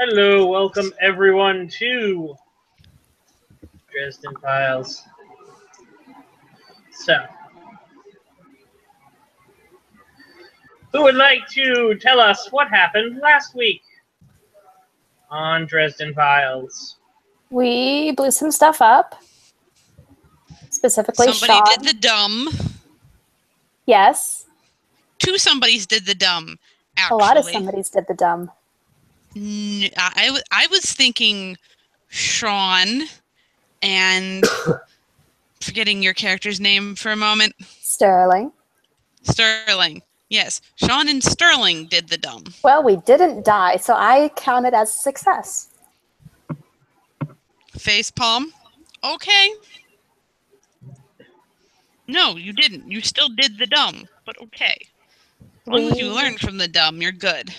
Hello, welcome everyone to Dresden Files. So, who would like to tell us what happened last week on Dresden Files? We blew some stuff up. Specifically, Somebody Sean. did the dumb. Yes. Two somebodies did the dumb, actually. A lot of somebodies did the dumb. I was thinking Sean and forgetting your character's name for a moment. Sterling. Sterling. Yes. Sean and Sterling did the dumb. Well, we didn't die, so I count it as a success. Facepalm. Okay. No, you didn't. You still did the dumb, but okay. As long as you learned from the dumb, you're good.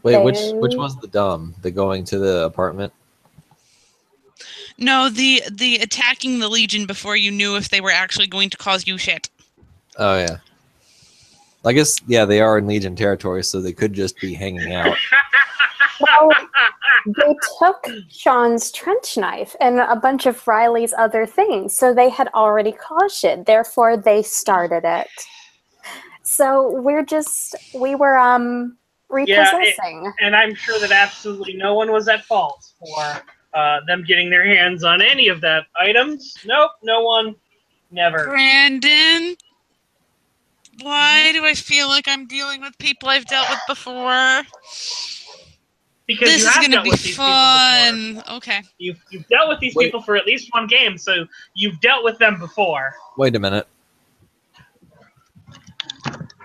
Wait, which was the dumb? The going to the apartment? No, the attacking the Legion before you knew if they were actually going to cause you shit. Oh, yeah. I guess, yeah, they are in Legion territory, so they could just be hanging out. Well, they took Sean's trench knife and a bunch of Riley's other things, so they had already caused it. Therefore, they started it. So we were repossessing. Yeah, and I'm sure that absolutely no one was at fault for them getting their hands on any of that items. Nope, no one. Never. Brandon, why do I feel like I'm dealing with people I've dealt with before? Because this you is have going to dealt be with these fun. people before. Okay. You've dealt with these people for at least one game, so you've dealt with them before. Wait a minute.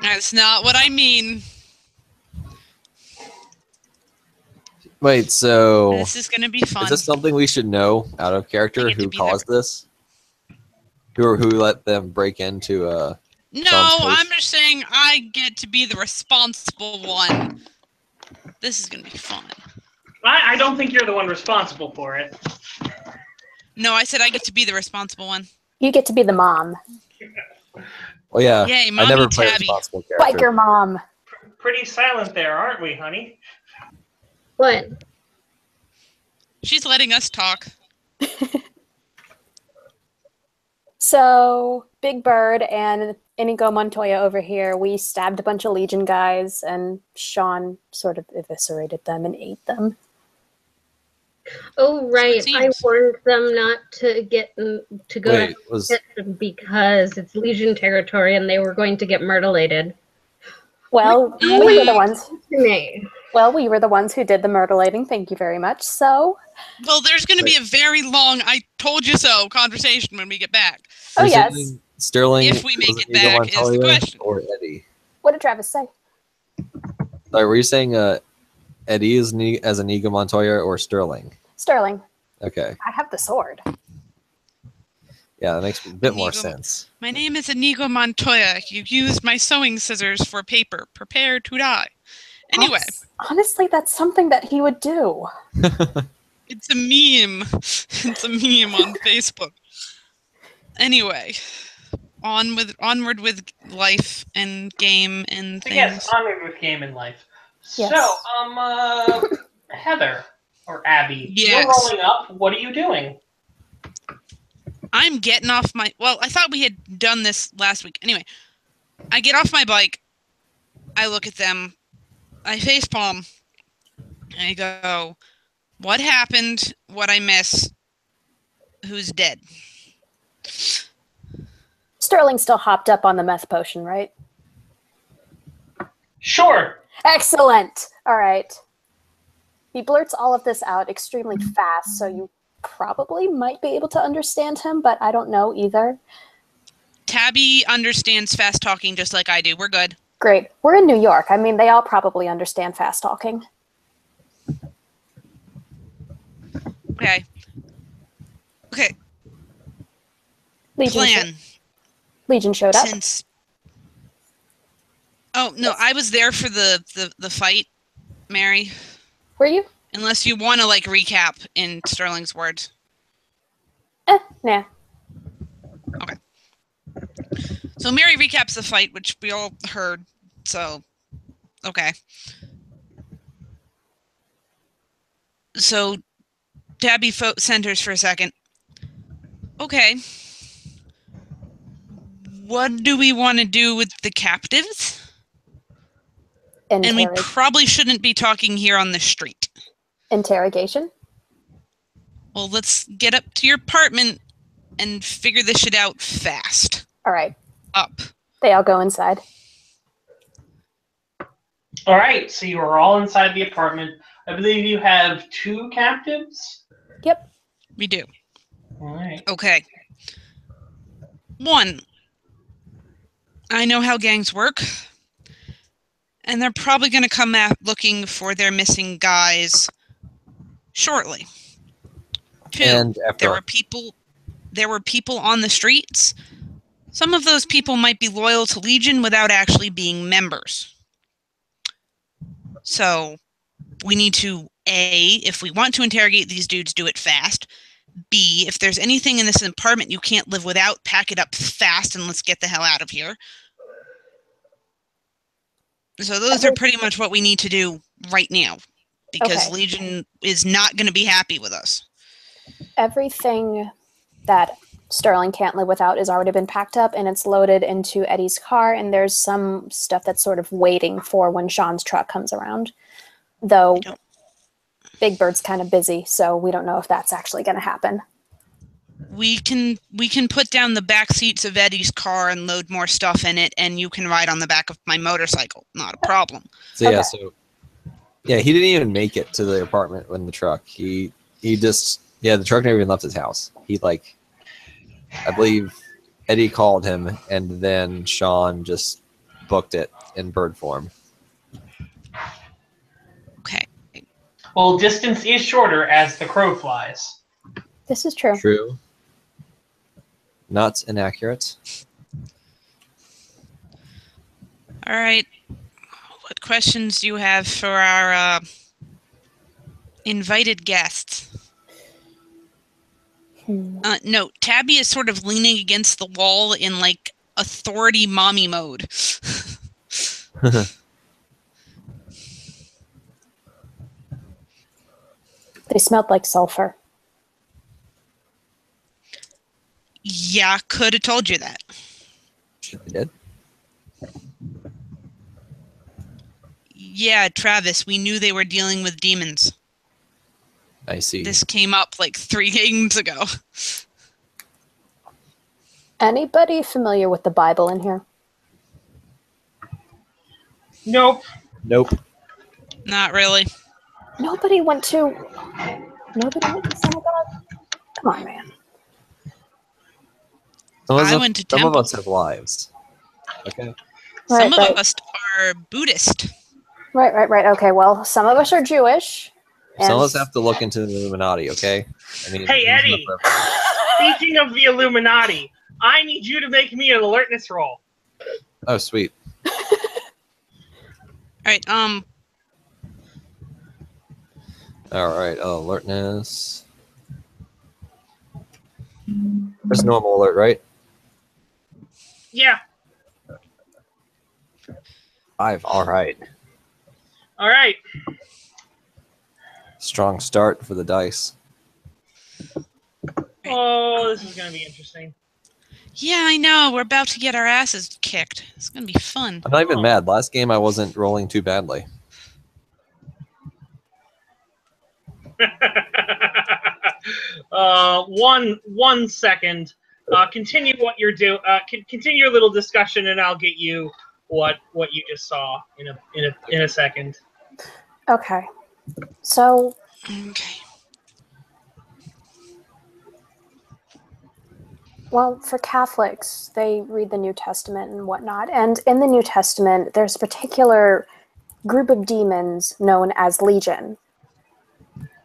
That's not what I mean. Wait, so... This is going to be fun. Is this something we should know out of character? Who caused this? Who let them break into No, I'm just saying I get to be the responsible one. This is going to be fun. I don't think you're the one responsible for it. No, I said I get to be the responsible one. You get to be the mom. Well, yeah. Yay, I never played Tabby. responsible character. Biker mom. Pretty silent there, aren't we, honey? What? She's letting us talk. So, Big Bird and Inigo Montoya over here, we stabbed a bunch of Legion guys, and Sean sort of eviscerated them and ate them. Oh, right. I warned them not to get to go Wait, because it's Legion territory and they were going to get myrtleated. Well, we were the ones. Me. Well, we were the ones who did the myrtleating. Thank you very much. So. Well, there's going to be a very long "I told you so" conversation when we get back. Oh, yes. Sterling, if we make it back, is the question. Or Eddie? What did Travis say? Sorry, were you saying Eddie as Inigo Montoya or Sterling? Sterling. Okay. I have the sword. Yeah, that makes a bit more sense. My name is Inigo Montoya. You used my sewing scissors for paper. Prepare to die. Anyway. Honestly, that's something that he would do. It's a meme. It's a meme on Facebook. Anyway. Onward with life and game and things. Yes, onward with game and life. Yes. So, Heather, or Abby, yes. You're rolling up. What are you doing? I'm getting off my... Well, I thought we had done this last week. Anyway, I get off my bike. I look at them. I facepalm. I go, what happened? What I miss? Who's dead? Sterling still hopped up on the meth potion, right? Sure. Excellent. All right. He blurts all of this out extremely fast, so you probably might be able to understand him, but I don't know either. Tabby understands fast talking just like I do. We're good. Great. We're in New York. I mean, they all probably understand fast talking. Okay. Okay. Legion Plan. Legion showed up. Oh, no, yes. I was there for the fight, Mary. Were you? Unless you want to, like, recap in Sterling's words. Nah. Okay. So Mary recaps the fight, which we all heard, so, okay. So Tabby centers for a second. Okay. What do we want to do with the captives? And we probably shouldn't be talking here on the street. Interrogation? Well, let's get up to your apartment and figure this shit out fast. All right. Up. They all go inside. All right, so you are all inside the apartment. I believe you have 2 captives? Yep. We do. All right. Okay. 1. I know how gangs work. And they're probably going to come out looking for their missing guys shortly. 2. And there were people on the streets. Some of those people might be loyal to Legion without actually being members. So we need to, A, if we want to interrogate these dudes, do it fast. B, if there's anything in this apartment you can't live without, pack it up fast and let's get the hell out of here. So those are pretty much what we need to do right now, because Legion is not going to be happy with us. Everything that Sterling can't live without has already been packed up, and it's loaded into Eddie's car, and there's some stuff that's sort of waiting for when Sean's truck comes around. Though Big Bird's kind of busy, so we don't know if that's actually going to happen. We can put down the back seats of Eddie's car and load more stuff in it, and you can ride on the back of my motorcycle. Not a problem. So he didn't even make it to the apartment when the truck. The truck never even left his house. I believe Eddie called him, and then Sean just booked it in bird form. Okay. Well, distance is shorter as the crow flies. This is true. True. Not inaccurate. All right. What questions do you have for our invited guests? No, Tabby is sort of leaning against the wall in authority mommy mode. They smelled like sulfur. Yeah, could have told you that. Sure did. Yeah, Travis, we knew they were dealing with demons. I see. This came up 3 games ago. Anybody familiar with the Bible in here? Nope. Not really. Nobody went to synagogue? Come on, man. I went to temple. Some of us have lives. Okay. Some of us are Buddhist. Right. Okay, well, some of us are Jewish. Some of us have to look into the Illuminati, okay? Hey, Eddie, speaking of the Illuminati, I need you to make me an alertness roll. Oh, sweet. Alright, Alright, alertness. There's normal alert, right? Yeah. 5, alright. Alright. Strong start for the dice. Oh, this is going to be interesting. Yeah, I know. We're about to get our asses kicked. It's going to be fun. I'm not even mad. Last game I wasn't rolling too badly. One second. Continue what you're doing. Continue your little discussion, and I'll get you what you just saw in a second. Okay. So. Okay. Well, for Catholics, they read the New Testament and whatnot. And in the New Testament, there's a particular group of demons known as Legion.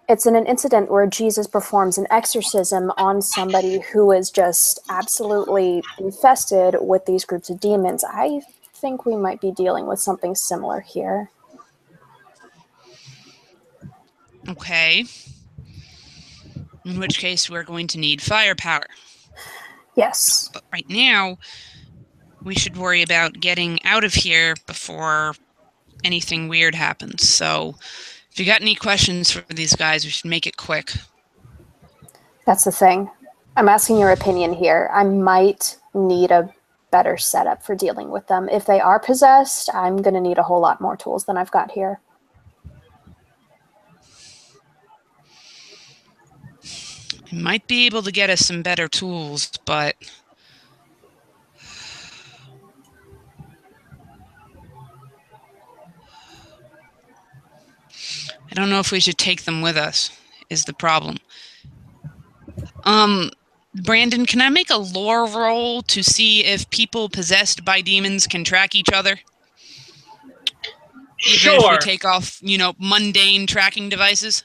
It's in an incident where Jesus performs an exorcism on somebody who is just absolutely infested with these groups of demons. I think we might be dealing with something similar here. Okay. In which case, we're going to need firepower. Yes. But right now, we should worry about getting out of here before anything weird happens. So, If you got any questions for these guys, we should make it quick. That's the thing. I'm asking your opinion here. I might need a better setup for dealing with them. If they are possessed, I'm going to need a whole lot more tools than I've got here. I might be able to get us some better tools, but I don't know if we should take them with us, is the problem. Brandon, can I make a lore roll to see if people possessed by demons can track each other? Even if we take off, mundane tracking devices,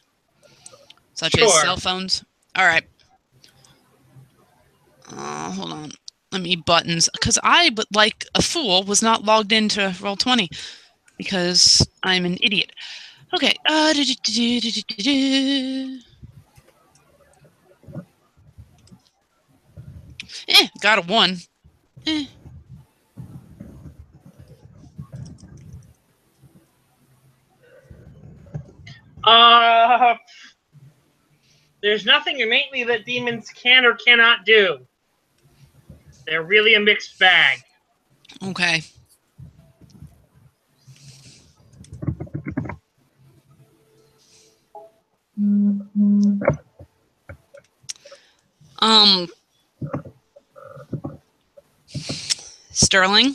such as cell phones. All right. Hold on. Let me buttons, because I, like a fool, was not logged into Roll20 because I'm an idiot. Okay. Got a 1. There's nothing innately that demons can or cannot do. They're really a mixed bag. Okay. Sterling,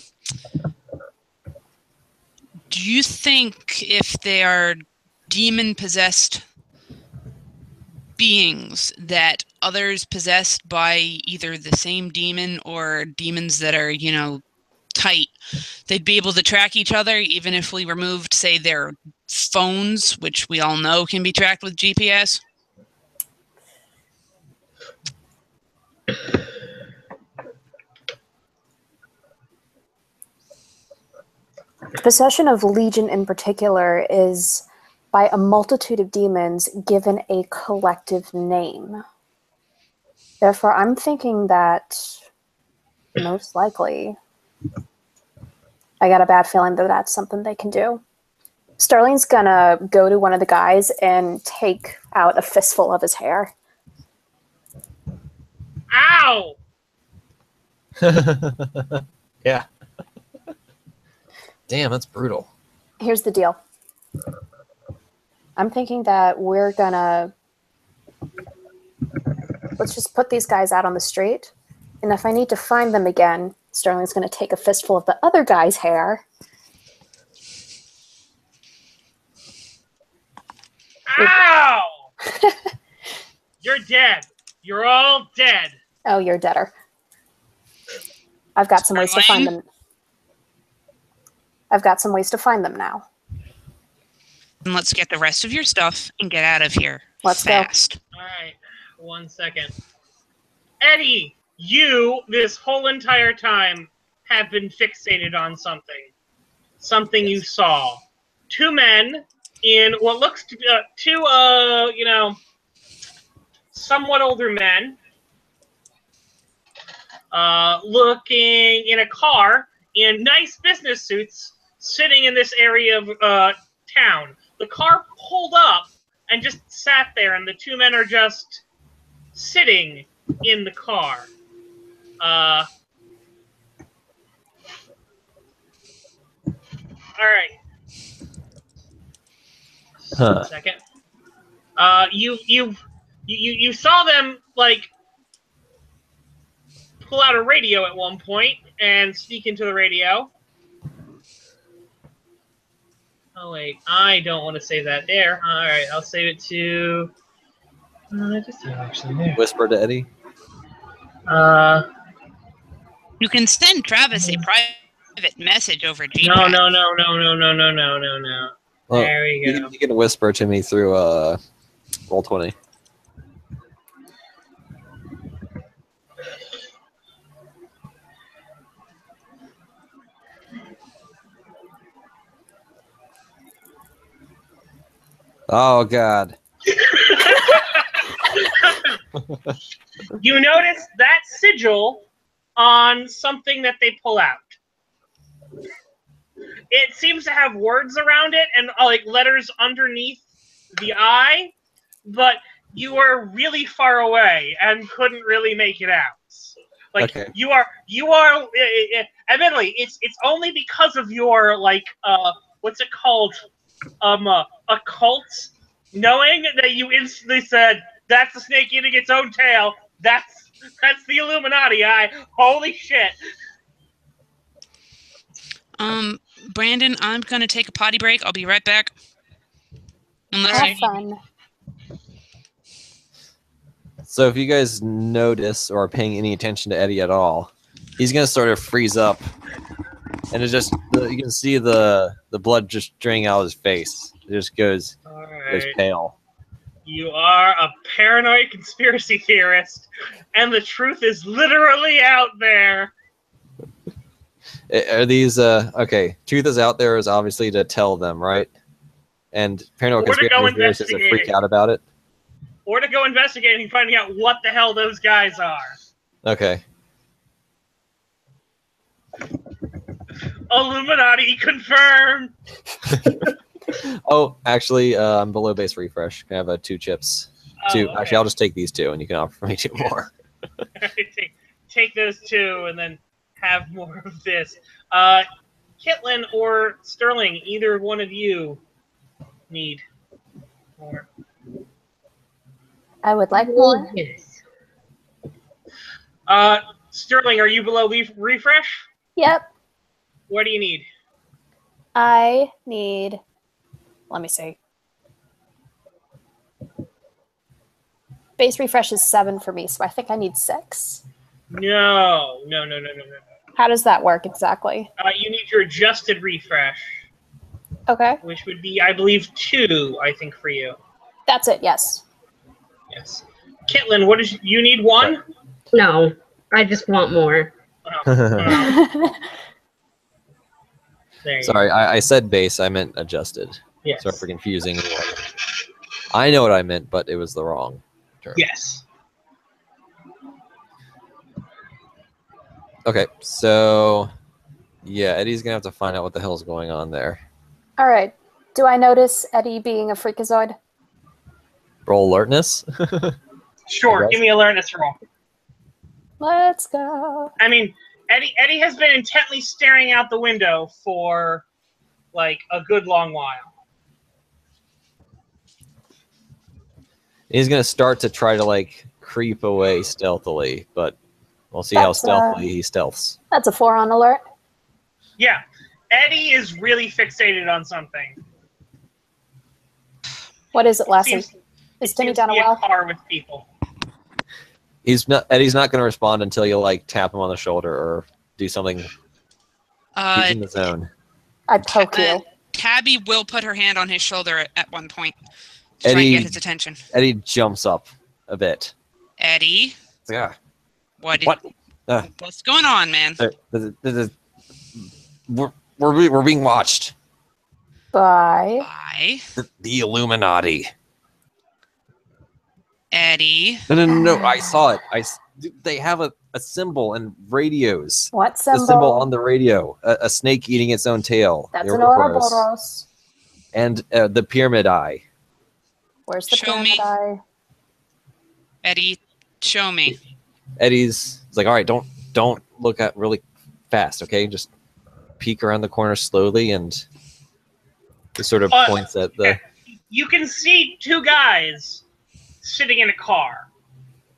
do you think if they are demon-possessed beings that others possessed by either the same demon or demons that are, tight, they'd be able to track each other even if we removed, say, their phones, which we all know can be tracked with GPS? Possession of Legion in particular is by a multitude of demons given a collective name. Therefore, I'm thinking that most likely I got a bad feeling that that's something they can do. Sterling's gonna go to one of the guys and take out a fistful of his hair. Ow! Yeah. Damn, that's brutal. Here's the deal. I'm thinking that we're gonna... Let's just put these guys out on the street, and if I need to find them again, Sterling's gonna take a fistful of the other guy's hair. Ow! You're dead. You're all dead. Oh, you're deader. I've got some ways to find them. I've got some ways to find them now. And let's get the rest of your stuff and get out of here. Let's fast. go. All right. 1 second. Eddie, you, this whole entire time, have been fixated on something. Something you saw. 2 men in what looks to be two, somewhat older men, looking in a car in nice business suits, sitting in this area of town. The car pulled up and just sat there, and the 2 men are just sitting in the car. All right. Huh. Second. You saw them like pull out a radio at one point and speak into the radio. Oh wait, I don't want to say that there. All right, I'll save it to. Just actually there. Whisper to Eddie. You can send Travis a private message over GPS. No. Well, there we go. You can whisper to me through Roll20. Oh God. You notice that sigil on something that they pull out. It seems to have words around it and like letters underneath the eye, but you were really far away and couldn't really make it out. Like Okay. you are. Admittedly, it's only because of your what's it called? Occult knowing that you instantly said that's the snake eating its own tail. That's the Illuminati eye. Holy shit! Brandon, I'm gonna take a potty break. I'll be right back. Unless Have you need fun. So if you guys notice or are paying any attention to Eddie at all, he's gonna sort of freeze up, and it just you can see the blood just draining out of his face. It just goes pale. You are a paranoid conspiracy theorist, and the truth is literally out there. Are these okay? Truth is out there is obviously to tell them, right? And paranoid Or to go conspiracy theorists is to freak investigate. out about it. Or to go investigating and finding out what the hell those guys are. Okay. Illuminati confirmed. Oh, actually, I'm below base refresh. Can I have 2 chips? Two. Oh, okay. Actually, I'll just take these 2, and you can offer me 2 more. take those 2 and then have more of this. Kitlin or Sterling, either one of you need more. I would like more. Yes. Sterling, are you below refresh? Yep. What do you need? I need. Let me see. Base refresh is 7 for me, so I think I need 6. No. How does that work exactly? You need your adjusted refresh, Okay. which would be, I believe, 2, I think, for you. That's it, yes. Yes. Kitlin, what is you need 1? No, I just want more. Oh, there you Sorry, I said base. I meant adjusted. go. Yes. Sorry for confusing anyone. I know what I meant, but it was the wrong term. Yes. Okay, so yeah, Eddie's gonna have to find out what the hell's going on there. All right. Do I notice Eddie being a freakazoid? Roll alertness. Sure. guess. Give me a alertness roll. Let's go. I mean, Eddie has been intently staring out the window for like a good long while. He's gonna start to try to like creep away stealthily, but we'll see how That's, stealthily he stealths. That's a 4 on alert. Yeah. Eddie is really fixated on something. What is it, Lassie? Seems- Is Timmy Seems down to a be well? car with people. Eddie's not gonna respond until you like tap him on the shoulder or do something. He's in the zone. I poke you. Tabby will put her hand on his shoulder at one point to try and Eddie- get his attention. Eddie jumps up a bit. Eddie, It's like, what? What? What's going on, man? We're being watched. Bye. Bye, The Illuminati. Eddie. No. I saw it. They have a symbol and radios. What The symbol? symbol on the radio. A snake eating its own tail. That's The an Ouroboros. Ouroboros. And the pyramid eye. Where's the Show pyramid me. eye? Eddie, show me. Eddie's like, all right, don't look at really fast, okay? Just peek around the corner slowly, and he sort of points at the. You can see 2 guys sitting in a car.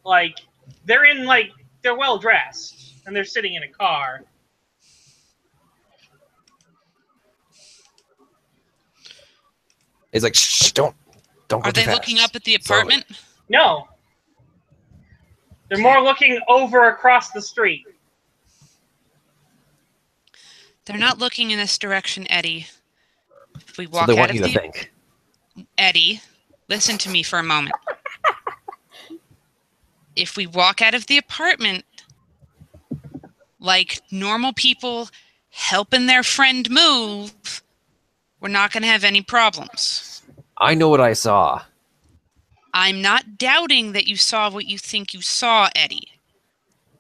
Like they're well dressed and they're sitting in a car. He's like, shh, don't go Are too they fast. looking up at the apartment? No. They're more looking over across the street. They're not looking in this direction, Eddie. If we So walk they out want of you to the think. Eddie, listen to me for a moment. If we walk out of the apartment like normal people helping their friend move, we're not going to have any problems. I know what I saw. I'm not doubting that you saw what you think you saw, Eddie.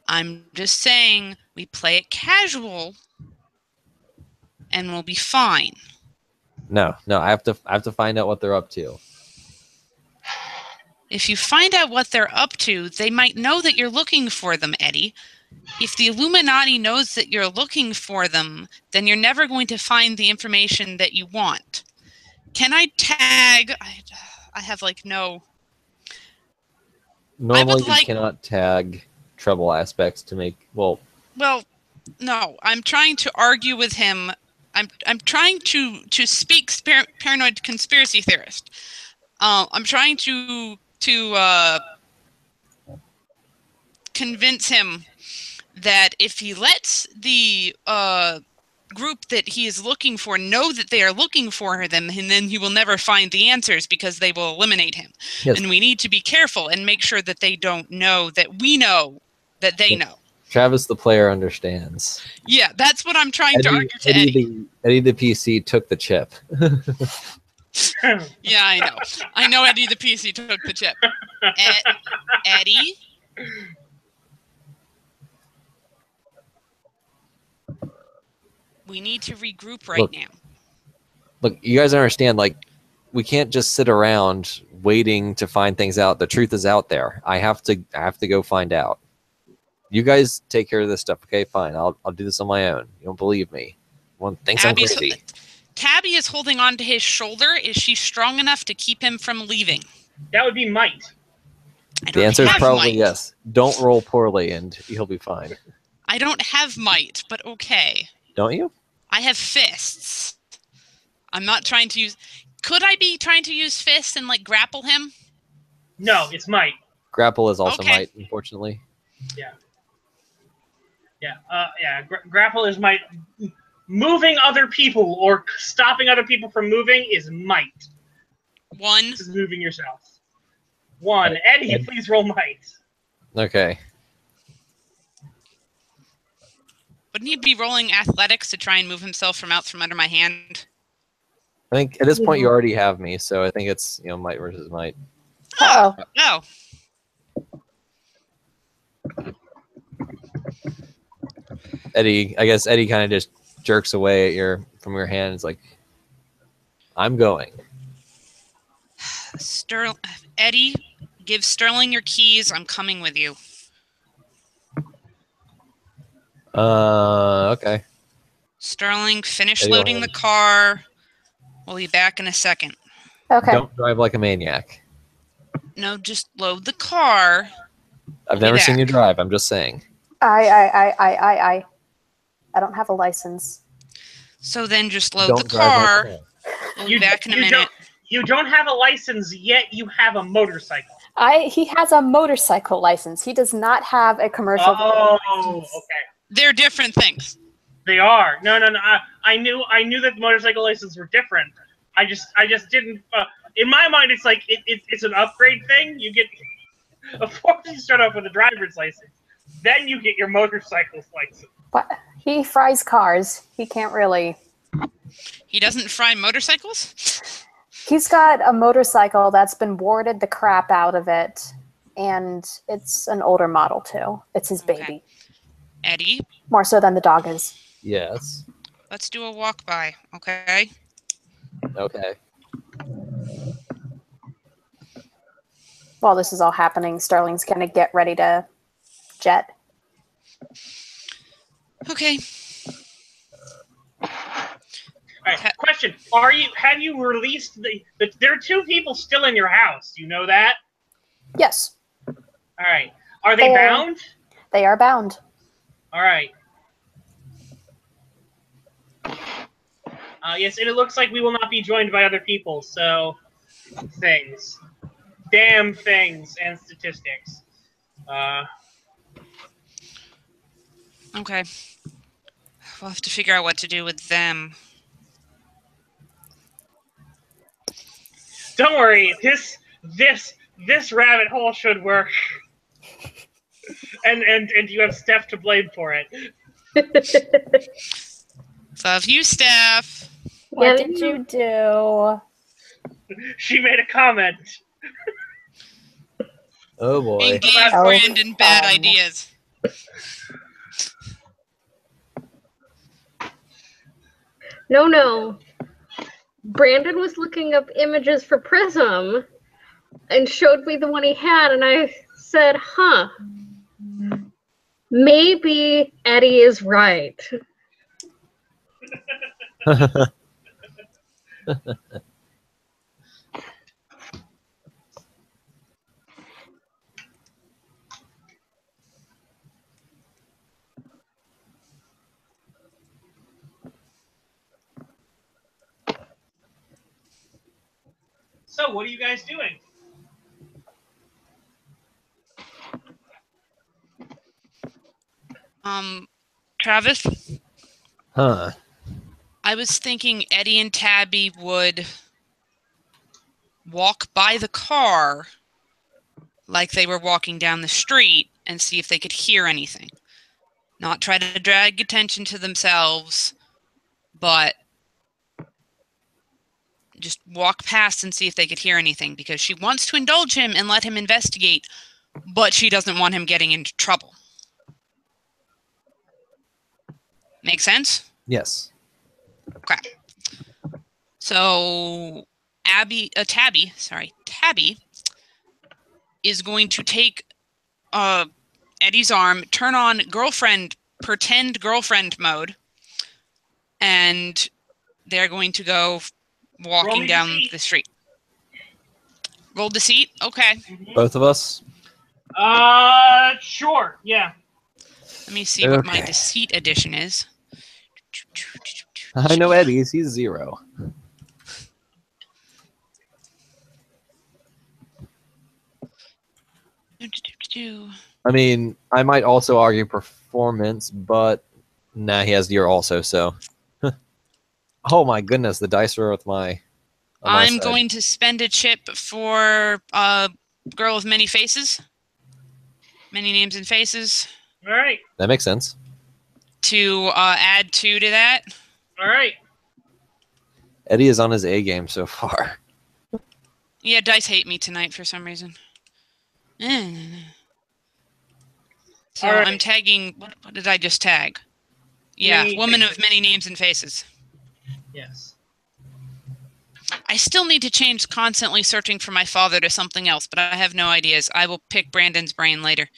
I'm just saying we play it casual and we'll be fine. No, I have to find out what they're up to. If you find out what they're up to, they might know that you're looking for them, Eddie. If the Illuminati knows that you're looking for them, then you're never going to find the information that you want. Can I tag? I have like no. Normally, like- you cannot tag trouble aspects to make Well, no. I'm trying to argue with him. I'm trying to speak paranoid conspiracy theorist. I'm trying to convince him that if he lets the group that he is looking for know that they are looking for them, and then he will never find the answers because they will eliminate him. Yes. And we need to be careful and make sure that they don't know that we know that they know. Travis the player understands. Yeah, that's what I'm trying to argue to Eddie. Eddie the PC took the chip. Yeah, I know. I know Eddie the PC took the chip. Eddie? We need to regroup now. Look, you guys understand, like, we can't just sit around waiting to find things out. The truth is out there. I have to go find out. You guys take care of this stuff, okay? Fine. I'll do this on my own. You don't believe me. One thinks I'm crazy. Tabby is holding on to his shoulder. Is she strong enough to keep him from leaving? That would be might. The answer is probably yes. Don't roll poorly and he'll be fine. I don't have might, but okay. Don't you? I have fists. I'm not trying to use... Could I be trying to use fists and, like, grapple him? No, it's might. Grapple is also Okay. might, unfortunately. Yeah. Yeah. Grapple is might. Moving other people or stopping other people from moving is might. One. This is moving yourself. One. Eddie, please roll might. Okay. Wouldn't he be rolling athletics to try and move himself from out from under my hand? I think at this point you already have me, so I think it's, might versus might. Oh. Oh. Eddie, I guess Eddie kind of just jerks away at from your hand. It's like, I'm going. Eddie, give Sterling your keys. I'm coming with you. Okay. Sterling, finish Eddie, loading the car. We'll be back in a second. Okay. Don't drive like a maniac. No, just load the car. I've never seen you drive. I'm just saying. I don't have a license. So then just load Don't the drive like a car. maniac. We'll be back in a minute. You don't have a license yet. You have a motorcycle. He has a motorcycle license. He does not have a commercial Oh, license. okay. They're different things. They are. No. I knew that motorcycle licenses were different. I just didn't. In my mind, it's like it's an upgrade thing. You get, of course, you start off with a driver's license, then you get your motorcycle's license. But he fries cars. He can't really. He doesn't fry motorcycles? He's got a motorcycle that's been warded the crap out of it, and it's an older model too. It's his baby. Okay. Eddie, More so than the dog is. Yes. let's do a walk by, okay? Okay. While this is all happening, Sterling's gonna get ready to jet. Okay. All right. Question: have you released the? There are two people still in your house. You know that? Yes, All right. Are they bound? they are bound. All right. Yes, and it looks like we will not be joined by other people. So, things, damn things, and statistics. Okay. We'll have to figure out what to do with them. Don't worry. This rabbit hole should work. And you have Steph to blame for it. Love you, Steph. What did you do? She made a comment. Oh boy. And gave Oh, Brandon bad fun. ideas. No. Brandon was looking up images for Prism, and showed me the one he had, and I said, huh, maybe Eddie is right. So, what are you guys doing? Travis, Huh. I was thinking Eddie and Tabby would walk by the car like they were walking down the street and see if they could hear anything. Not try to drag attention to themselves, but just walk past and see if they could hear anything, because she wants to indulge him and let him investigate, but she doesn't want him getting into trouble. Make sense? Yes. Okay. So Tabby is going to take Eddie's arm, turn on pretend girlfriend mode, and they're going to go walking down the street. Roll deceit? Okay. Both of us? Sure, yeah. Let me see what my deceit edition is. I know Eddie's. He's 0. I mean, I might also argue performance, but nah, he has 0 also, so. Oh my goodness, the dice are with my... I'm going to spend a chip for Girl with Many Faces. Many names and faces. All right. That makes sense. To add 2 to that. All right. Eddie is on his A game so far. Yeah, dice hate me tonight for some reason. So right. I'm tagging... What did I just tag? Yeah, woman of many names and faces. Yes. I still need to change constantly searching for my father to something else, but I have no ideas. I will pick Brandon's brain later.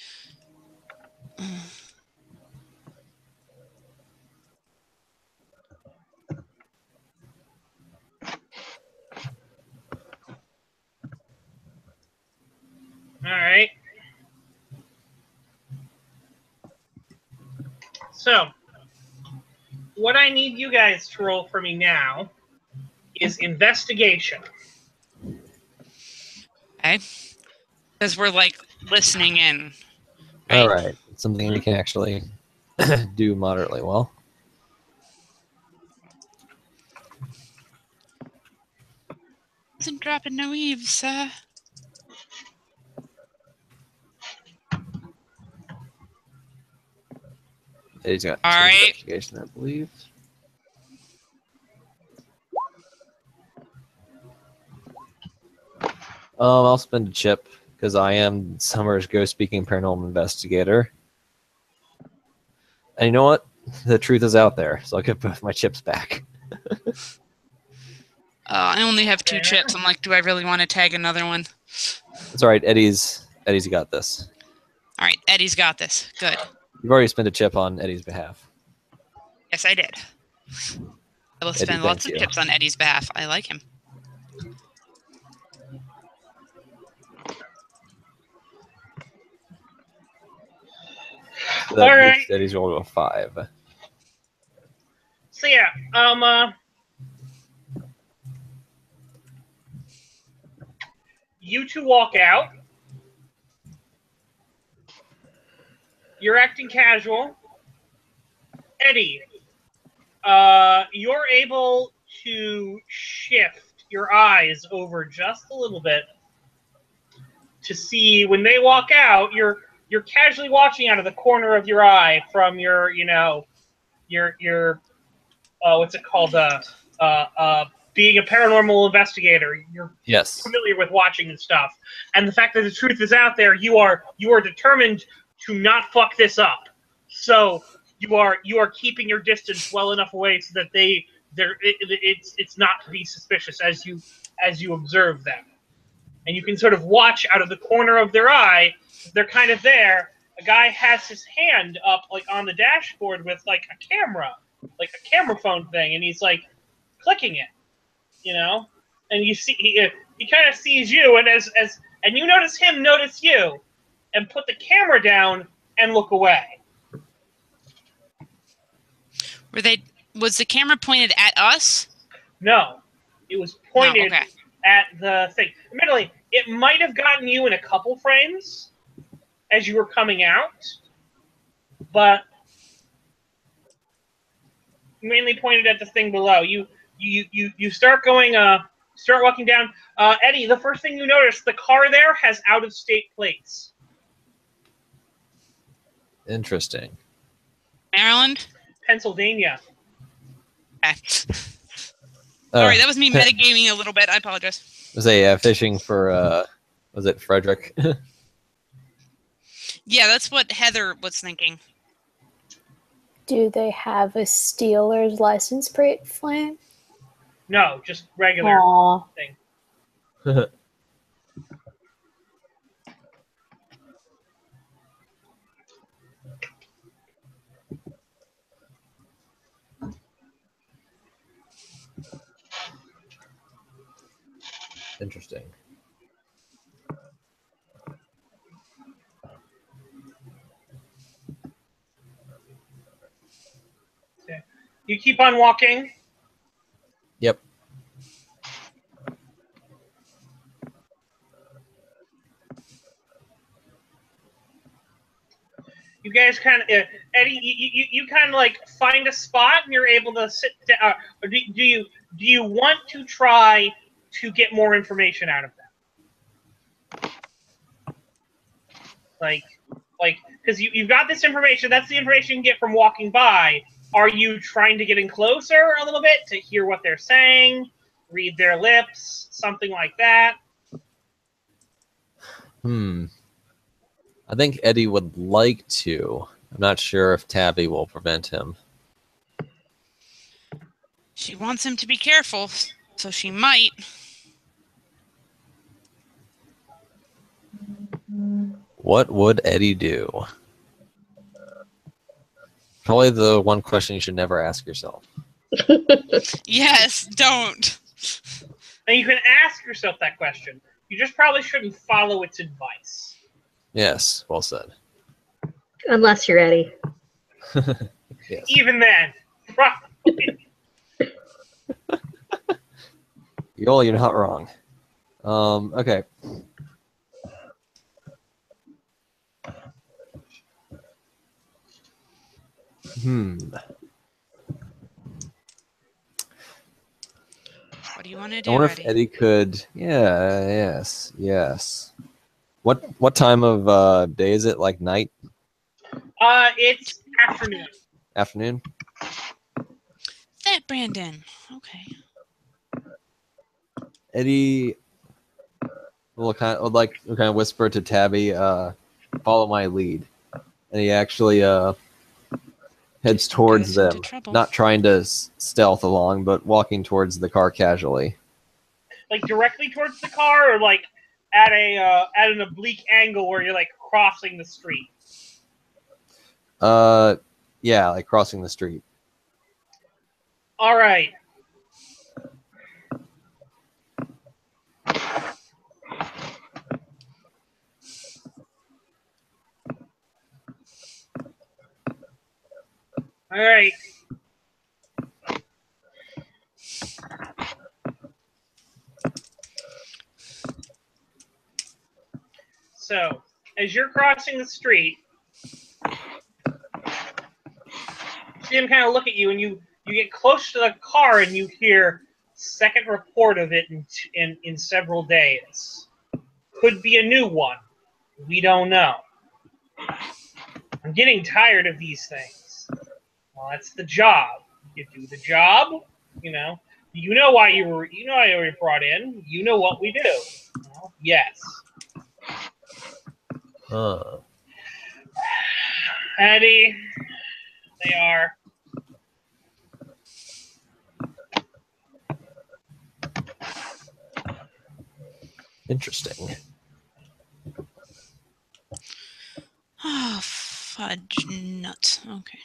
All right. So, what I need you guys to roll for me now is investigation. Okay? Because we're, like, listening in. Right? All right. Something you can actually do moderately well. Isn't dropping no eaves, sir. He's got 2 All right. investigation, I believe. I'll spend a chip because I am Summer's ghost-speaking paranormal investigator. And you know what? The truth is out there, so I'll get both my chips back. I only have 2 chips. I'm like, do I really want to tag another one? It's all right. Eddie's got this. All right, Eddie's got this. Good. You've already spent a chip on Eddie's behalf. Yes, I did. I will spend lots of chips on Eddie's behalf. I like him. So that makes Eddie's rolled a 5. So yeah, you 2 walk out. You're acting casual. Eddie, you're able to shift your eyes over just a little bit to see when they walk out. You're casually watching out of the corner of your eye from your what's it called? Being a paranormal investigator, you're familiar with watching and stuff. And the fact that the truth is out there, you are determined to not fuck this up. So you are keeping your distance well enough away so that it's not to be suspicious as you observe them. and you can sort of watch out of the corner of their eye. They're kind of there. A guy has his hand up like on the dashboard with like a camera phone thing, and he's like clicking it, and you see he kind of sees you, and and you notice him notice you, and put the camera down and look away. Was the camera pointed at us? No, it was pointed okay. at the thing. Admittedly, it might have gotten you in a couple frames as you were coming out, but mainly pointed at the thing below. You start going, start walking down. Eddie, the first thing you notice, the car there has out-of-state plates. Interesting. Maryland? Pennsylvania. Okay. Sorry, that was me metagaming a little bit. I apologize. Was they fishing for, was it Frederick? Yeah, that's what Heather was thinking. Do they have a Steelers license plate, Flame? No, just regular Aww. thing. Interesting. Okay. You keep on walking. Yep. You guys kind of, Eddie, you kind of like find a spot and you're able to sit down. Do you want to try to get more information out of them? Like, because you've got this information. That's the information you get from walking by. Are you trying to get in closer a little bit to hear what they're saying, read their lips, something like that? I think Eddie would like to. I'm not sure if Tabby will prevent him. She wants him to be careful, so she might. What would Eddie do? Probably the one question you should never ask yourself. Yes, don't. And you can ask yourself that question. You just probably shouldn't follow its advice. Yes, well said. Unless you're Eddie. Yes. Even then, probably. You're not wrong. Okay. What do you want to do, I wonder Eddie? if Eddie could. Yeah. Yes. What time of day is it? Like night? It's afternoon. Afternoon? That Brandon. Okay. Eddie will kind of whisper to Tabby, follow my lead. And he actually heads towards Goes into them, trouble. not trying to stealth along, but walking towards the car casually. Like directly towards the car, or like at an oblique angle where you're like crossing the street. Yeah, like crossing the street. All right. All right. So, as you're crossing the street, you see him kind of look at you, and you get close to the car, and you hear second report of it in several days. Could be a new one. We don't know. I'm getting tired of these things. Well, that's the job. You do the job, you know why you were brought in. You know what we do. Well, yes. Eddie, they are. Interesting. Oh, fudge nuts. Okay.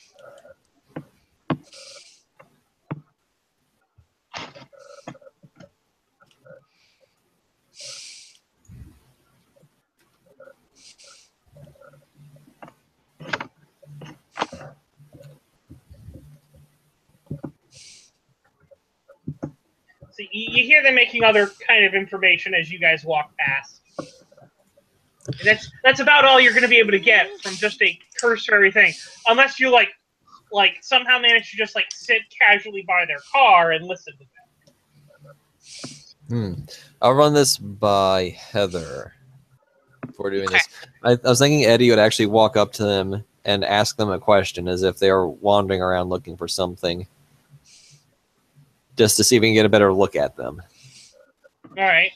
So you hear them making other kind of information as you guys walk past. And that's about all you're going to be able to get from just a cursory thing, unless you like somehow manage to just like sit casually by their car and listen to them. I'll run this by Heather before doing Okay. this. I was thinking Eddie would actually walk up to them and ask them a question as if they were wandering around looking for something, just to see if we can get a better look at them. All right.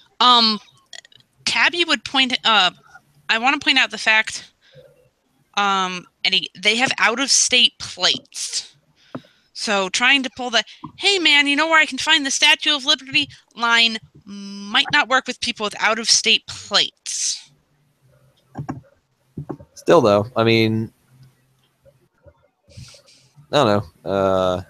Tabby would point. I want to point out the fact. Eddie, they have out-of-state plates. So trying to pull the "Hey man, you know where I can find the Statue of Liberty" line might not work with people with out-of-state plates. Still, though, I mean, I don't know.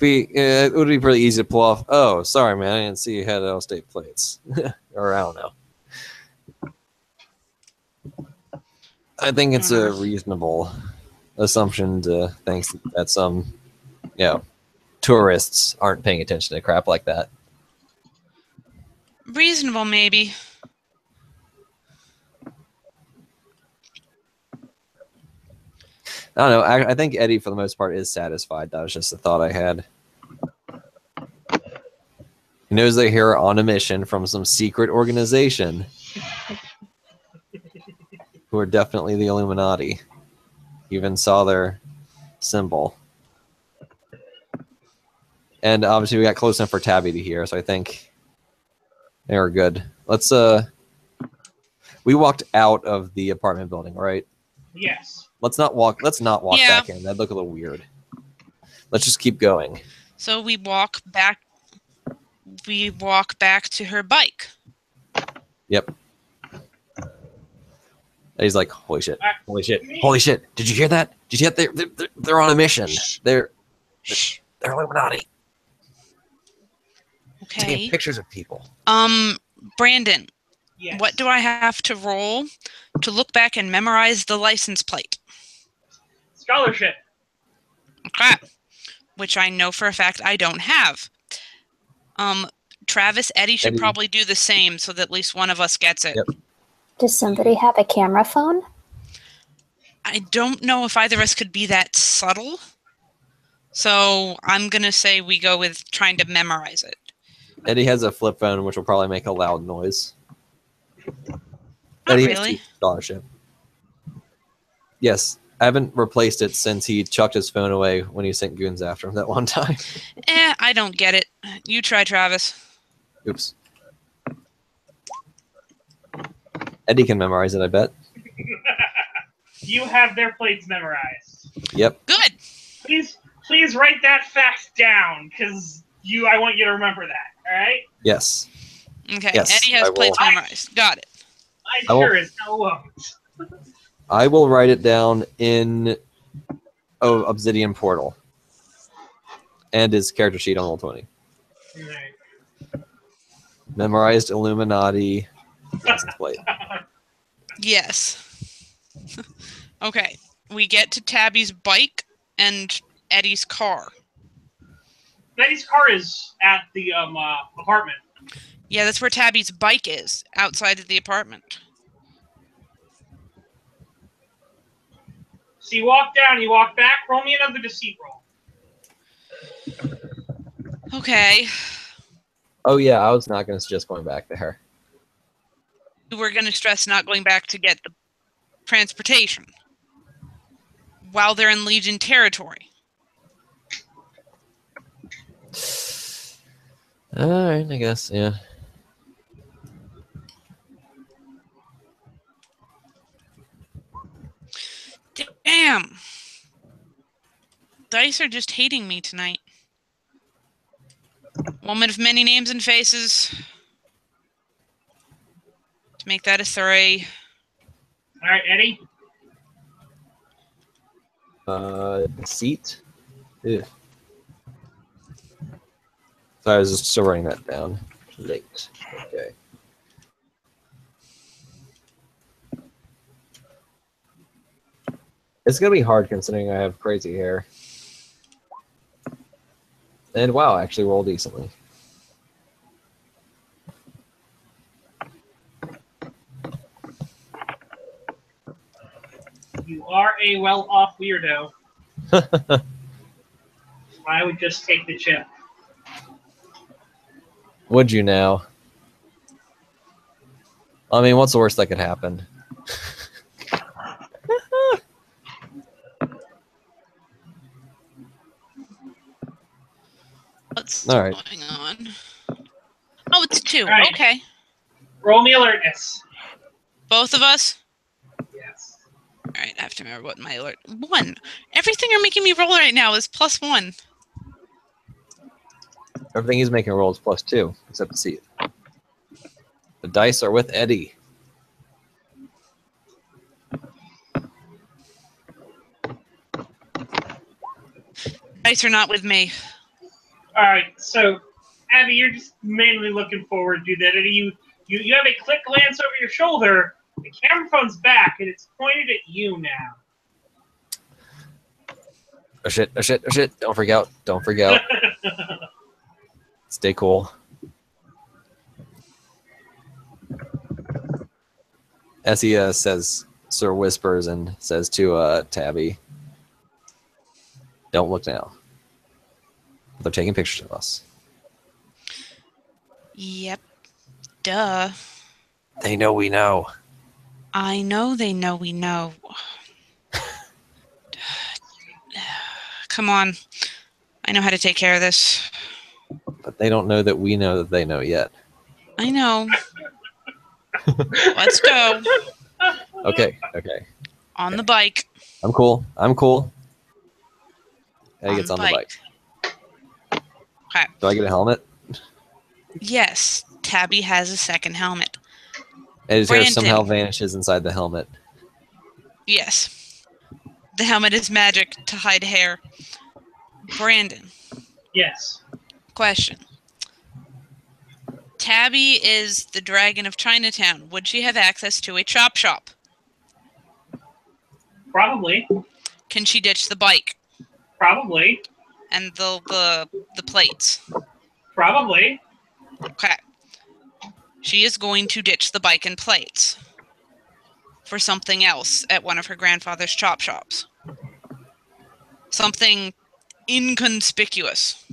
It would be pretty easy to pull off. Oh, sorry, man, I didn't see you had out-of-state plates. Or I don't know. I think it's a reasonable assumption to think that some, tourists aren't paying attention to crap like that. Reasonable, maybe. I don't know. I think Eddie, for the most part, is satisfied. That was just a thought I had. He knows they're here on a mission from some secret organization who are definitely the Illuminati. Even saw their symbol. And obviously we got close enough for Tabby to hear, so I think they were good. Let's we walked out of the apartment building, right? Yes. Let's not walk Yeah. back in. That'd look a little weird. Let's just keep going. So we walk back to her bike. Yep. And he's like, holy shit. Holy shit. Holy shit. Did you hear that? Did you hear that? They're on a mission. They're Illuminati. Okay. Taking pictures of people. Brandon, Yes. what do I have to roll to look back and memorize the license plate? Scholarship. Okay. Which I know for a fact I don't have. Travis, Eddie should probably do the same so that at least one of us gets it. Yep. Does somebody have a camera phone? I don't know if either of us could be that subtle. So I'm going to say we go with trying to memorize it. Eddie has a flip phone, which will probably make a loud noise. Not Eddie really. has scholarship. Yes. I haven't replaced it since he chucked his phone away when he sent goons after him that one time. I don't get it. You try, Travis. Oops. Eddie can memorize it, I bet. You have their plates memorized. Yep. Good. Please write that fact down, because I want you to remember that. All right? Yes. Okay. Yes, Eddie has I plates will. memorized. Got it. I sure as hell won't. I will write it down in Obsidian Portal. And his character sheet on Roll20. Right. Memorized Illuminati license plate. Yes. Okay. We get to Tabby's bike and Eddie's car. Betty's car is at the apartment. Yeah, that's where Tabby's bike is, outside of the apartment. So you walk down, you walk back, roll me another deceit roll. Okay. Oh, yeah, I was not going to suggest going back there. We're going to stress not going back to get the transportation while they're in Legion territory. All right, I guess, yeah. Damn. Dice are just hating me tonight. Woman of many names and faces. To make that a 3. All right, Eddie. Deceit. Ugh. So I was just still writing that down. Late. Okay. It's gonna be hard considering I have crazy hair. And wow, I actually rolled decently. You are a well-off weirdo. I would just take the chip. Would you now? I mean, what's the worst that could happen? What's All right. going on? Oh, it's 2. Right. Okay. Roll me alertness. Both of us? Yes. All right, I have to remember what my alert... 1. Everything you're making me roll right now is +1. Everything he's making rolls +2, except Deceit. The dice are with Eddie. Dice are not with me. All right, so Abby, you're just mainly looking forward to that. You have a quick glance over your shoulder. The camera phone's back, and it's pointed at you now. Oh shit, oh shit, oh shit. Don't freak out. Don't freak out. Stay cool. As he says, Sir whispers and says to Tabby, "Don't look now. They're taking pictures of us. Yep. Duh. They know we know." I know they know we know. Come on. I know how to take care of this. But they don't know that we know that they know yet. I know. Let's go. Okay, okay. On the bike. I'm cool. I'm cool. Eddie On gets the on the bike. Okay. Do I get a helmet? Yes. Tabby has a second helmet. Eddie's hair Brandon. somehow vanishes inside the helmet. Yes. The helmet is magic to hide hair. Brandon. Yes. Question. Tabby is the dragon of Chinatown. Would she have access to a chop shop? Probably. Can she ditch the bike Probably. and the plates? Probably. Okay. She is going to ditch the bike and plates for something else at one of her grandfather's chop shops. Something inconspicuous.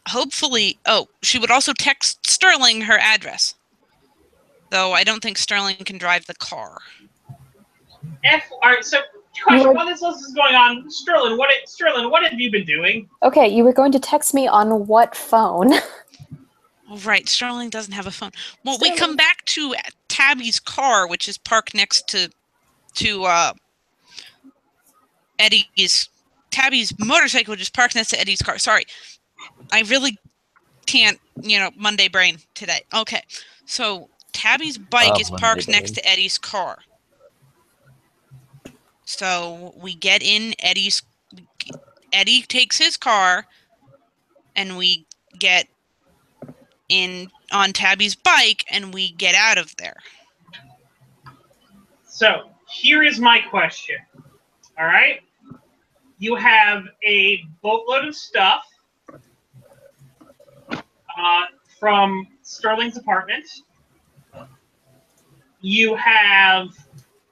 Hopefully, she would also text Sterling her address. Though I don't think Sterling can drive the car. All right, so question, while this list is going on, Sterling, what have you been doing? Okay, you were going to text me on what phone? Oh, right, Sterling doesn't have a phone. Well, we come back to Tabby's car, which is parked next to Tabby's motorcycle, which is parked next to Eddie's car. Sorry, I really can't, Monday brain today. Okay, so Tabby's bike is parked next to Eddie's car. So we get in Eddie takes his car, and we get in on Tabby's bike, and we get out of there. So here is my question. All right, you have a boatload of stuff from Sterling's apartment. You have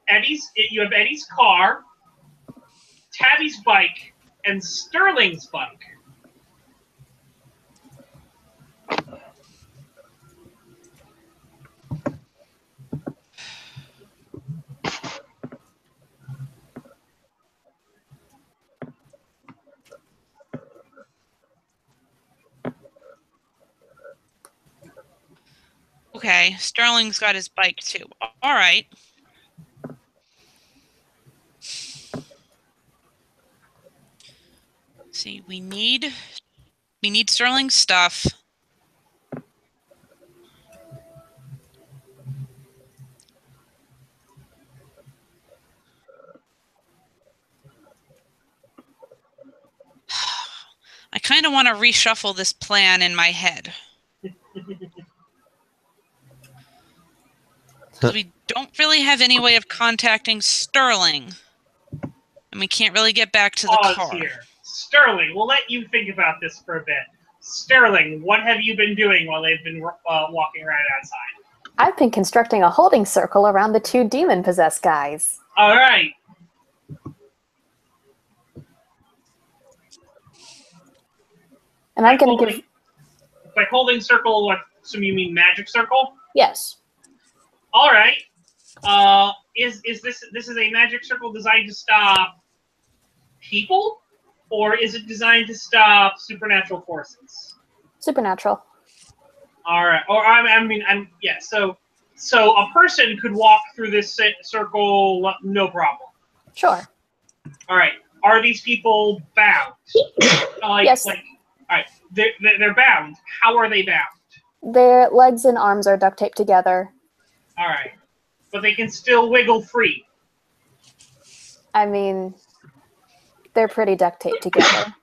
Eddie's car, Tabby's bike, and Sterling's bike. Okay, Sterling's got his bike too. All right. See, we need Sterling stuff. I kind of want to reshuffle this plan in my head. Because we don't really have any way of contacting Sterling. And we can't really get back to the Pause car. here. Sterling, we'll let you think about this for a bit. Sterling, what have you been doing while they've been walking around outside? I've been constructing a holding circle around the 2 demon-possessed guys. All right. And I'm going to give... By holding circle, what? So you mean magic circle? Yes. All right. Is this a magic circle designed to stop people, or is it designed to stop supernatural forces? Supernatural. All right. Or yeah. So a person could walk through this circle, no problem. Sure. All right. Are these people bound? Yes. All right. They're bound. How are they bound? Their legs and arms are duct taped together. All right. But they can still wiggle free. I mean, they're pretty duct taped together.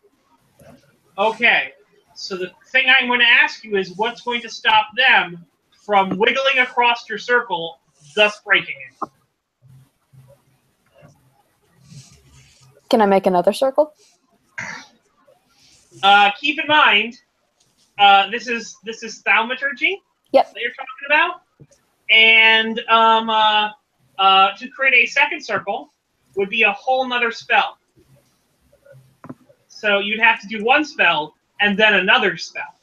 Okay. So the thing I'm going to ask you is what's going to stop them from wiggling across your circle, thus breaking it? Can I make another circle? Keep in mind, this is thaumaturgy. Yep. That you're talking about, and to create a second circle would be a whole nother spell. So you'd have to do one spell and then another spell.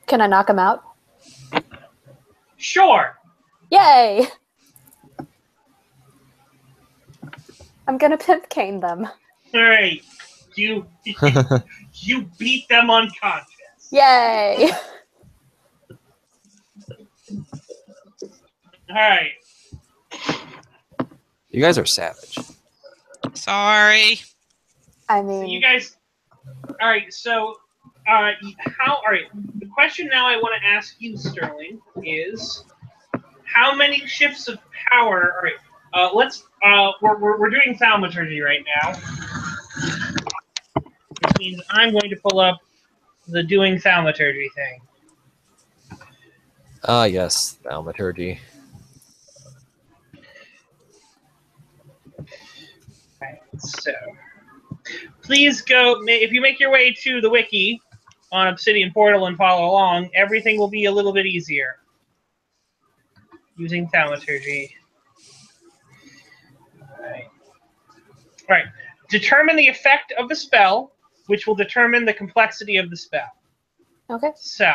Can I knock them out? Sure. Yay! I'm gonna pimp cane them. All right. You beat them unconscious. Yay! All right. You guys are savage. Sorry. I So mean, you guys. All right. So, all right. The question now I want to ask you, Sterling, is how many shifts of power? All right. Let's. We're doing thaumaturgy right now, which means I'm going to pull up the doing thaumaturgy thing. Ah, yes, thaumaturgy. Right, so, please go, if you make your way to the wiki on Obsidian Portal and follow along, everything will be a little bit easier using thaumaturgy. Right. Determine the effect of the spell, which will determine the complexity of the spell. okay. So,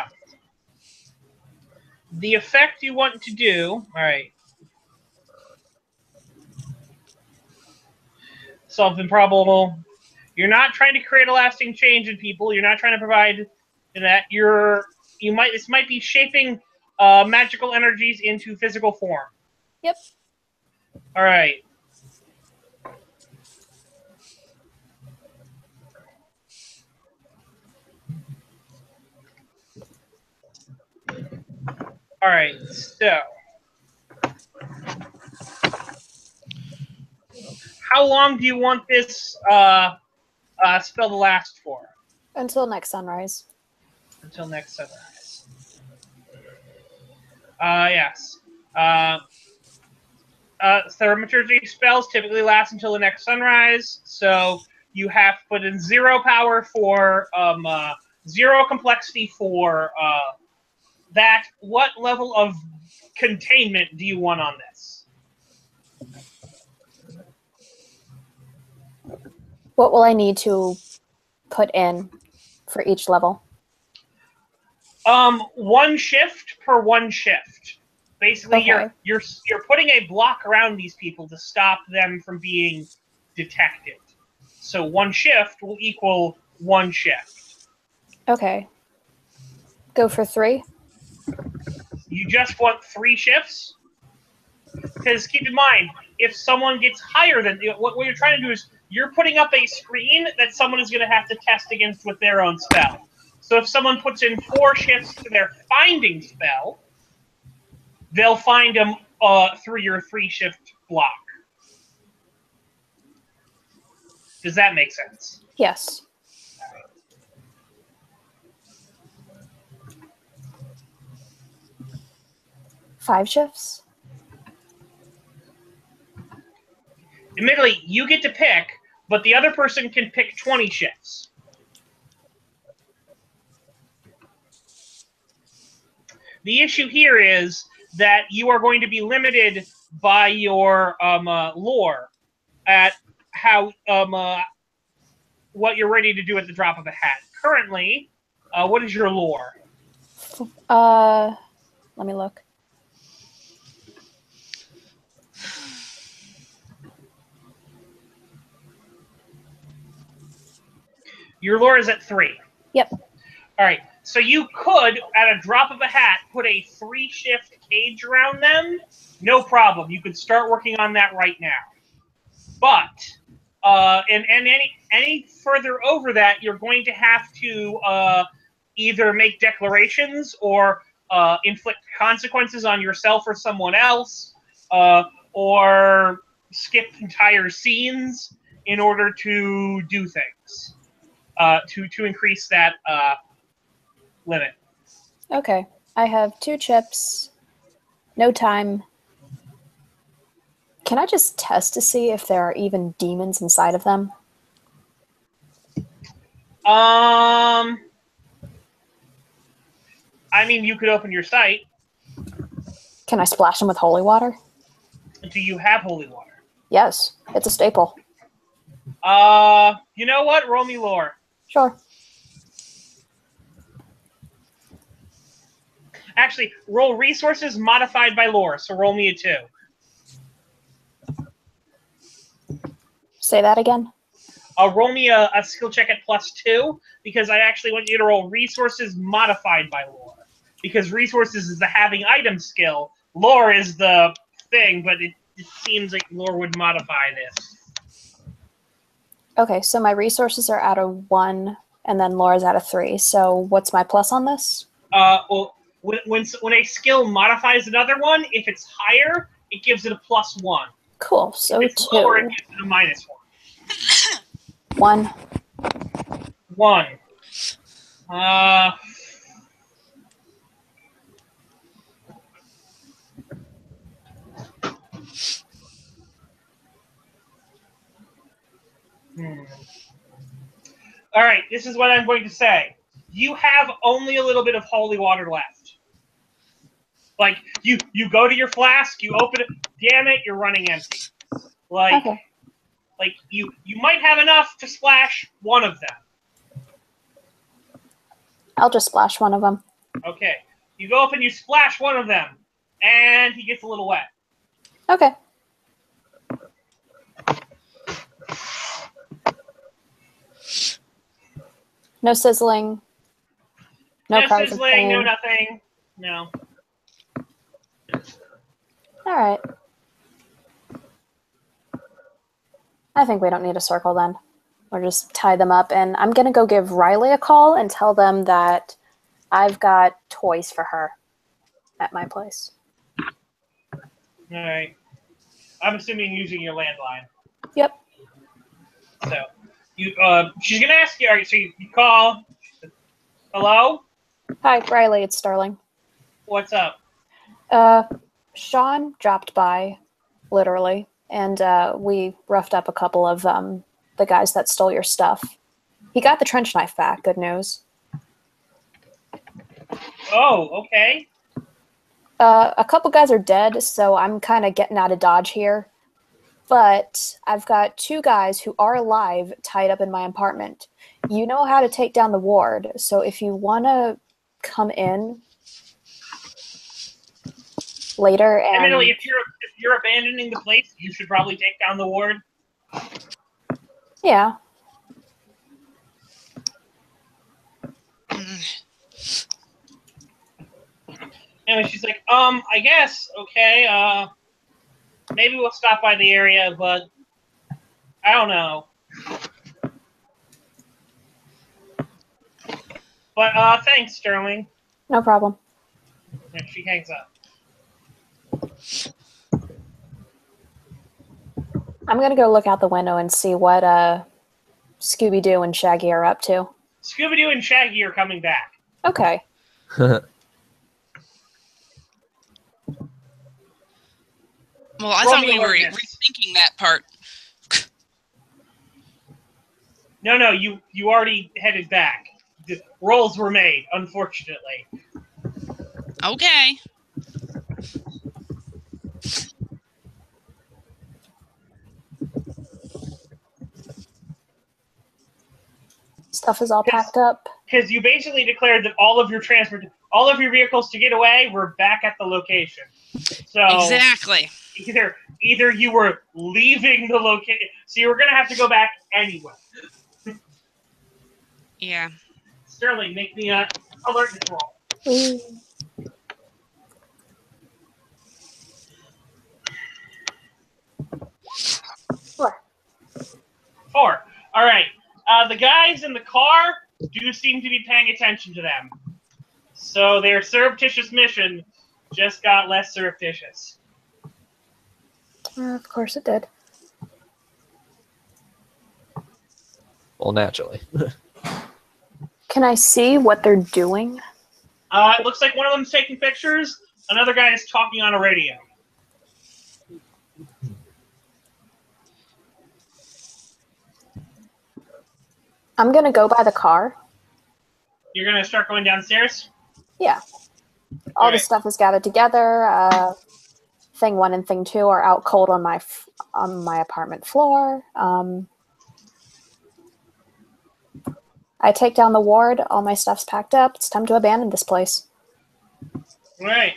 the effect you want to do, all right. Solve improbable. You're not trying to create a lasting change in people. You're not trying to provide that. This might be shaping magical energies into physical form. Yep. All right. All right. So, how long do you want this spell to last for? Until next sunrise. Until next sunrise. Yes. Thaumaturgy spells typically last until the next sunrise, so you have to put in 0 power for 0 complexity for that. What level of containment do you want on this? What will I need to put in for each level? 1 shift per 1 shift. Basically, Okay. you're putting a block around these people to stop them from being detected. So 1 shift will equal 1 shift. Okay. Go for 3? You just want 3 shifts? Because keep in mind, if someone gets higher than what you're trying to do is you're putting up a screen that someone is going to have to test against with their own spell. So if someone puts in 4 shifts to their finding spell, they'll find them through your 3-shift block. Does that make sense? Yes. Five shifts? Admittedly, you get to pick, but the other person can pick 20 shifts. The issue here is that you are going to be limited by your lore at how what you're ready to do at the drop of a hat. Currently, what is your lore? Let me look. Your lore is at 3. Yep. All right. So you could, at a drop of a hat, put a 3-shift cage around them. No problem. You could start working on that right now. But and any further over that, you're going to have to either make declarations or inflict consequences on yourself or someone else, or skip entire scenes in order to do things to increase that limit. Okay. I have 2 chips. No time. Can I just test to see if there are even demons inside of them? I mean, you could open your site. Can I splash them with holy water? Do you have holy water? Yes. It's a staple. You know what? Roll me lore. Sure. Actually, roll resources modified by lore. So roll me a 2. Say that again. Roll me a skill check at +2 because I actually want you to roll resources modified by lore. Because resources is the having item skill. Lore is the thing, but it seems like lore would modify this. Okay, so my resources are at a 1, and then Laura's at a 3. So what's my plus on this? Well, when a skill modifies another one, if it's higher, it gives it a +1. Cool. So If it's 2. lower, it gives it a -1. 1. 1. All right, this is what I'm going to say. You have only a little bit of holy water left. Like, you go to your flask, you open it, damn it, you're running empty. Like, Okay. like you might have enough to splash one of them. I'll just splash one of them. Okay. You go up and you splash one of them, and he gets a little wet. Okay. No sizzling. No cries of sizzling, pain. no nothing. No. All right. I think we don't need a circle then. We'll just tie them up, and I'm going to go give Riley a call and tell them that I've got toys for her at my place. All right. I'm assuming using your landline. Yep. So, she's going to ask you, all right, so you call. Hello? Hi, Riley, it's Sterling. What's up? Sean dropped by, literally, and we roughed up a couple of the guys that stole your stuff. He got the trench knife back, good news. Oh, okay. A couple guys are dead, so I'm kind of getting out of Dodge here. But I've got 2 guys who are alive tied up in my apartment. You know how to take down the ward, so if you want to come in later and... Admittedly, if you're abandoning the place, you should probably take down the ward. Yeah. And she's like, I guess, okay, Maybe we'll stop by the area, but I don't know. But thanks, Sterling. No problem. And she hangs up. I'm going to go look out the window and see what Scooby-Doo and Shaggy are up to. Scooby-Doo and Shaggy are coming back. Okay. Well, I Roll thought me we were alertness. rethinking that part. No, you already headed back. The rolls were made, unfortunately. Okay. Stuff is all packed up. Because you basically declared that all of your vehicles to get away were back at the location. So Exactly. either you were leaving the location, so you were going to have to go back anyway. Yeah. Sterling, make me a alertness roll. 4. 4. All right. The guys in the car do seem to be paying attention to them. So their surreptitious mission just got less surreptitious. Of course it did. Well, naturally. Can I see what they're doing? It looks like one of them's taking pictures. Another guy is talking on a radio. I'm going to go by the car. You're going to start going downstairs? Yeah. All the Alright. stuff is gathered together. Thing 1 and thing 2 are out cold on my apartment floor. I take down the ward. All my stuff's packed up. It's time to abandon this place. All right.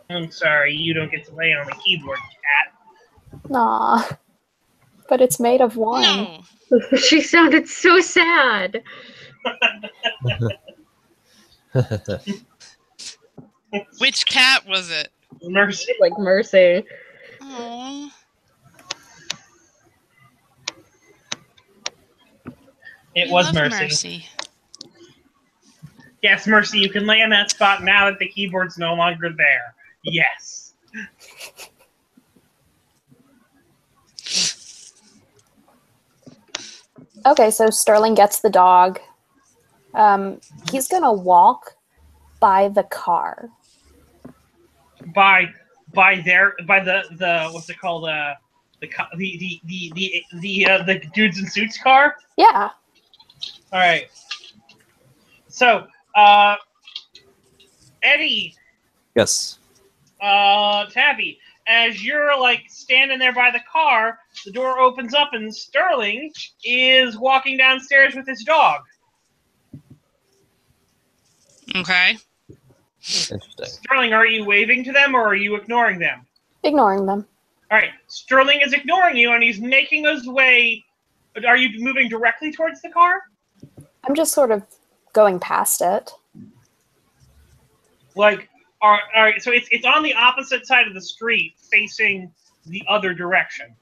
I'm sorry, you don't get to lay on the keyboard, cat. Nah. But it's made of wine. No. She sounded so sad. Which cat was it? Mercy. Like Mercy. Oh. It was Mercy. Yes, Mercy, you can lay in that spot now that the keyboard's no longer there. Yes. Okay, so Sterling gets the dog. He's gonna walk by the car. By the what's it called? The dudes in suits car. Yeah. All right. So, Eddie, Yes. Tabby, as you're like standing there by the car, the door opens up and Sterling is walking downstairs with his dog. Okay. Interesting. Sterling, are you waving to them or are you ignoring them? Ignoring them. All right. Sterling is ignoring you and he's making his way. Are you moving directly towards the car? I'm just sort of going past it. Like, all right. So it's on the opposite side of the street, facing the other direction.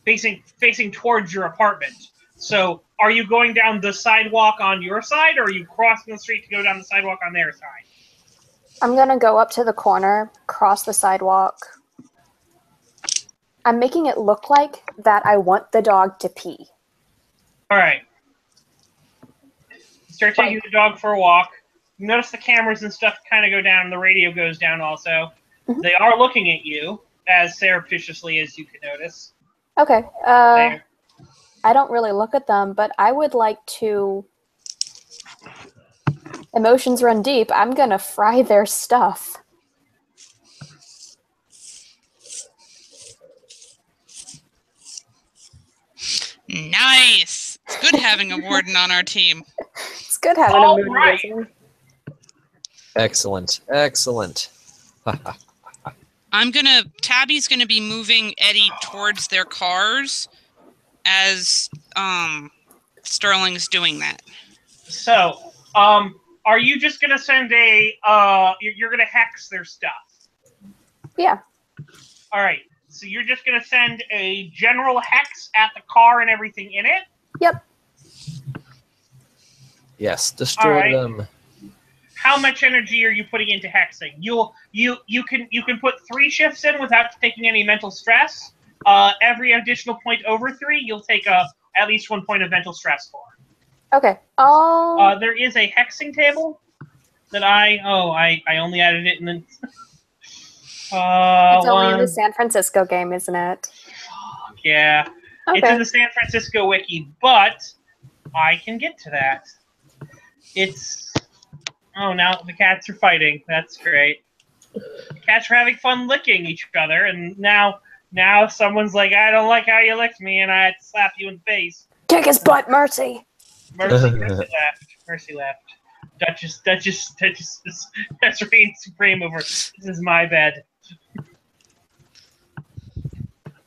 Facing towards your apartment. So, are you going down the sidewalk on your side, or are you crossing the street to go down the sidewalk on their side? I'm gonna go up to the corner, cross the sidewalk. I'm making it look like that I want the dog to pee. All right. Start taking the dog for a walk. You notice the cameras and stuff kind of go down, and the radio goes down also. Mhm. They are looking at you, as surreptitiously as you can notice. Okay. There. I don't really look at them, but I would like to... Emotions run deep. I'm gonna fry their stuff. Nice. It's good having a warden on our team. It's good having All a mood right. razor. Excellent. Excellent. Tabby's gonna be moving Eddie towards their cars as Sterling's doing that. So, are are you just gonna send a you're gonna hex their stuff? Yeah. All right. So you're just gonna send a general hex at the car and everything in it. Yep. Yes, destroy Alright. them. How much energy are you putting into hexing? You can put 3 shifts in without taking any mental stress. Every additional point over 3, you'll take at least 1 point of mental stress for. Okay. There is a hexing table that I only added it and then. It's only in the San Francisco game, isn't it? Yeah. Okay. It's in the San Francisco wiki, but I can get to that. It's... Oh, now the cats are fighting. That's great. The cats are having fun licking each other, and now someone's like, I don't like how you licked me, and I had to slap you in the face. Kick his butt, Mercy! Mercy left. Mercy left. Duchess reigns supreme over. This is my bed.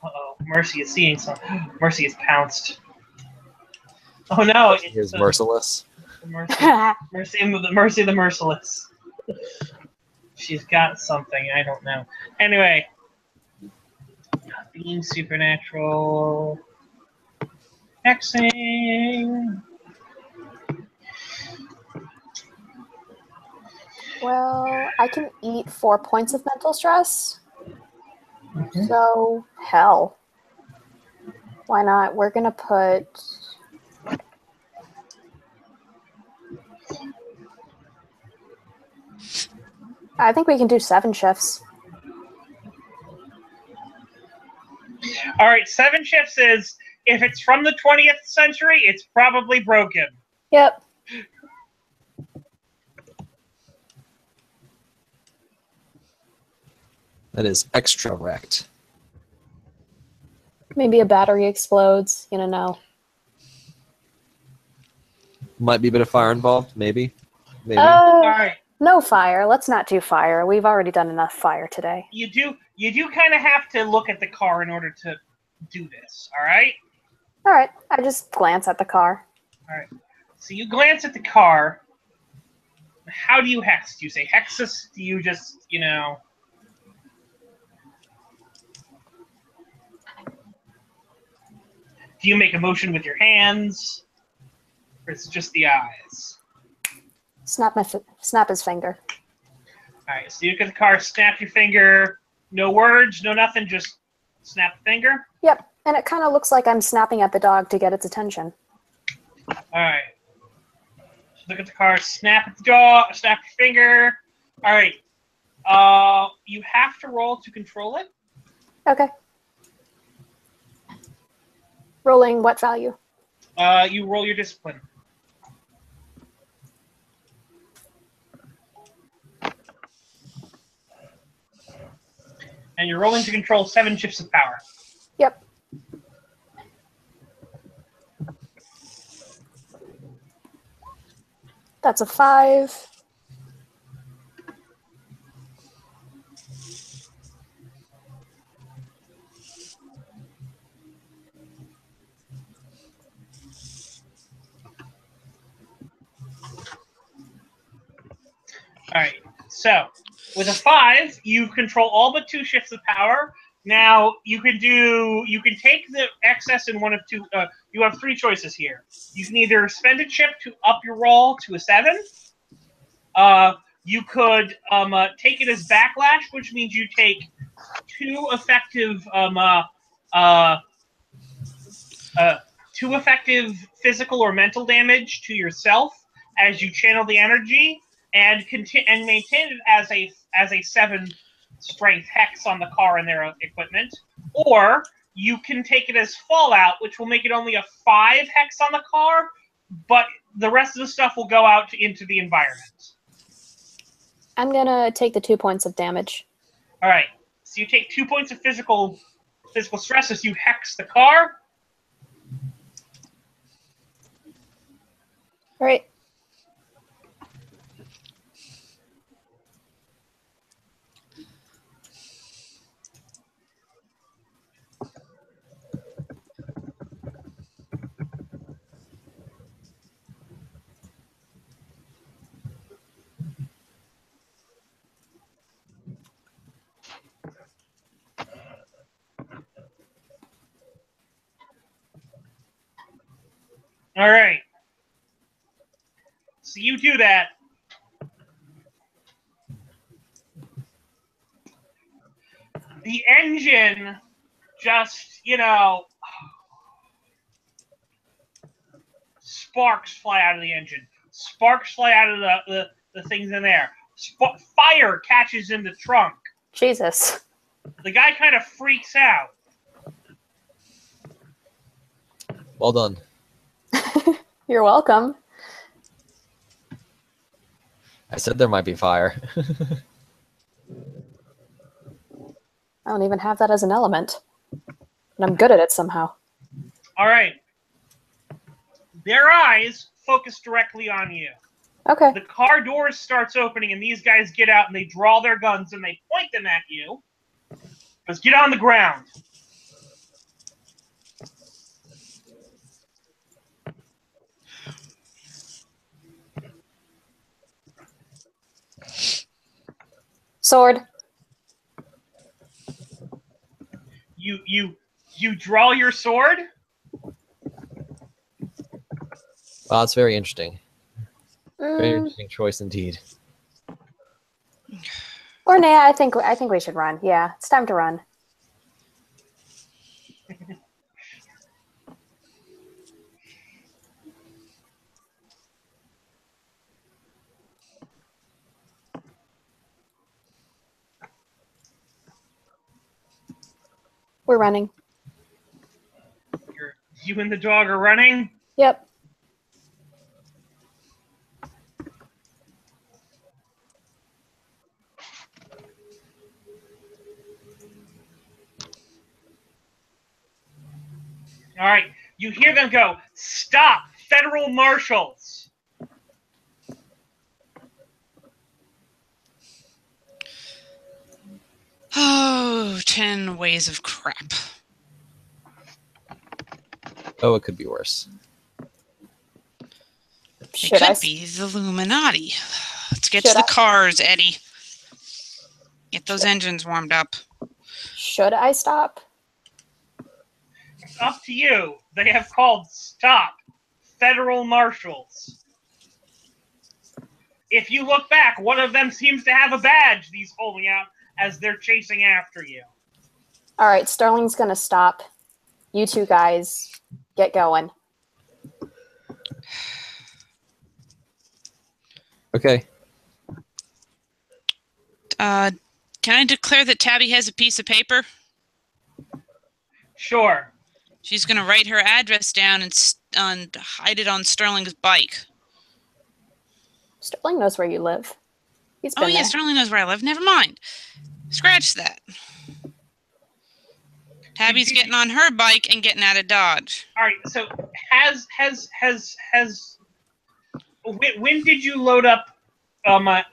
Uh-oh, Mercy is seeing something. Mercy is pounced. Oh no! He is merciless. Mercy the merciless. She's got something, I don't know. Anyway. Being supernatural. Hexing. Well, I can eat 4 points of mental stress. So, hell. Why not? We're gonna put... I think we can do 7 shifts. Alright, 7 shifts is, if it's from the 20th century, it's probably broken. Yep. That is extra wrecked. Maybe a battery explodes. You don't know. Might be a bit of fire involved, maybe. Maybe. Alright. No fire. Let's not do fire. We've already done enough fire today. You do kind of have to look at the car in order to do this, alright? Alright, I just glance at the car. Alright. So you glance at the car. How do you hex? Do you say hexus? Do you just, you know... Do you make a motion with your hands? Or is it just the eyes? Snap his finger. Alright, so you look at the car, snap your finger. No words, no nothing, just snap the finger. Yep, and it kind of looks like I'm snapping at the dog to get its attention. Alright. So look at the car, snap at the dog, snap your finger. Alright. You have to roll to control it. Okay. Rolling what value? You roll your discipline. And you're rolling to control 7 shifts of power. Yep. That's a 5. Alright, so with a 5, you control all but 2 shifts of power. Now you can take the excess in one of 2. You have 3 choices here. You can either spend a chip to up your roll to a 7. You could take it as backlash, which means you take 2 effective 2 effective physical or mental damage to yourself as you channel the energy. And maintain it as a 7 strength hex on the car and their equipment, or you can take it as fallout, which will make it only a 5 hex on the car, but the rest of the stuff will go out into the environment. I'm gonna take the 2 points of damage. All right, so you take 2 points of physical stress as you hex the car. All right. All right. So you do that. The engine just, sparks fly out of the engine. Sparks fly out of the things in there. Fire catches in the trunk. Jesus. The guy kind of freaks out. Well done. You're welcome. I said there might be fire. I don't even have that as an element. And I'm good at it somehow. All right. Their eyes focus directly on you. Okay. The car doors starts opening, and these guys get out, and they draw their guns, and they point them at you. Let's get on the ground. Sword. You draw your sword? Wow, that's very interesting. Very Mm, interesting choice indeed. or nah, I think we should run. Yeah, it's time to run. We're running. You and the dog are running? Yep. All right. You hear them go, "Stop, federal marshals." Oh, 10 ways of crap. Oh, it could be worse. Should It I? could be the Illuminati. Let's get Should to the I? cars, Eddie. Get those engines warmed up. Should I stop? It's up to you. They have called "Stop, federal marshals." If you look back, one of them seems to have a badge he's holding out as they're chasing after you. All right, Sterling's gonna stop. You two guys, get going. Okay. Can I declare that Tabby has a piece of paper? Sure. She's going to write her address down and hide it on Sterling's bike. Sterling knows where you live. He's been Oh, yeah, there. Sterling knows where I live. Never mind. Scratch that. Tabby's getting on her bike and getting out of Dodge. All right. So when did you load up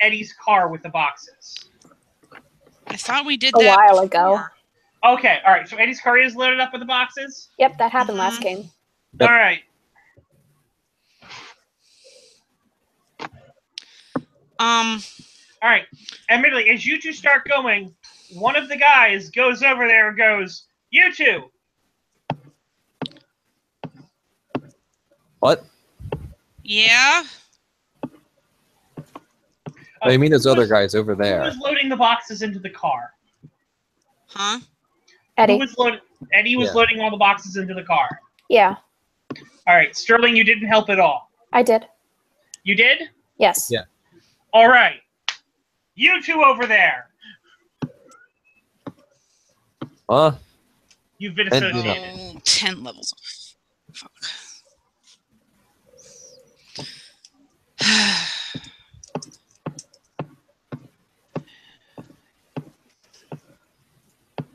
Eddie's car with the boxes? I thought we did A that while before. ago. Okay. All right. So Eddie's car is loaded up with the boxes? Yep, that happened Mhm. last game. Yep. All right. All right. Admittedly, as you two start going, one of the guys goes over there and goes, "You two." What? Yeah? Oh, you mean those who other was- guys over Who there? was loading the boxes into the car? Huh? Eddie. Eddie was Yeah. loading all the boxes into the car. Yeah, All right. Sterling, you didn't help at all. I did. You did? Yes. Yeah. All right. You two over there. Huh? You've been And, associated. Oh, 10 levels. Fuck.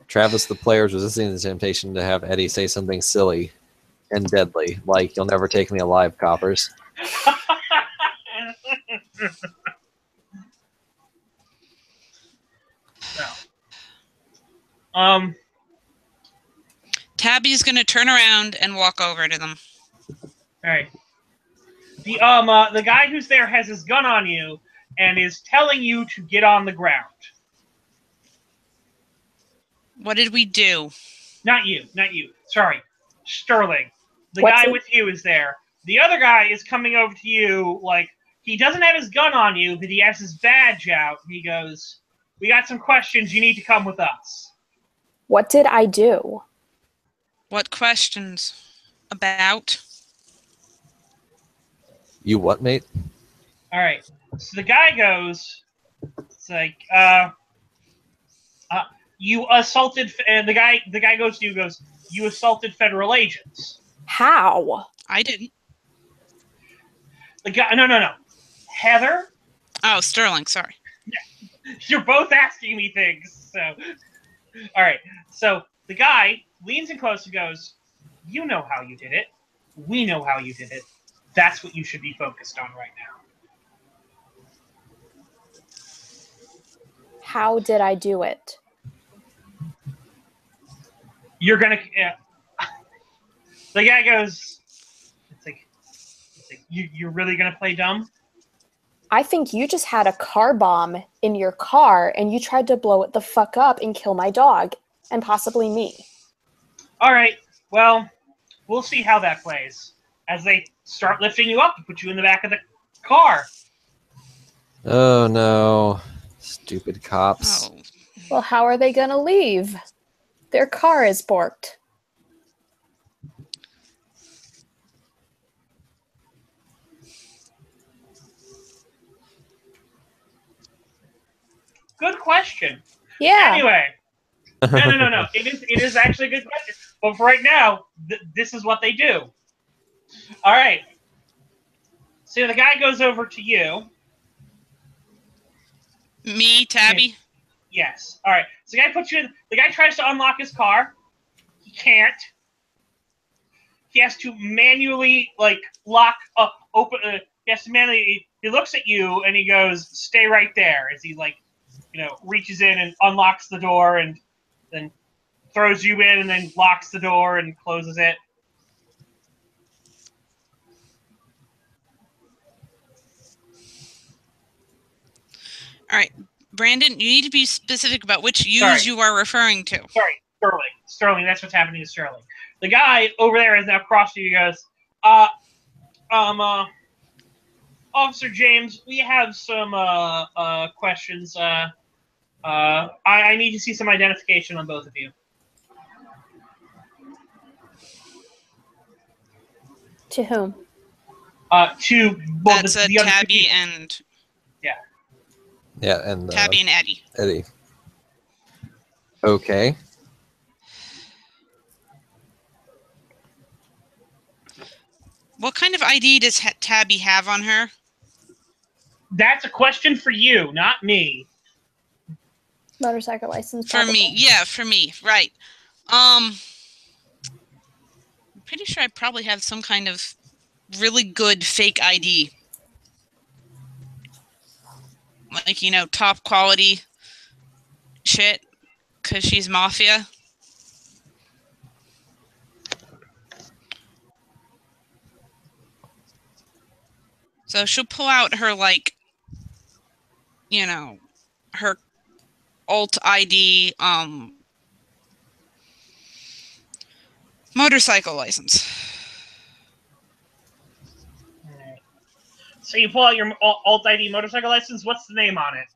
Travis, the player, is resisting the temptation to have Eddie say something silly and deadly, like, "You'll never take me alive, coppers." No. Tabby's going to turn around and walk over to them. All right. The guy who's there has his gun on you and is telling you to get on the ground. What did we do? Not you. Sorry. Sterling. The What's guy he- with you is there. The other guy is coming over to you like he doesn't have his gun on you, but he has his badge out. He goes, "We got some questions. You need to come with us." What did I do? What questions about? You what, mate? All right. So the guy goes, "It's like, you assaulted." And the guy goes to you, goes, "You assaulted federal agents." How? I didn't. The guy, no. Heather, Oh, Sterling, sorry. you're both asking me things. So, all right. So the guy leans in close and goes, "You know how you did it. We know how you did it. That's what you should be focused on right now." How did I do it? You're gonna. The guy goes, "It's like you're really gonna play dumb?" I think you just had a car bomb in your car and you tried to blow it the fuck up and kill my dog and possibly me. All right. Well, we'll see how that plays as they start lifting you up and put you in the back of the car. Oh no. Stupid cops. Oh, Well, how are they gonna leave? Their car is borked. Good question. Yeah. Anyway, no. It is actually a good question. But for right now, this is what they do. All right. So the guy goes over to you. me, Tabby? Yes. All right. So the guy puts you in. The guy tries to unlock his car. He can't. He has to manually lock up, open. He has to manually. He looks at you and he goes, "Stay right there." As he reaches in and unlocks the door and then throws you in and then locks the door and closes it. All right. Brandon, you need to be specific about which use Sorry. you are referring to. Sorry, Sterling. Sterling, that's what's happening to Sterling. The guy over there is now crossed to you. He goes, Officer James, we have some questions. I need to see some identification on both of you. To whom? That's the other two Tabby people. and Yeah, and Tabby and Eddie. Eddie. Okay. What kind of ID does Tabby have on her? That's a question for you, not me. Motorcycle license. For me, yeah, for me, right. I'm pretty sure I probably have some kind of really good fake ID. Like, top quality shit, because she's mafia. So she'll pull out her, her alt ID, motorcycle license. Right. So you pull out your alt ID motorcycle license. What's the name on it?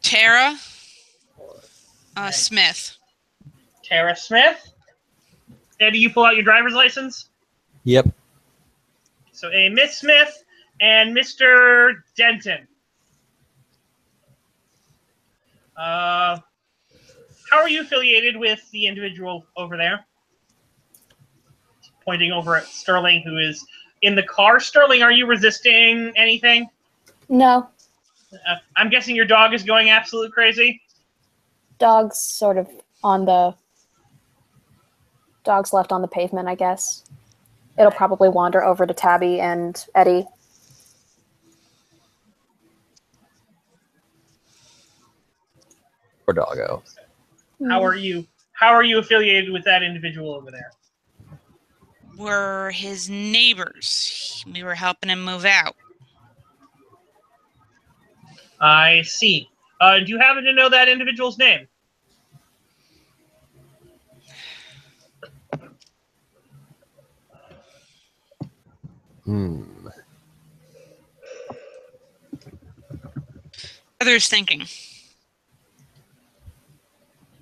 Tara Right. Smith. Tara Smith. Eddie, you pull out your driver's license. Yep. So a Miss Smith and Mr. Denton. How are you affiliated with the individual over there? Pointing over at Sterling, who is in the car. Sterling, are you resisting anything? No. I'm guessing your dog is going absolute crazy? Dog's sort of Dog's left on the pavement, I guess. It'll probably wander over to Tabby and Eddie. Or doggo. How are you affiliated with that individual over there? We're his neighbors. We were helping him move out. I see. Do you happen to know that individual's name? Others thinking.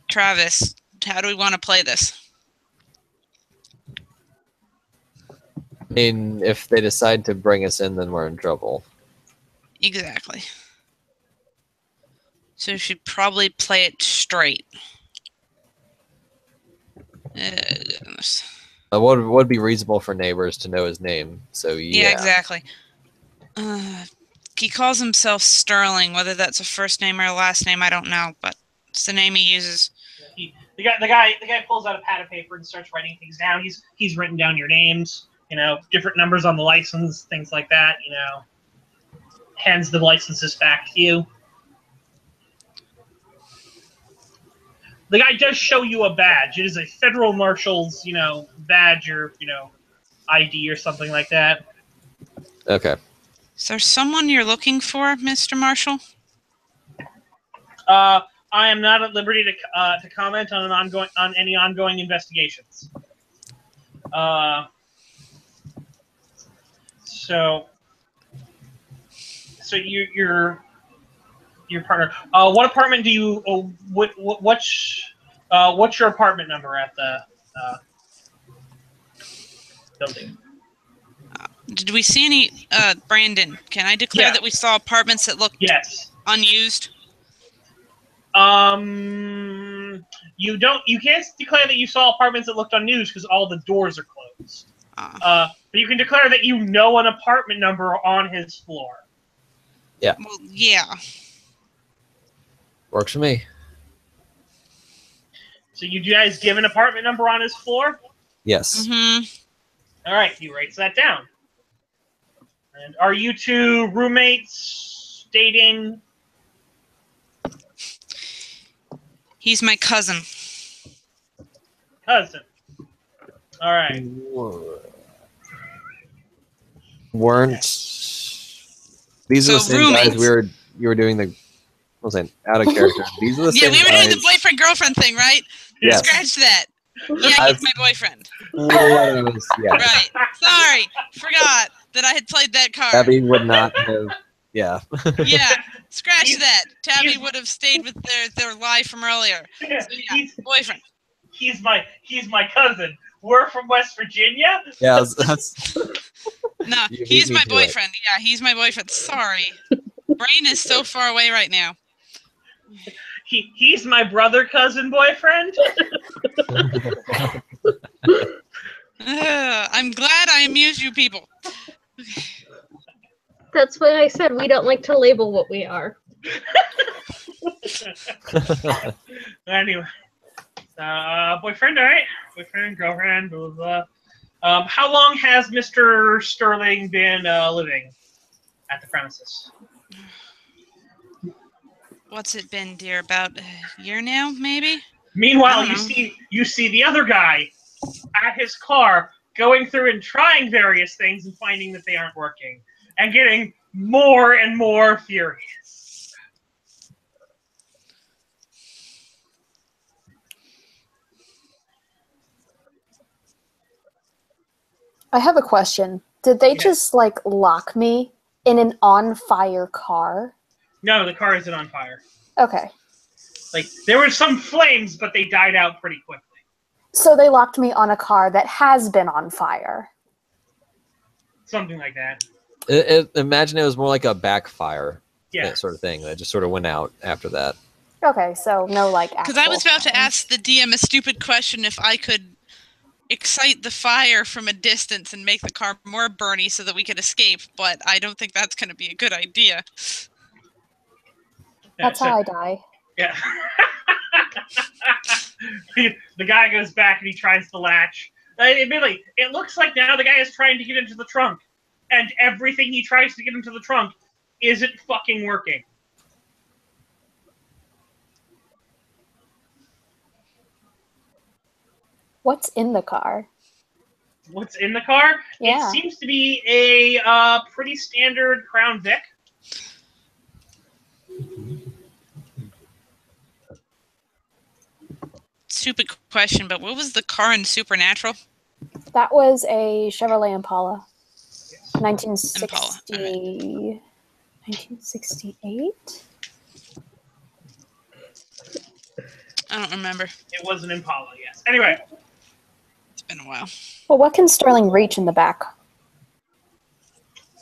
Travis, how do we want to play this? I mean, if they decide to bring us in, then we're in trouble. Exactly. So we should probably play it straight. Goodness. What would be reasonable for neighbors to know his name? So Yeah, exactly. He calls himself Sterling. Whether that's a first name or a last name, I don't know, but it's the name he uses. The guy pulls out a pad of paper and starts writing things down. He's written down your names, different numbers on the license, things like that. Hands the licenses back to you. The guy does show you a badge. It is a federal marshal's, badge or ID or something like that. Okay. Is there someone you're looking for, Mr. Marshall? I am not at liberty to comment on any ongoing investigations. So your partner. What apartment do you? What's your apartment number at the building? Did we see any? Brandon, can I declare that we saw apartments that looked unused? You don't. You can't declare that you saw apartments that looked unused because all the doors are closed. But you can declare that you know an apartment number on his floor. Yeah. Well, yeah. Works for me. So you guys give an apartment number on his floor? Yes. Mm-hmm. All right, he writes that down. And are you two roommates, dating? He's my cousin. Cousin. All right. Weren't these are the same roommates. guys you were doing the I was saying out of character. These are the same we were guys. doing the boyfriend girlfriend thing, right? Yes. Scratch that. Yeah, he's my boyfriend. Yeah. Right. Sorry, forgot that I had played that card. Tabby would not have. Yeah. Yeah. Scratch that. Tabby would have stayed with their lie from earlier. So, yeah, boyfriend. He's my cousin. We're from West Virginia. Yeah, that's. No, he's my boyfriend. Yeah, he's my boyfriend. Sorry, brain is so far away right now. He's my brother cousin boyfriend. I'm glad I amused you people. That's what I said. We don't like to label what we are. Anyway, boyfriend, all right? Boyfriend, girlfriend, blah, blah, blah. How long has Mr. Sterling been living at the premises? What's it been, dear? About a year now, maybe? Meanwhile, you see the other guy at his car going through and trying various things and finding that they aren't working and getting more and more furious. I have a question. Did they just lock me in an on-fire car? No, the car isn't on fire. Okay. There were some flames, but they died out pretty quickly. So they locked me on a car that has been on fire. Something like that. Imagine it was more like a backfire, Yeah, sort of thing that just sort of went out after that. Okay, so no Because I was about to ask the DM a stupid question if I could excite the fire from a distance and make the car more burny so that we could escape, but I don't think that's going to be a good idea. That's how I die. Yeah. The guy goes back and he tries the latch. Admittedly, it looks like now the guy is trying to get into the trunk, and everything he tries to get into the trunk isn't fucking working. What's in the car? What's in the car? Yeah. It seems to be a pretty standard Crown Vic. Stupid question, but what was the car in Supernatural? That was a Chevrolet Impala. Yes. 1960. 1968? I don't remember. It was an Impala, yes. Anyway, It's been a while. Well, what can Sterling reach in the back?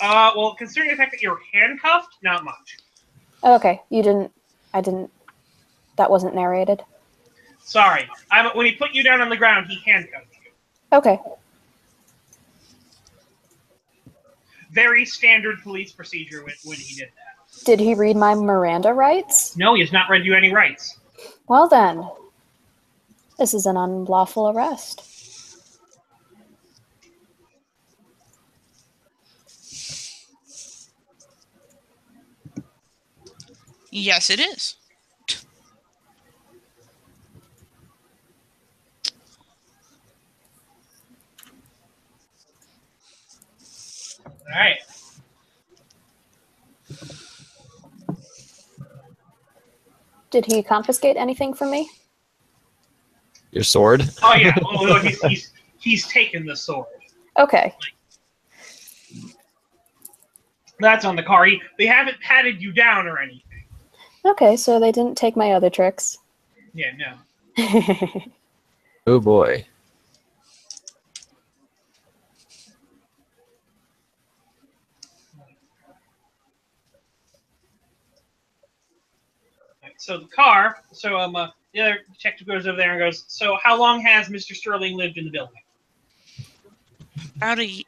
well, considering the fact that you're handcuffed, not much. Oh, okay, I didn't, that wasn't narrated. Sorry. When he put you down on the ground, he handcuffed you. Okay. Very standard police procedure when he did that. Did he read my Miranda rights? No, he has not read you any rights. Well then, this is an unlawful arrest. Yes, it is. All right. Did he confiscate anything from me? Your sword? Oh yeah. Well, he's taken the sword. Okay. That's on the car. They haven't patted you down or anything. Okay, so they didn't take my other tricks. Yeah, no. Oh boy. So the car. So the other detective goes over there and goes, "So how long has Mr. Sterling lived in the building?" I'm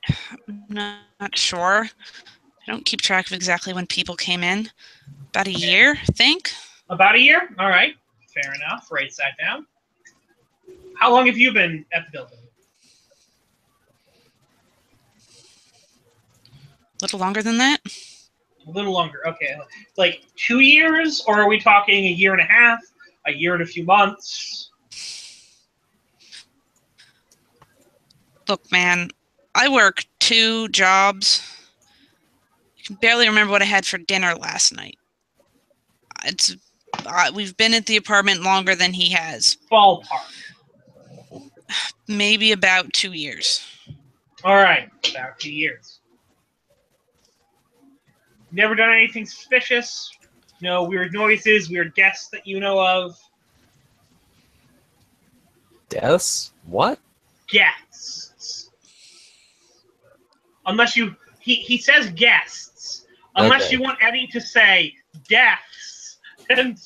not sure. I don't keep track of exactly when people came in. About a year, I think. About a year. All right. Fair enough. Write that down. How long have you been at the building? A little longer than that. A little longer. Okay. Like 2 years, or are we talking a year and a half? A year and a few months? Look, man, I work 2 jobs. I can barely remember what I had for dinner last night. We've been at the apartment longer than he has. Ballpark. Maybe about 2 years. All right. About 2 years. Never done anything suspicious? No weird noises, weird guests that you know of? Deaths? What? Guests. Unless you... He says guests. Unless Okay. you want Eddie to say deaths. and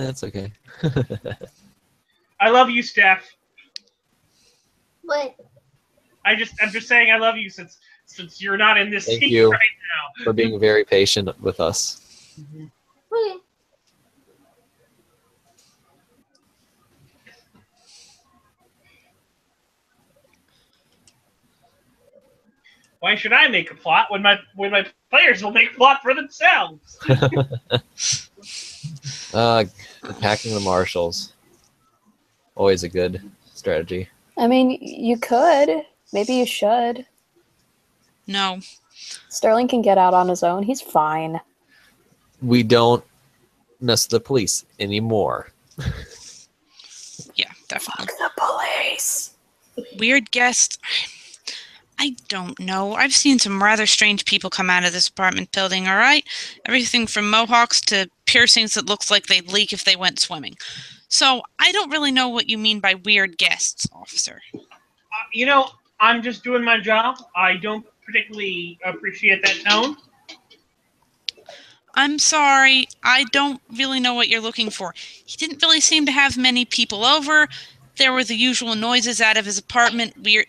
That's okay. I love you, Steph. What? I'm just saying I love you since you're not in this Thank scene you. right now. For being very patient with us. Mhm. Okay. Why should I make a plot when my players will make a plot for themselves? Attacking the marshals. Always a good strategy. I mean, you could. Maybe you should. No. Sterling can get out on his own. He's fine. We don't mess with the police anymore. Yeah, definitely. Fuck the police. Weird guests. I don't know. I've seen some rather strange people come out of this apartment building, all right? Everything from mohawks to piercings that looks like they'd leak if they went swimming. So I don't really know what you mean by weird guests, officer. I'm just doing my job. I don't particularly appreciate that tone. I'm sorry. I don't really know what you're looking for. He didn't really seem to have many people over. There were the usual noises out of his apartment. Weird,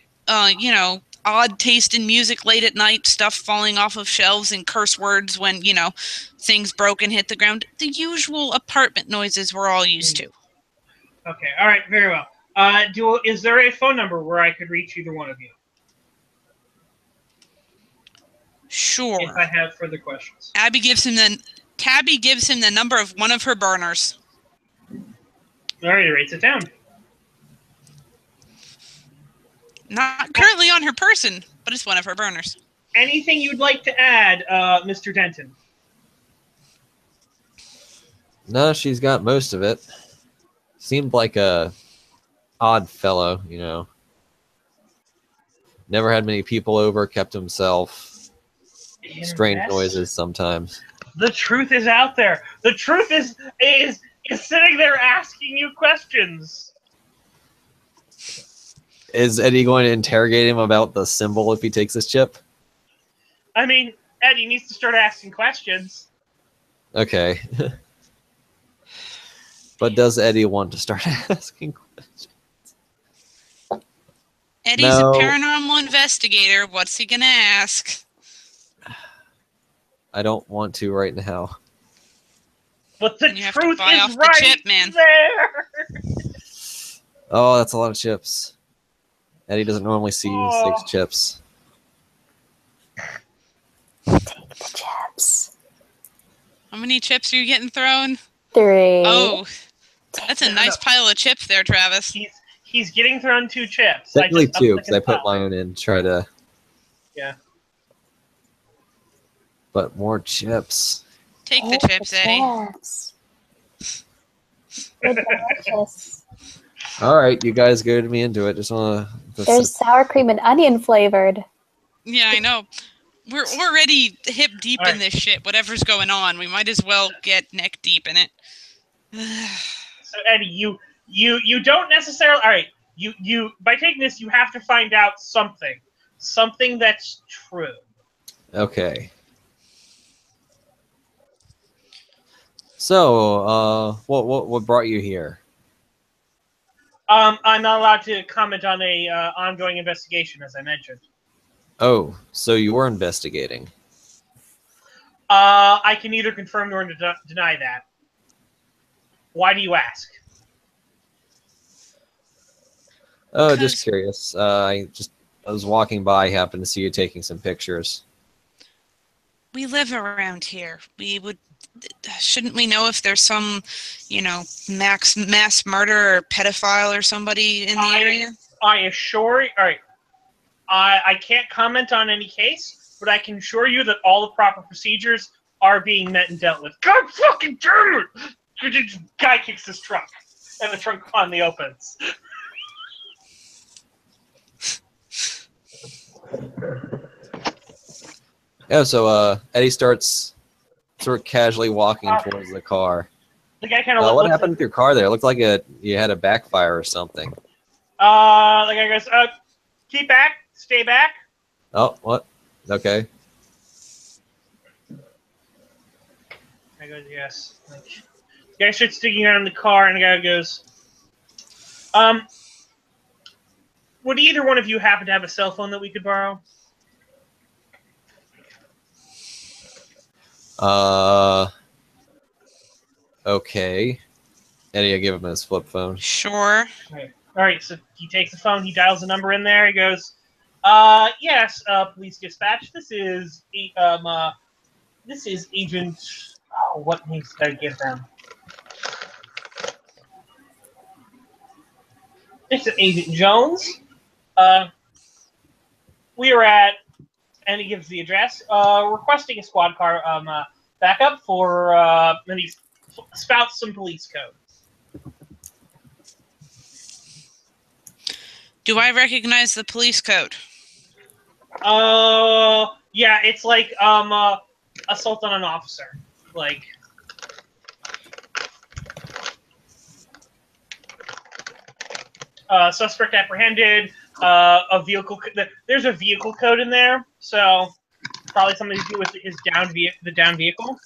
odd taste in music late at night, stuff falling off of shelves and curse words when, things broke and hit the ground. The usual apartment noises we're all used to. Okay, all right, very well. Is there a phone number where I could reach either one of you? Sure. If I have further questions. Tabby gives him the number of one of her burners. All right, he writes it down. Not currently on her person, but it's one of her burners. Anything you'd like to add, Mr. Denton? No, she's got most of it. Seemed like a odd fellow, Never had many people over. Kept to himself. Strange Invest- noises sometimes. The truth is out there. The truth is sitting there asking you questions. Is Eddie going to interrogate him about the symbol if he takes his chip? I mean, Eddie needs to start asking questions. Okay. But does Eddie want to start asking questions? Eddie's No. a paranormal investigator. What's he gonna ask? I don't want to right now. But the And you have to truth buy is off the right chip, man. there. Oh, that's a lot of chips. Eddie doesn't normally see Oh. 6 chips. Take the chips. How many chips are you getting thrown? 3. Oh, that's a No, nice pile of chips there, Travis. He's getting thrown 2 chips. Technically just upped 2, the because I put compile. mine in to try to... Yeah. But more chips. Take the chips, Eddie. Chips. They're delicious. All right, you guys goaded me into it. Just want to... There's sour cream and onion flavored. Yeah, I know. We're already hip deep All in right. this shit. Whatever's going on, we might as well get neck deep in it. So Eddie, you don't necessarily. All right. You by taking this, you have to find out something that's true. Okay. So, what brought you here? I'm not allowed to comment on a ongoing investigation, as I mentioned. Oh, so you were investigating. I can neither confirm nor deny that. Why do you ask? Oh, Because- just curious. I was walking by, happened to see you taking some pictures. We live around here. Shouldn't we know if there's some, mass murder or pedophile or somebody in the area? I assure you. All right. I can't comment on any case, but I can assure you that all the proper procedures are being met and dealt with. God fucking damn it! Guy kicks his trunk, and the trunk finally opens. Yeah, so Eddie starts sort of casually walking towards the car. The guy kind of What looks happened with your car there? It looked like you had a backfire or something. the guy goes, keep back, stay back. Oh, what? Okay. I goes, yes. Like, the guy starts digging around the car, and the guy goes, would either one of you happen to have a cell phone that we could borrow? Okay. Eddie, I give him his flip phone. Sure. All right, so he takes the phone, he dials the number in there, he goes, yes, police dispatch, this is Agent, what name did I give them? This is Agent Jones. We are at, and he gives the address, requesting a squad car backup for, and he spouts some police code. Do I recognize the police code? Yeah, it's like assault on an officer. Like, suspect apprehended. A vehicle. There's a vehicle code in there, so probably something to do with his the down vehicle.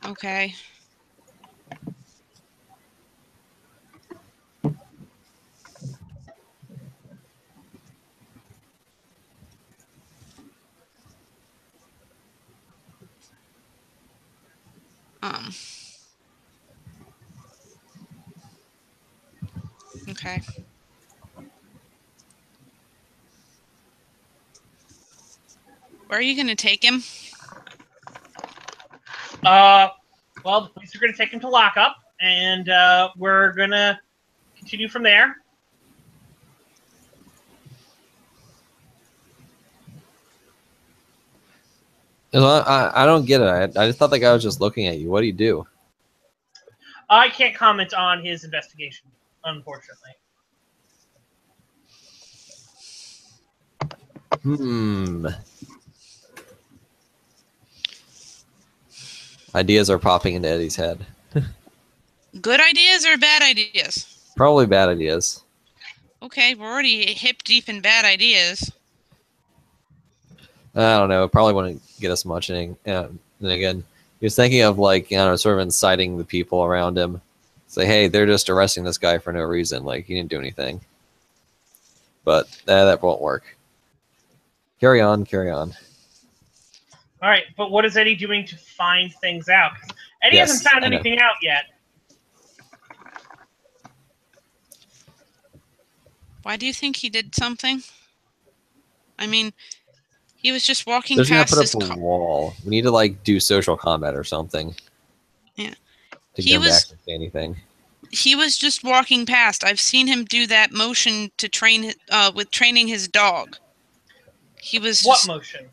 Okay. Okay. Where are you going to take him? Well, the police are going to take him to lockup, and we're going to continue from there. I don't get it. I just thought the guy was just looking at you. What do you do? I can't comment on his investigation. unfortunately. Ideas are popping into Eddie's head. Good ideas or bad ideas? Probably bad ideas. Okay, we're already hip deep in bad ideas. I don't know. It probably wouldn't get us much. And then again, he was thinking of like, I don't know, sort of inciting the people around him. Say, hey, they're just arresting this guy for no reason. Like, he didn't do anything. But that won't work. Carry on, carry on. All right, but what is Eddie doing to find things out? Eddie hasn't found anything out yet. Why do you think he did something? I mean, he was just walking There's gonna past put his up a car. wall. We need to like do social combat or something. Yeah. To He get him was- back to say anything. He was just walking past. I've seen him do that motion to train with training his dog. He was What just, motion?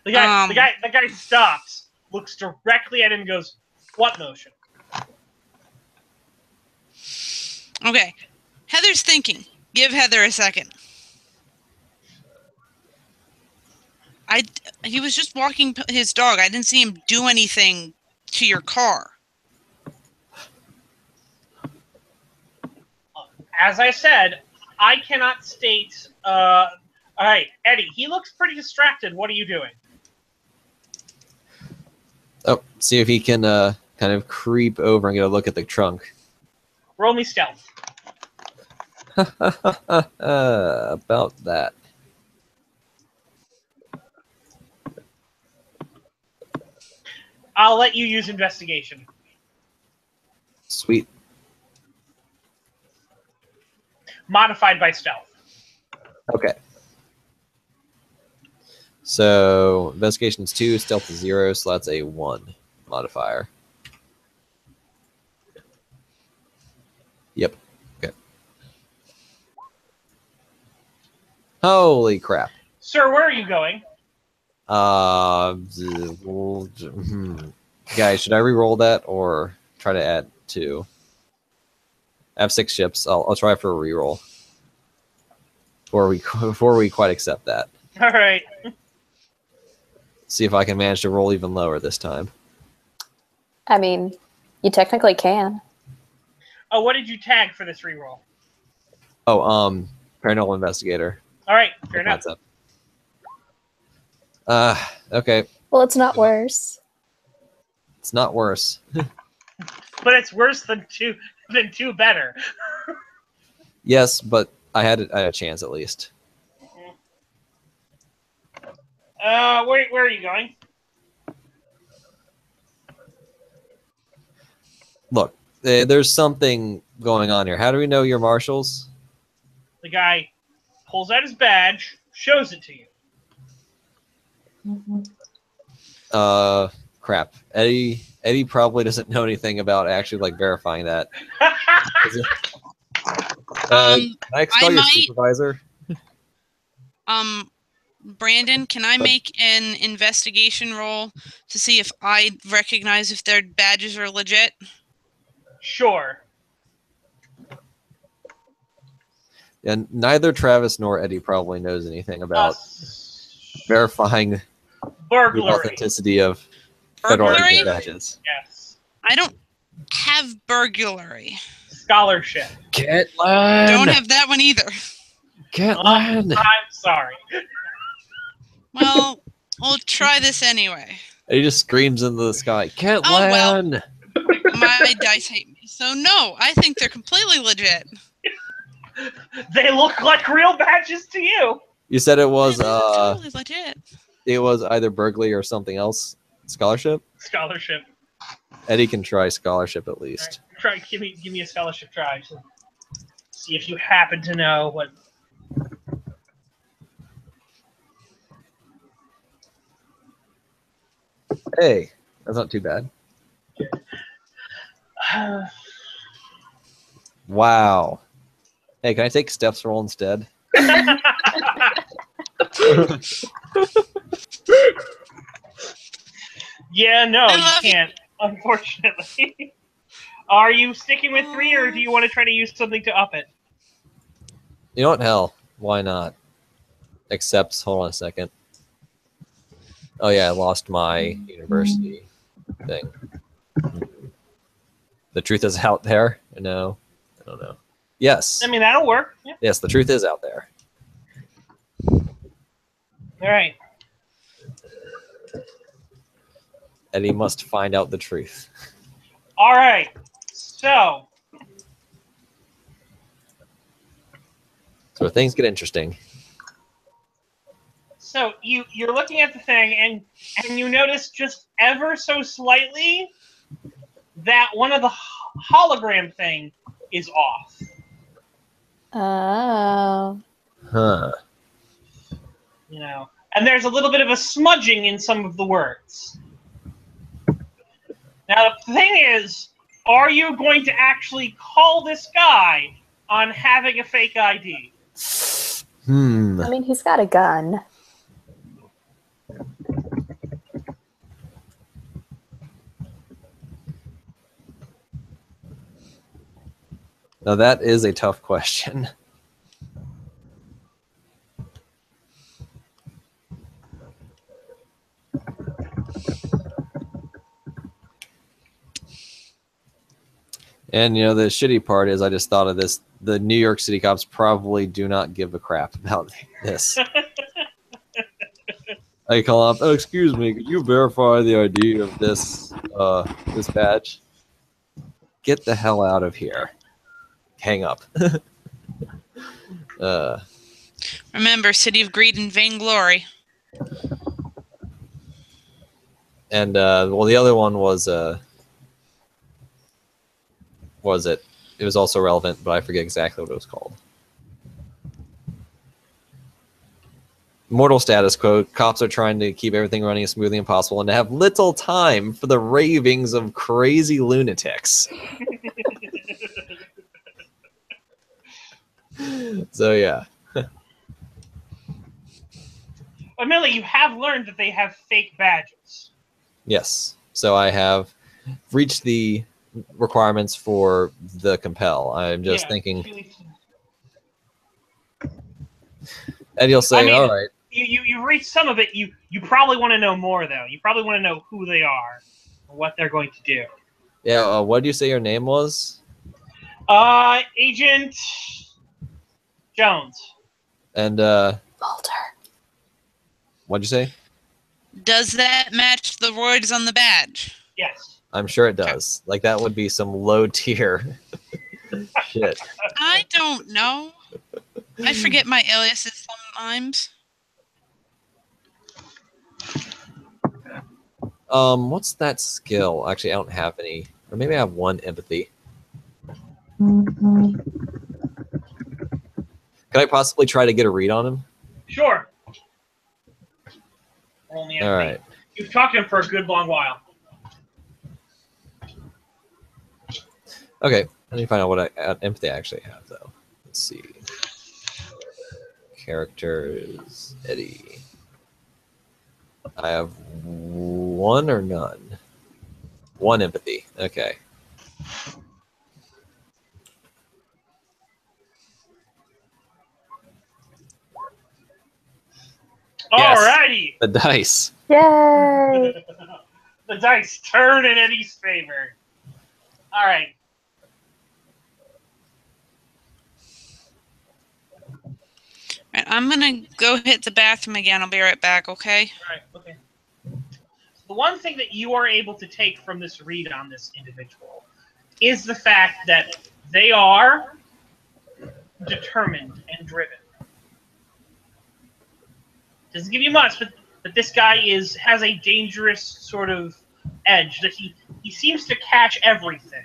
The guy stops, looks directly at him, and goes, "What motion?" Okay. Heather's thinking. Give Heather a second. He was just walking his dog. I didn't see him do anything to your car. As I said, I cannot state. All right, Eddie. He looks pretty distracted. What are you doing? Oh, see if he can kind of creep over and get a look at the trunk. Roll me stealth. About that. I'll let you use investigation. Sweet. Modified by stealth. Okay. So investigation is 2, stealth is 0, so that's a 1 modifier. Yep. Okay. Holy crap. Sir, where are you going? Guys, should I re-roll that or try to add 2? I have 6 ships. I'll try for a re-roll before we quite accept that. All right. See if I can manage to roll even lower this time. I mean, you technically can. Oh, what did you tag for this reroll? Oh, paranormal investigator. All right, fair enough. That's up. Okay. Well, it's not worse. It's not worse. But it's worse than two better. Yes, but I had a chance at least. Where are you going? Look, there's something going on here. How do we know you're marshals? The guy pulls out his badge, shows it to you. Crap. Eddie probably doesn't know anything about actually like verifying that. Can I expel your supervisor? Brandon, can I make an investigation roll to see if I recognize if their badges are legit? Sure. And neither Travis nor Eddie probably knows anything about verifying the burglary. authenticity of federal Burglary? agent badges. Yes. I don't have burglary. Scholarship. Catlin! Don't have that one either. Catlin! I'm sorry. Well, we'll try this anyway. He just screams into the sky, Catlin! Oh, well. My dice hate me. So no, I think they're completely legit. They look like real badges to you. You said it was Totally legit. it was either burglary or something else. Scholarship? Scholarship. Eddie can try scholarship at least. Right. Give me a scholarship try. So see if you happen to know what. Hey, that's not too bad. Wow. Hey, can I take Steph's roll instead? Yeah, no, I you love you. can't, unfortunately. Are you sticking with 3, or do you want to try to use something to up it? You know what? Hell, why not? Except, hold on a second. Oh yeah, I lost my university thing. The truth is out there. No, I don't know. Yes, I mean, that'll work. Yeah. yes, the truth is out there. All right. Eddie must find out the truth. All right. So, So things get interesting. you're looking at the thing, and you notice just ever so slightly that one of the hologram thing is off. Oh. Huh. You know, and there's a little bit of a smudging in some of the words. Now, the thing is, are you going to actually call this guy on having a fake ID? I mean, he's got a gun. Now that is a tough question. And you know, the shitty part is I just thought of this. The New York City cops probably do not give a crap about this. I call up, oh, excuse me, could you verify the ID of this this badge? Get the hell out of here. Hang up. Remember, city of greed and vainglory. And well, the other one was it? It was also relevant, but I forget exactly what it was called. Mortal status quo. Cops are trying to keep everything running as smoothly as possible and to have little time for the ravings of crazy lunatics. So yeah. Admittedly, you have learned that they have fake badges. Yes. So I have reached the requirements for the compel. I'm just thinking Eddie will say, I mean, all right. You reached some of it. You probably want to know more, though. You probably want to know who they are, and what they're going to do. Yeah, what did you say your name was? Agent Jones. And Mulder. what'd you say? Does that match the words on the badge? Yes. I'm sure it does. Like that would be some low tier shit. I don't know. I forget my aliases sometimes. What's that skill? Actually, I don't have any. Or maybe I have one empathy. Could I possibly try to get a read on him? Sure. Roll me All right. You've talked to him for a good long while. Okay. Let me find out what empathy I actually have, though. Let's see. Characters. Eddie. I have one or none. One empathy. Okay. Yes. Alrighty. The dice. Yay! The dice turn in Eddie's favor. All right. Right, I'm gonna go hit the bathroom again. I'll be right back, okay? All right. Okay. The one thing that you are able to take from this read on this individual is the fact that they are determined and driven. Doesn't give you much, but this guy has a dangerous sort of edge that he seems to catch everything.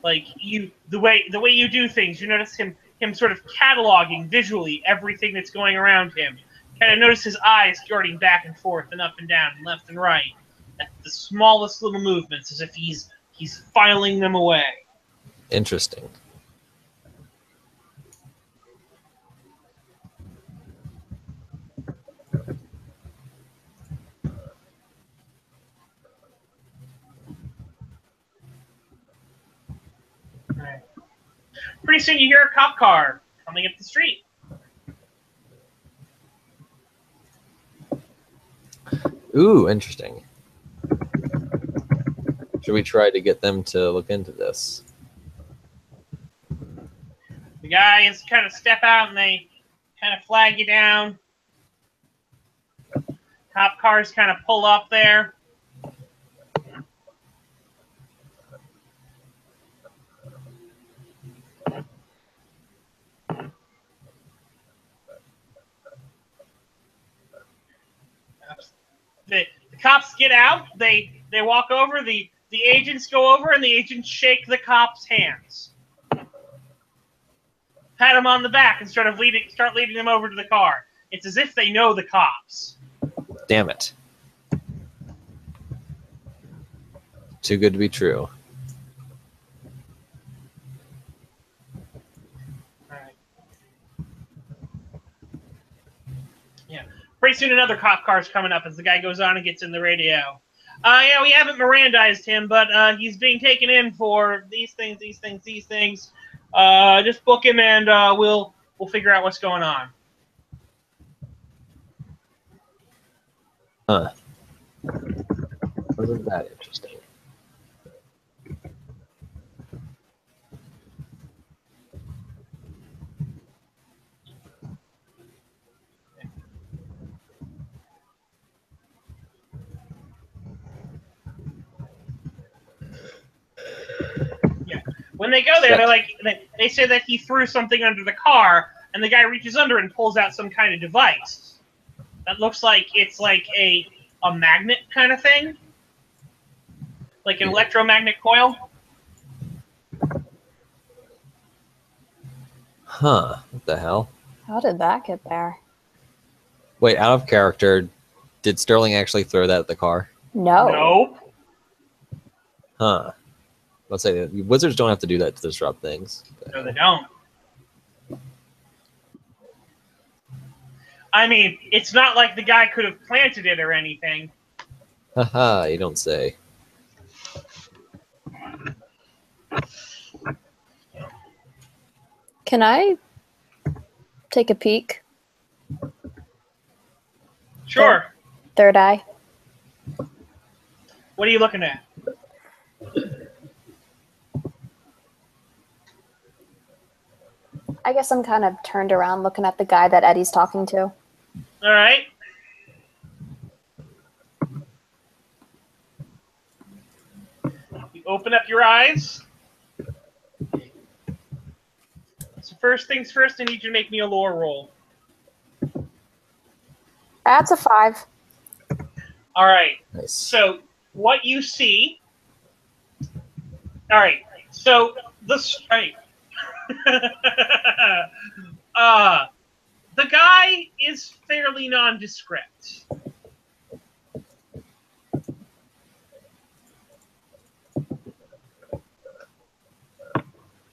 Like the way you do things, you notice him sort of cataloging visually everything that's going around him. Kind of notice his eyes darting back and forth and up and down and left and right at the smallest little movements, as if he's filing them away. Interesting. Right. Pretty soon you hear a cop car coming up the street. Ooh, interesting. Should we try to get them to look into this? The guys kind of step out and they kind of flag you down. Cop cars kind of pull up there. The cops get out. They walk over. The agents go over, and the agents shake the cops' hands, pat them on the back, and start leading them over to the car. It's as if they know the cops. Damn it. Too good to be true. Right. Yeah. Pretty soon another cop car's coming up as the guy goes on and gets in the radio. Yeah, we haven't Mirandized him, but he's being taken in for these things. Just book him and we'll figure out what's going on. Huh. Wasn't that interesting? Yeah. When they go there, they say that he threw something under the car, and the guy reaches under and pulls out some kind of device that looks like it's like a magnet kind of thing, like an electromagnet coil. Huh. What the hell? How did that get there? Wait, out of character, did Sterling actually throw that at the car? No. Nope. Huh. Let's say wizards don't have to do that to disrupt things. No, they don't. I mean, it's not like the guy could have planted it or anything. Haha, you don't say. Can I take a peek? Sure. Third eye. What are you looking at? I guess I'm kind of turned around looking at the guy that Eddie's talking to. All right. You open up your eyes. So first things first, I need you to make me a lore roll. That's a 5. All right. Nice. So what you see. All right. So the straight. The guy is fairly nondescript.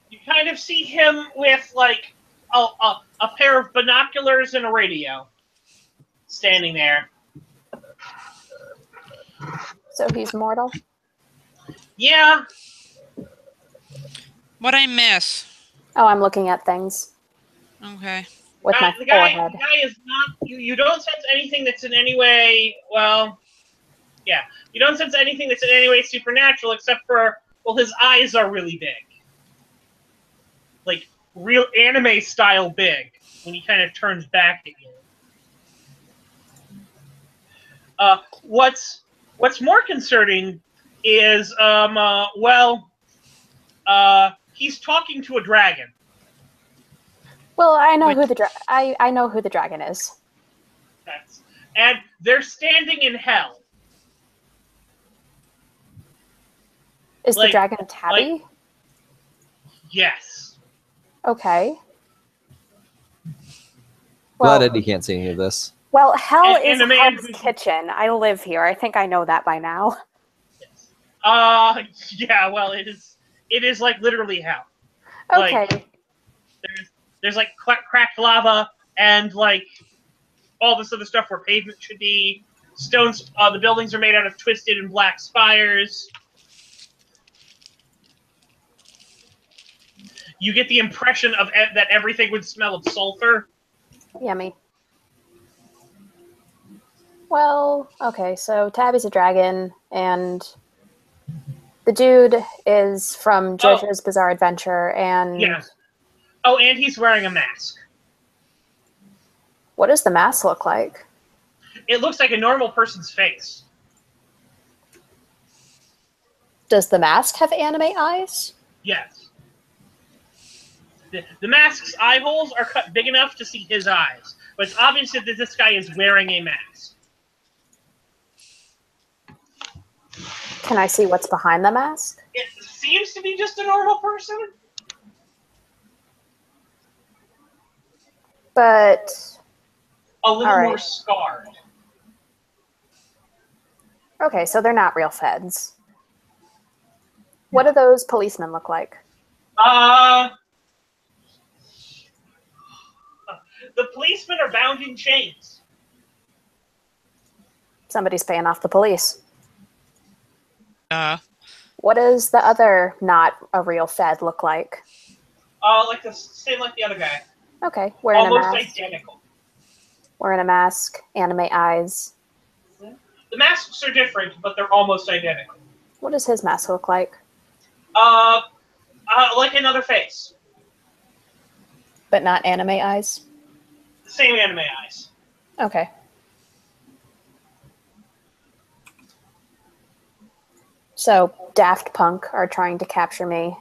You kind of see him with like a pair of binoculars and a radio, standing there. So he's mortal? Yeah. What I miss? Oh, I'm looking at things Okay. with my The guy forehead. is not. You don't sense anything that's in any way. Well, yeah. You don't sense anything that's in any way supernatural, except for his eyes are really big, like real anime style big. When he kind of turns back at you. What's more concerning is he's talking to a dragon. Well, I know who the I know who the dragon is. And they're standing in hell. Is the dragon tabby? Yes. Okay. Glad Well, Eddie can't see any of this. well, hell And is a man Hell's who's- kitchen. I live here. I think I know that by now. Yeah. Well, it is like literally hell. Okay. Like, there's like cracked lava and like all this other stuff where pavement should be. Stones. The buildings are made out of twisted and black spires. you get the impression of that everything would smell of sulfur. Yummy. Well, okay, so Tabby's a dragon, and the dude is from JoJo's Bizarre Adventure, and... Yeah. Oh, and he's wearing a mask. What does the mask look like? It looks like a normal person's face. Does the mask have anime eyes? Yes. The mask's eye holes are cut big enough to see his eyes, but it's obvious that this guy is wearing a mask. Can I see what's behind the mask? It seems to be just a normal person. But... A little All right. more scarred. Okay, so they're not real feds. What do those policemen look like? The policemen are bound in chains. Somebody's paying off the police. Uh, What does the other not a real fed look like? Like the same like the other guy. Okay, wearing a Almost mask. identical. Wearing a mask, anime eyes. The masks are different, but they're almost identical. What does his mask look like? Like another face. But not anime eyes? Same anime eyes. Okay. So, Daft Punk are trying to capture me,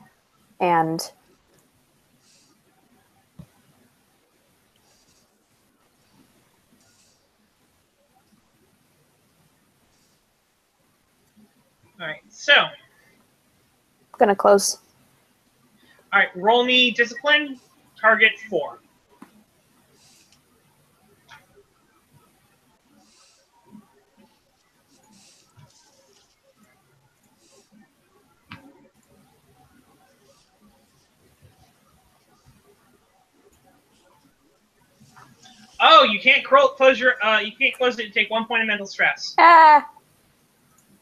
and... Alright, so. Gonna close. Alright, roll me discipline, target 4. Oh, you can't close your. You can't close it and take 1 point of mental stress. Ah!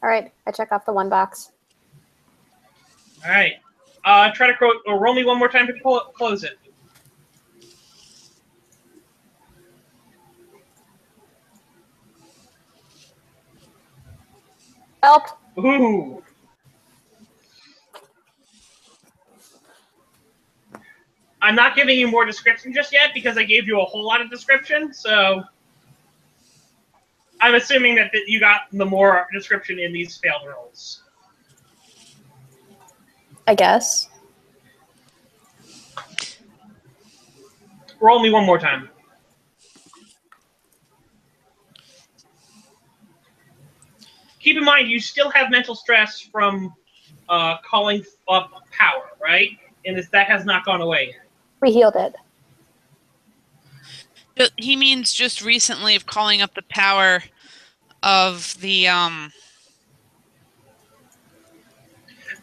Alright, I check off the one box. All right. Try to roll me one more time to close it. Help! Ooh. I'm not giving you more description just yet because I gave you a whole lot of description, so I'm assuming that you got the more description in these failed rolls. I guess. Roll me one more time. Keep in mind, you still have mental stress from calling up power, right? And that has not gone away yet. We healed it. he means just recently of calling up the power of the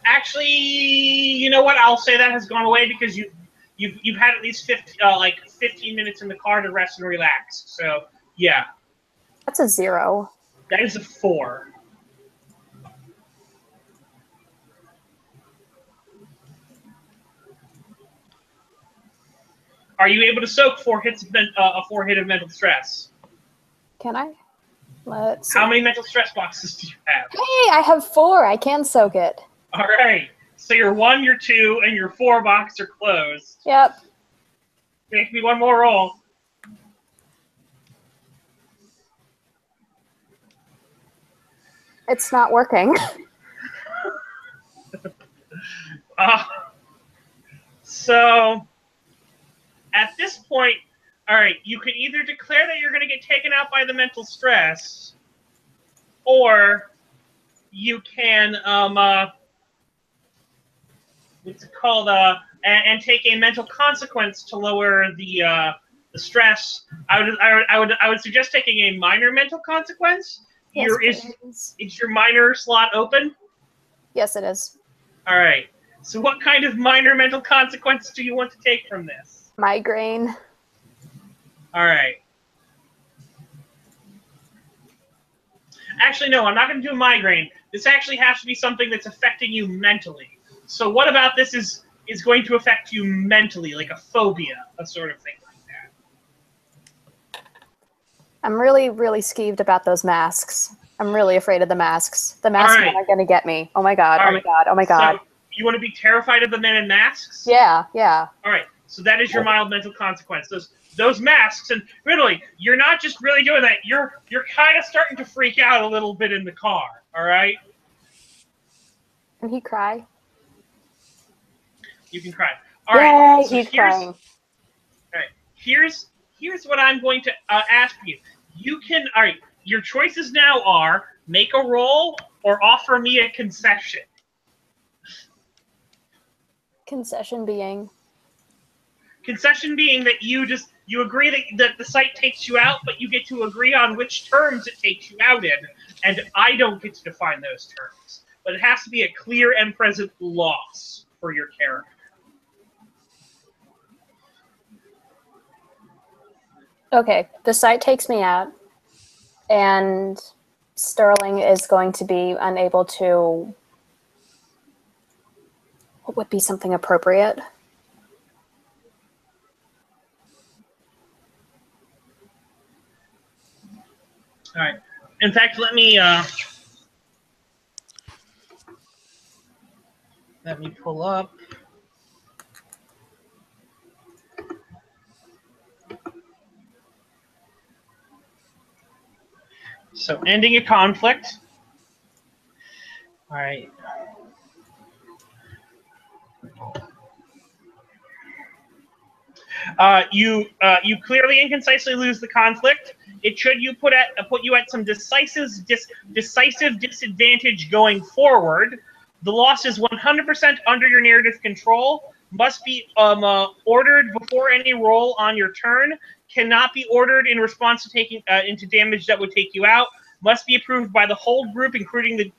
Actually, you know what? I'll say that has gone away because you've had at least 15 minutes in the car to rest and relax. So yeah, That's a 0. that is a 4. Are you able to soak 4 hits of a 4 hit of mental stress? Can I? Let's see. How many mental stress boxes do you have? Hey, I have 4. I can soak it. All right. So your 1, your 2, and your 4 box are closed. Yep. Make me one more roll. It's not working. So at this point, all right, you can either declare that you're going to get taken out by the mental stress, or you can what's it called? And take a mental consequence to lower the stress. I would suggest taking a minor mental consequence. Yes, Is your minor slot open? Yes, it is. All right. So what kind of minor mental consequence do you want to take from this? Migraine. All right. Actually, no, I'm not going to do migraine. This actually has to be something that's affecting you mentally. So what about this is is going to affect you mentally, like a phobia, a sort of thing like that. I'm really, really skeeved about those masks. I'm really afraid of the masks. The masks are going to get me. Oh my god, oh my god, oh my god. So you want to be terrified of the men in masks? Yeah, yeah. All right, so that is your mild mental consequence. Those masks, and really, you're not just really doing that. You're kind of starting to freak out a little bit in the car. All right. Can he cry? You can cry. All right. Yay, So he's crying. All right. Here's what I'm going to ask you. You can. All right. Your choices now are make a roll or offer me a concession. Concession being? Concession being that you agree that the site takes you out, but you get to agree on which terms it takes you out in, and I don't get to define those terms. But it has to be a clear and present loss for your character. Okay, the site takes me out, and Sterling is going to be unable to... What would be something appropriate? All right. In fact, let me pull up. So, ending a conflict. All right. You clearly and concisely lose the conflict. It should put you at some decisive disadvantage going forward. The loss is 100% under your narrative control. Must be ordered before any roll on your turn. Cannot be ordered in response to taking into damage that would take you out. Must be approved by the whole group, including the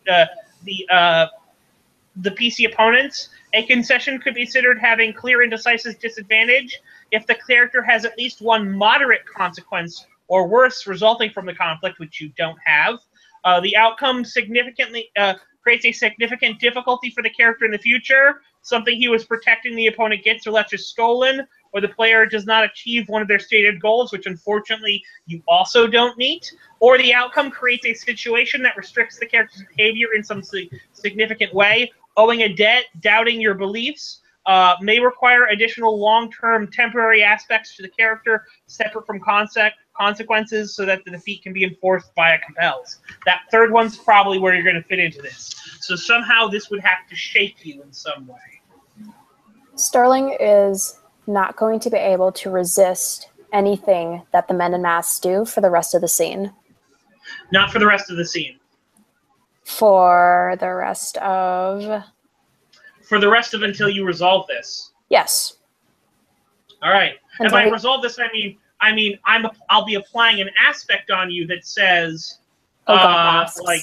PC opponents. A concession could be considered having clear and decisive disadvantage if the character has at least one moderate consequence or worse resulting from the conflict, which you don't have. The outcome significantly creates a significant difficulty for the character in the future. Something he was protecting the opponent gets or left is stolen, or the player does not achieve one of their stated goals, which unfortunately you also don't meet. Or the outcome creates a situation that restricts the character's behavior in some significant way. Owing a debt, doubting your beliefs, may require additional long-term temporary aspects to the character separate from consequences so that the defeat can be enforced via compels. That third one's probably where you're going to fit into this. So somehow this would have to shake you in some way. Sterling is not going to be able to resist anything that the men in masks do for the rest of the scene. Not for the rest of the scene. For the rest of... For the rest of until you resolve this. Yes. All right. And by resolve this, I mean I'll be applying an aspect on you that says, like,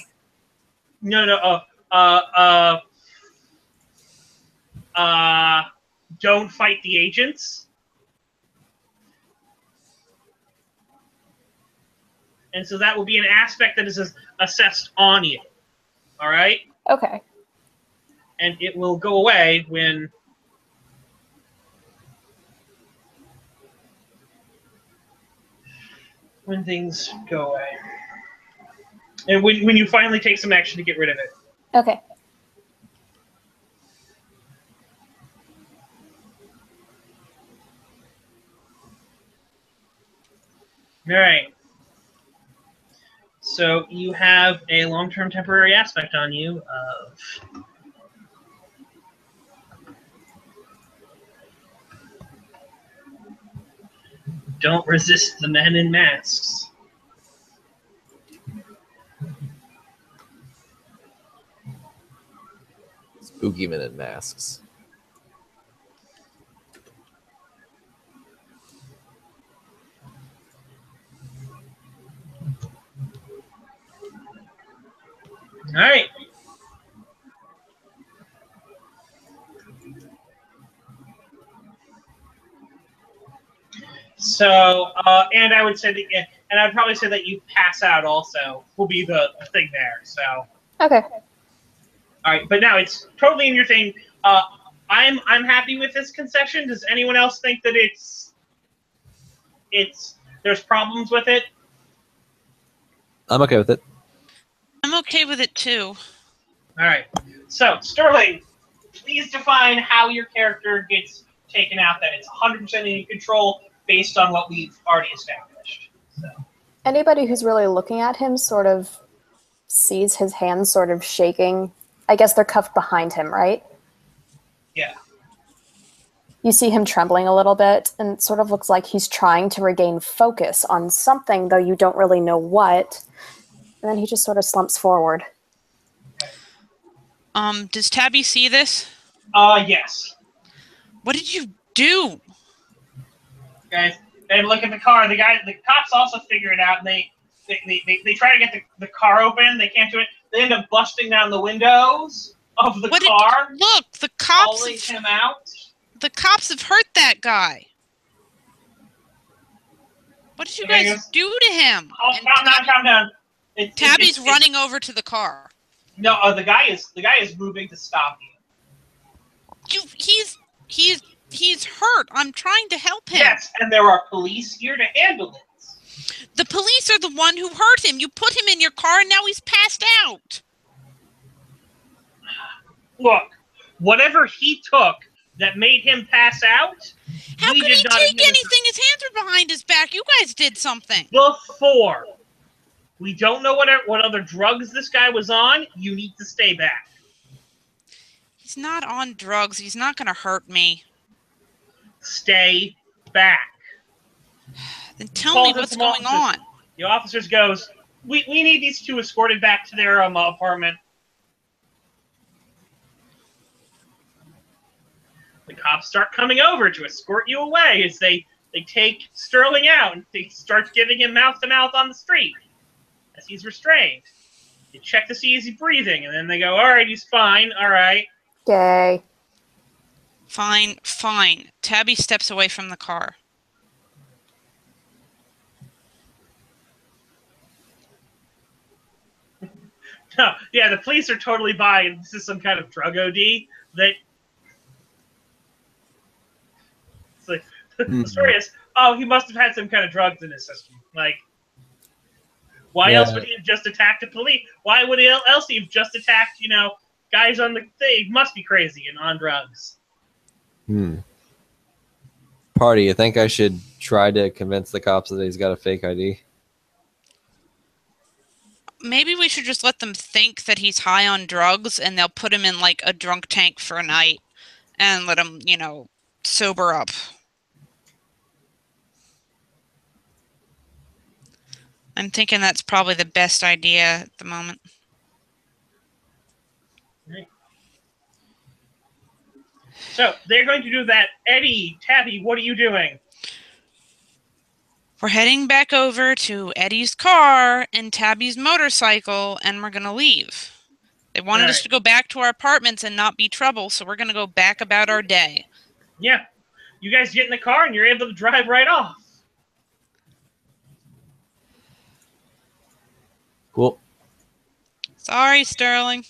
don't fight the agents. And so that will be an aspect that is assessed on you. All right? Okay. And it will go away when things go away. And when you finally take some action to get rid of it. Okay. All right. So you have a long-term temporary aspect on you of... Don't resist the men in masks. Spooky men in masks. All right. So, and I would say that, and I'd probably say that you pass out also will be the thing there. So. Okay. All right, but now it's totally in your thing. I'm happy with this concession. Does anyone else think that there's problems with it? I'm okay with it. I'm okay with it too. All right. So, Sterling, please define how your character gets taken out. That it's 100% in your control based on what we've already established. So. Anybody who's really looking at him sort of sees his hands sort of shaking. I guess they're cuffed behind him, right? Yeah. You see him trembling a little bit, and it sort of looks like he's trying to regain focus on something, though you don't really know what. And then he just sort of slumps forward. Does Tabby see this? Yes. What did you do? Guys, and look at the car. The cops also figure it out, and they try to get the car open. They can't do it. They end up busting down the windows of the car. Look, the cops hauling him out. The cops have hurt that guy. What did you guys do to him? Calm down. Tabby's running over to the car. No, the guy is moving to stop you. He's hurt. I'm trying to help him. Yes, and there are police here to handle it. The police are the one who hurt him. You put him in your car and now he's passed out. Look, whatever he took that made him pass out. How could he take anything? His hands were behind his back. You guys did something. Before. We don't know what other drugs this guy was on. You need to stay back. He's not on drugs. He's not going to hurt me. Stay back. Then tell me what's going on. The officers goes, we need these two escorted back to their apartment. The cops start coming over to escort you away as they take Sterling out and they start giving him mouth-to-mouth on the street as he's restrained. They check to see is he breathing, and then they go, all right, he's fine, all right. Yay. Fine. Tabby steps away from the car. No, yeah, the police are totally buying this is some kind of drug OD that... It's like, the story is, oh, he must have had some kind of drugs in his system. Like, why else would he have just attacked a police? Why would else he have just attacked, guys on the thing? He must be crazy and on drugs. Party, you think I should try to convince the cops that he's got a fake ID? Maybe we should just let them think that he's high on drugs and they'll put him in like a drunk tank for a night and let him, sober up. I'm thinking that's probably the best idea at the moment. Right. So, they're going to do that. Eddie, Tabby, what are you doing? We're heading back over to Eddie's car and Tabby's motorcycle, and we're going to leave. They wanted us to go back to our apartments and not be trouble, so we're going to go back about our day. Yeah. You guys get in the car and you're able to drive right off. Cool. Sorry, Sterling.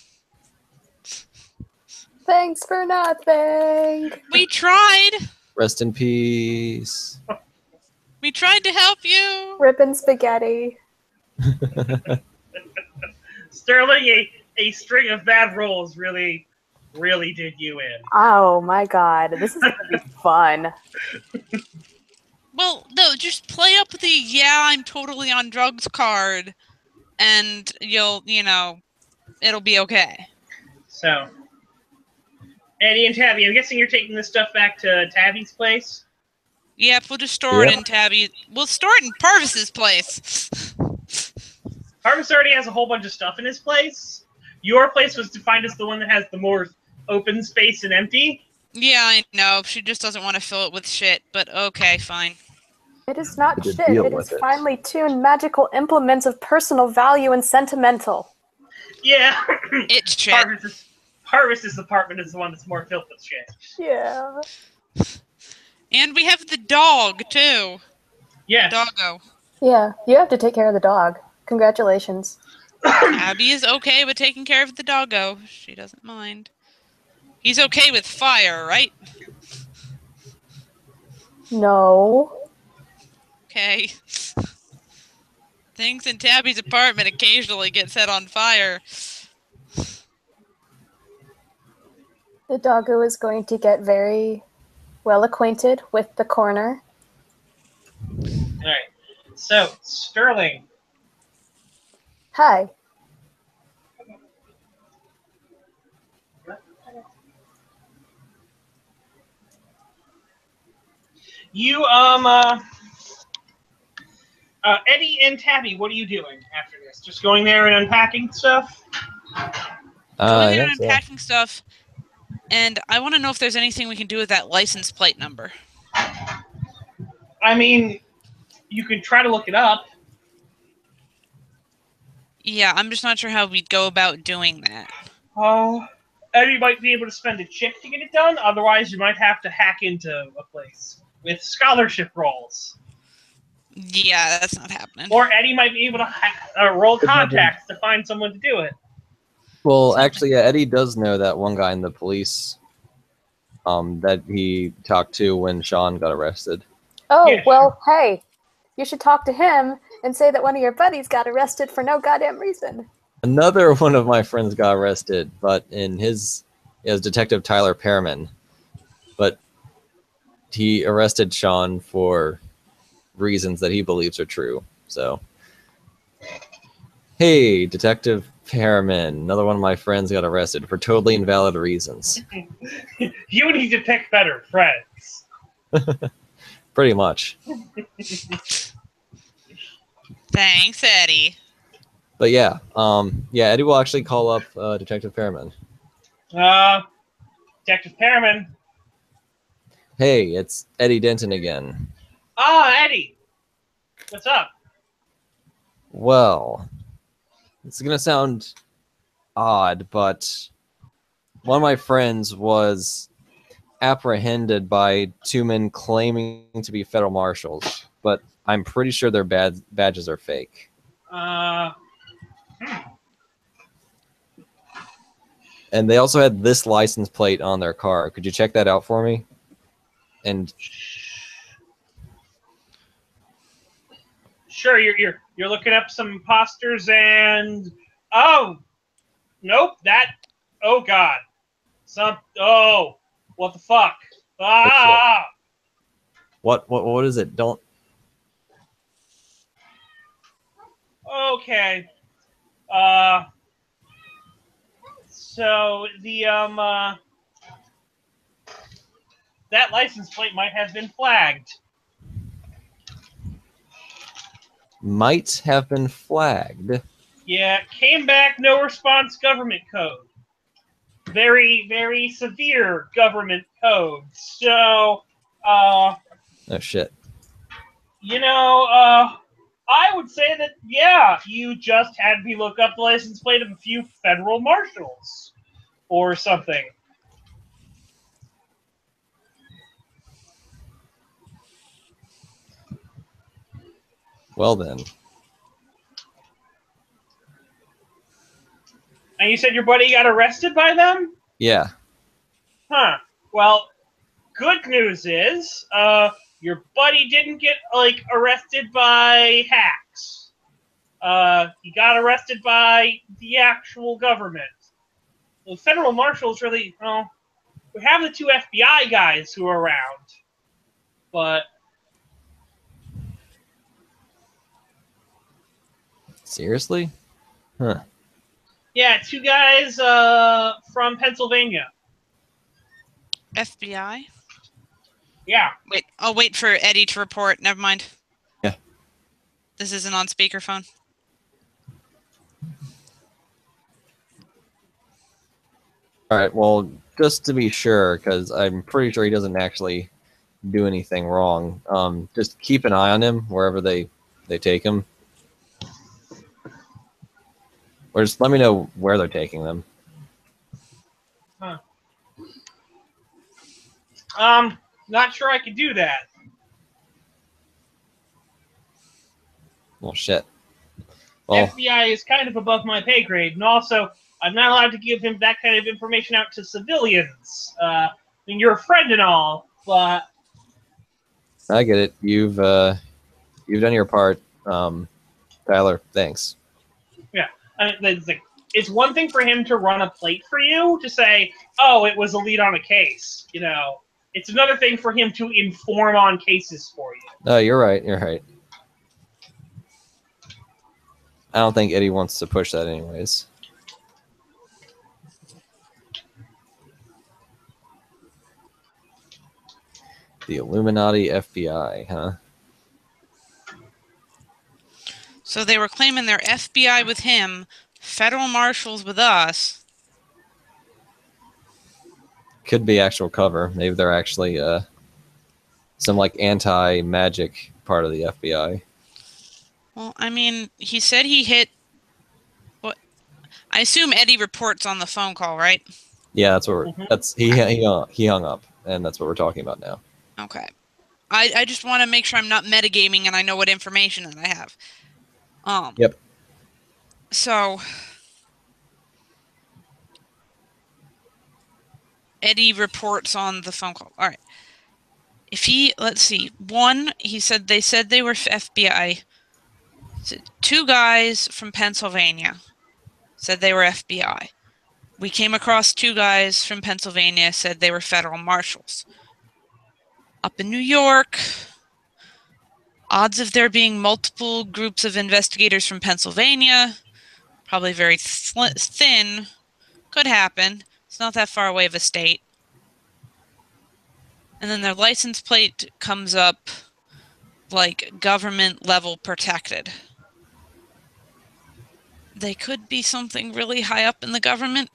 Thanks for nothing. We tried. Rest in peace. We tried to help you. Rippin' spaghetti. Sterling, a string of bad rolls really did you in. Oh my god, this is gonna be fun. Well, no, just play up the I'm totally on drugs card, and it'll be okay. So, Eddie and Tabby, I'm guessing you're taking this stuff back to Tabby's place? Yep, we'll just store it in Tabby. We'll store it in Parvis's place. Parvis already has a whole bunch of stuff in his place. Your place was defined as the one that has the more open space and empty. Yeah, I know. She just doesn't want to fill it with shit, but okay, fine. It is not shit. It is finely tuned magical implements of personal value and sentimental. Yeah. It's shit. Parvis's apartment is the one that's more filled with shit. Yeah. And we have the dog, too. Yeah. Doggo. Yeah, you have to take care of the dog. Congratulations. Abby is okay with taking care of the doggo. She doesn't mind. He's okay with fire, right? No. Okay. Things in Tabby's apartment occasionally get set on fire. The doggo is going to get very well acquainted with the corner. All right. So, Sterling, Hi. you Eddie and Tabby, what are you doing after this? Just going there and unpacking stuff? Going there Yeah, and so- unpacking stuff, and I want to know if there's anything we can do with that license plate number. I mean, you could try to look it up. Yeah, I'm just not sure how we'd go about doing that. Oh, Eddie might be able to spend a chip to get it done. Otherwise, you might have to hack into a place with scholarship rolls. Yeah, that's not happening. Or Eddie might be able to roll contacts to find someone to do it. Well, actually, yeah, Eddie does know that one guy in the police that he talked to when Sean got arrested. Oh, Yeah, well, hey. You should talk to him and say that one of your buddies got arrested for no goddamn reason. Another one of my friends got arrested, but in his is Detective Tyler Pearman. But he arrested Sean for reasons that he believes are true. So, hey, Detective Pearman, another one of my friends got arrested for totally invalid reasons. You need to pick better friends. Pretty much. Thanks, Eddie. But yeah, Eddie will actually call up Detective Pearman. Detective Pearman. Hey, it's Eddie Denton again. Ah, Eddie. What's up? Well, it's gonna sound odd, but one of my friends was apprehended by two men claiming to be federal marshals, but I'm pretty sure their badges are fake. And they also had this license plate on their car. Could you check that out for me? And Sure, you're looking up some imposters and nope, oh god. What the fuck? Ah! what is it? Don't. Okay. So that license plate might have been flagged. Might have been flagged. Yeah, came back, no response government code. Very, very severe government code. So, Oh shit. I would say that, yeah, you just had me look up the license plate of a few federal marshals or something. Well then. And you said your buddy got arrested by them? Yeah. Huh. Well, good news is, your buddy didn't get, arrested by hacks. He got arrested by the actual government. The federal marshals really, we have the two FBI guys who are around, but Seriously? Huh. yeah, two guys from Pennsylvania. FBI? Yeah. Wait, I'll wait for Eddie to report. Never mind. Yeah. This isn't on speakerphone. All right. Well, just to be sure, because I'm pretty sure he doesn't actually do anything wrong. Just keep an eye on him wherever they take him, or just let me know where they're taking them. Huh. Not sure I could do that. Well, shit. Well, FBI is kind of above my pay grade, and also I'm not allowed to give him that kind of information out to civilians. I mean, you're a friend and all, but I get it. You've done your part, Tyler. Thanks. yeah, it's one thing for him to run a plate for you to say, "Oh, it was a lead on a case." It's another thing for him to inform on cases for you. No, you're right. You're right. I don't think Eddie wants to push that anyways. The Illuminati FBI, huh? So they were claiming they're FBI with him, federal marshals with us. Could be actual cover. Maybe they're actually some like anti-magic part of the FBI. Well, I mean, he said he hit. What? I assume Eddie reports on the phone call, right? Yeah, that's what he hung up, and that's what we're talking about now. Okay. I just want to make sure I'm not metagaming and I know what information that I have. Yep. So Eddie reports on the phone call. All right. Let's see. One, they said they were FBI. So 2 guys from Pennsylvania said they were FBI. We came across 2 guys from Pennsylvania said they were federal marshals. Up in New York, odds of there being multiple groups of investigators from Pennsylvania, probably very thin, could happen. It's not that far away of a state. And then their license plate comes up like government level protected. They could be something really high up in the government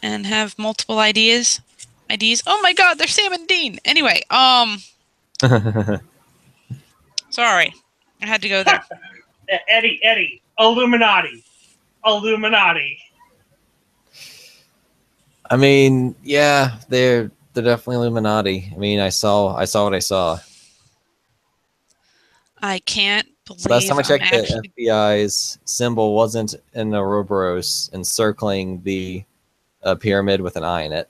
and have multiple IDs. Oh my god, they're Sam and Dean. Anyway, sorry. I had to go there. Eddie, Illuminati. I mean, yeah, they're definitely Illuminati. I mean, I saw what I saw. I can't believe Last time I checked, the FBI's symbol wasn't an Ouroboros encircling the pyramid with an eye in it.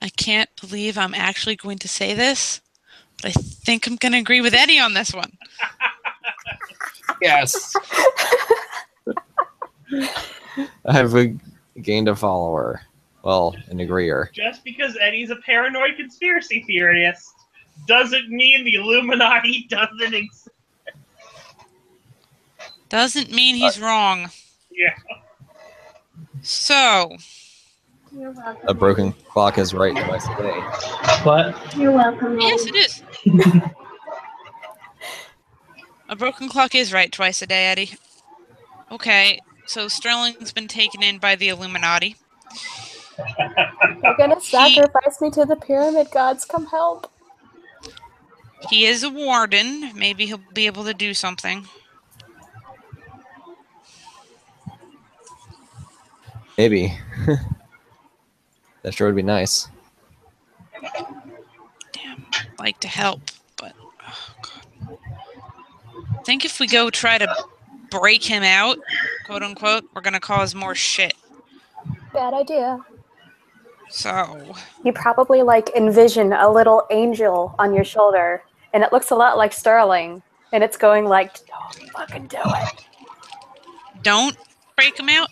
I can't believe I'm actually going to say this, but I think I'm going to agree with Eddie on this one. Yes. I've gained a follower. Well, an agreeer. Just because Eddie's a paranoid conspiracy theorist doesn't mean the Illuminati doesn't exist. Doesn't mean he's wrong. Yeah. So. You're welcome. A broken clock is right twice a day. What? You're welcome. Yes, it is. A broken clock is right twice a day, Eddie. Okay, so Sterling's been taken in by the Illuminati. You're gonna sacrifice me to the pyramid gods. Come help. He is a warden. Maybe he'll be able to do something. Maybe. That sure would be nice. Damn, I'd like to help, but oh god. I think if we go try to break him out, quote unquote, we're gonna cause more shit. Bad idea. So You probably envision a little angel on your shoulder, and it looks a lot like Sterling, and it's going like, "Don't fucking do it." don't break him out.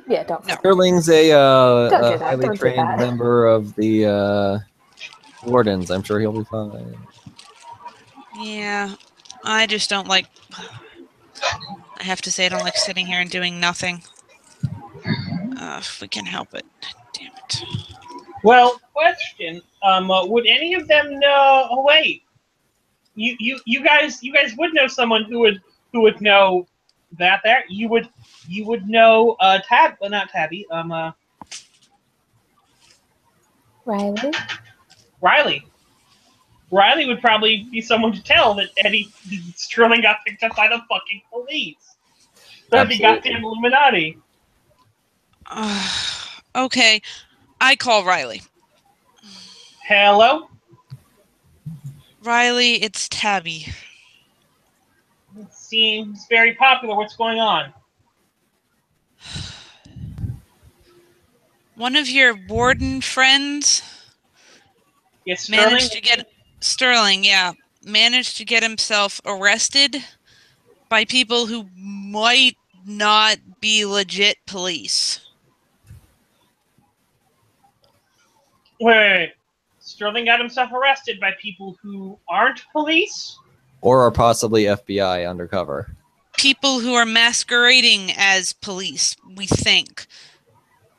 Yeah, don't. No. Sterling's a Don't do that. highly Don't do trained that. member of the wardens. I'm sure he'll be fine. Yeah, I just don't like. I have to say, I don't like sitting here and doing nothing. If we can help it, damn it. Well, question: would any of them know? Oh wait, you guys would know someone who would know that there. You would know not Tabby. Riley? Riley would probably be someone to tell that Eddie Sterling got picked up by the fucking police. That'd be goddamn Illuminati. Okay, I call Riley. Hello? Riley, it's Tabby. Let's Seems very popular. What's going on? One of your warden friends Yes, Sterling? managed to get Sterling, yeah, managed to get himself arrested by people who might not be legit police. Wait. Sterling got himself arrested by people who aren't police? Or are possibly FBI undercover. People who are masquerading as police, we think.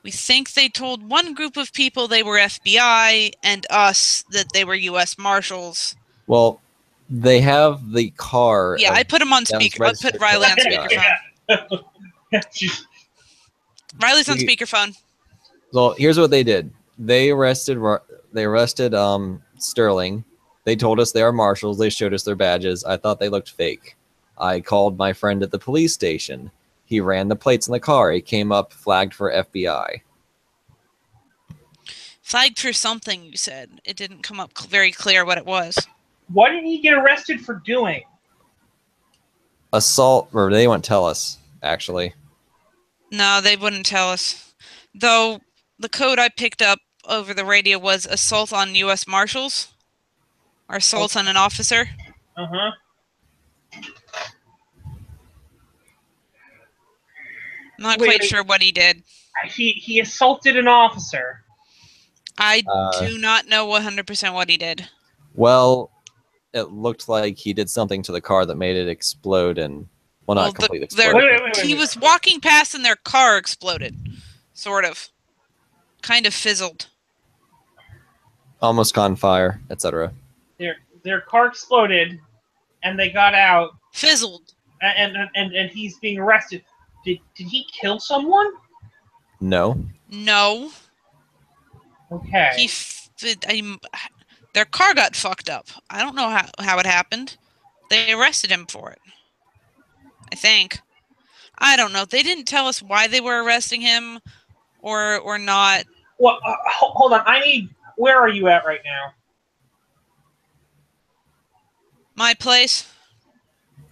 We think they told one group of people they were FBI and us that they were U.S. Marshals. Well, they have the car. Yeah, I put him on that was speaker. I put registered Riley on to FBI. speakerphone. Riley's on speakerphone. Well, here's what they did. They arrested Sterling. They told us they are marshals. They showed us their badges. I thought they looked fake. I called my friend at the police station. He ran the plates in the car. It came up flagged for FBI. Flagged for something, you said. It didn't come up very clear what it was. What did he get arrested for doing? Assault, or they won't tell us, actually. No, they wouldn't tell us. Though the code I picked up over the radio was assault on U.S. Marshals. Or assault on an officer. Uh-huh. I'm not quite sure what he did. He assaulted an officer. I do not know 100% what he did. Well, it looked like he did something to the car that made it explode and, well, not completely explode. Wait. He was walking past and their car exploded. Sort of. Kind of fizzled. Almost caught on fire, etc. Their car exploded, and they got out. Fizzled. And he's being arrested. Did he kill someone? No. No. Okay. Their car got fucked up. I don't know how it happened. They arrested him for it. I think. I don't know. They didn't tell us why they were arresting him or not. Well, hold on. Where are you at right now? My place.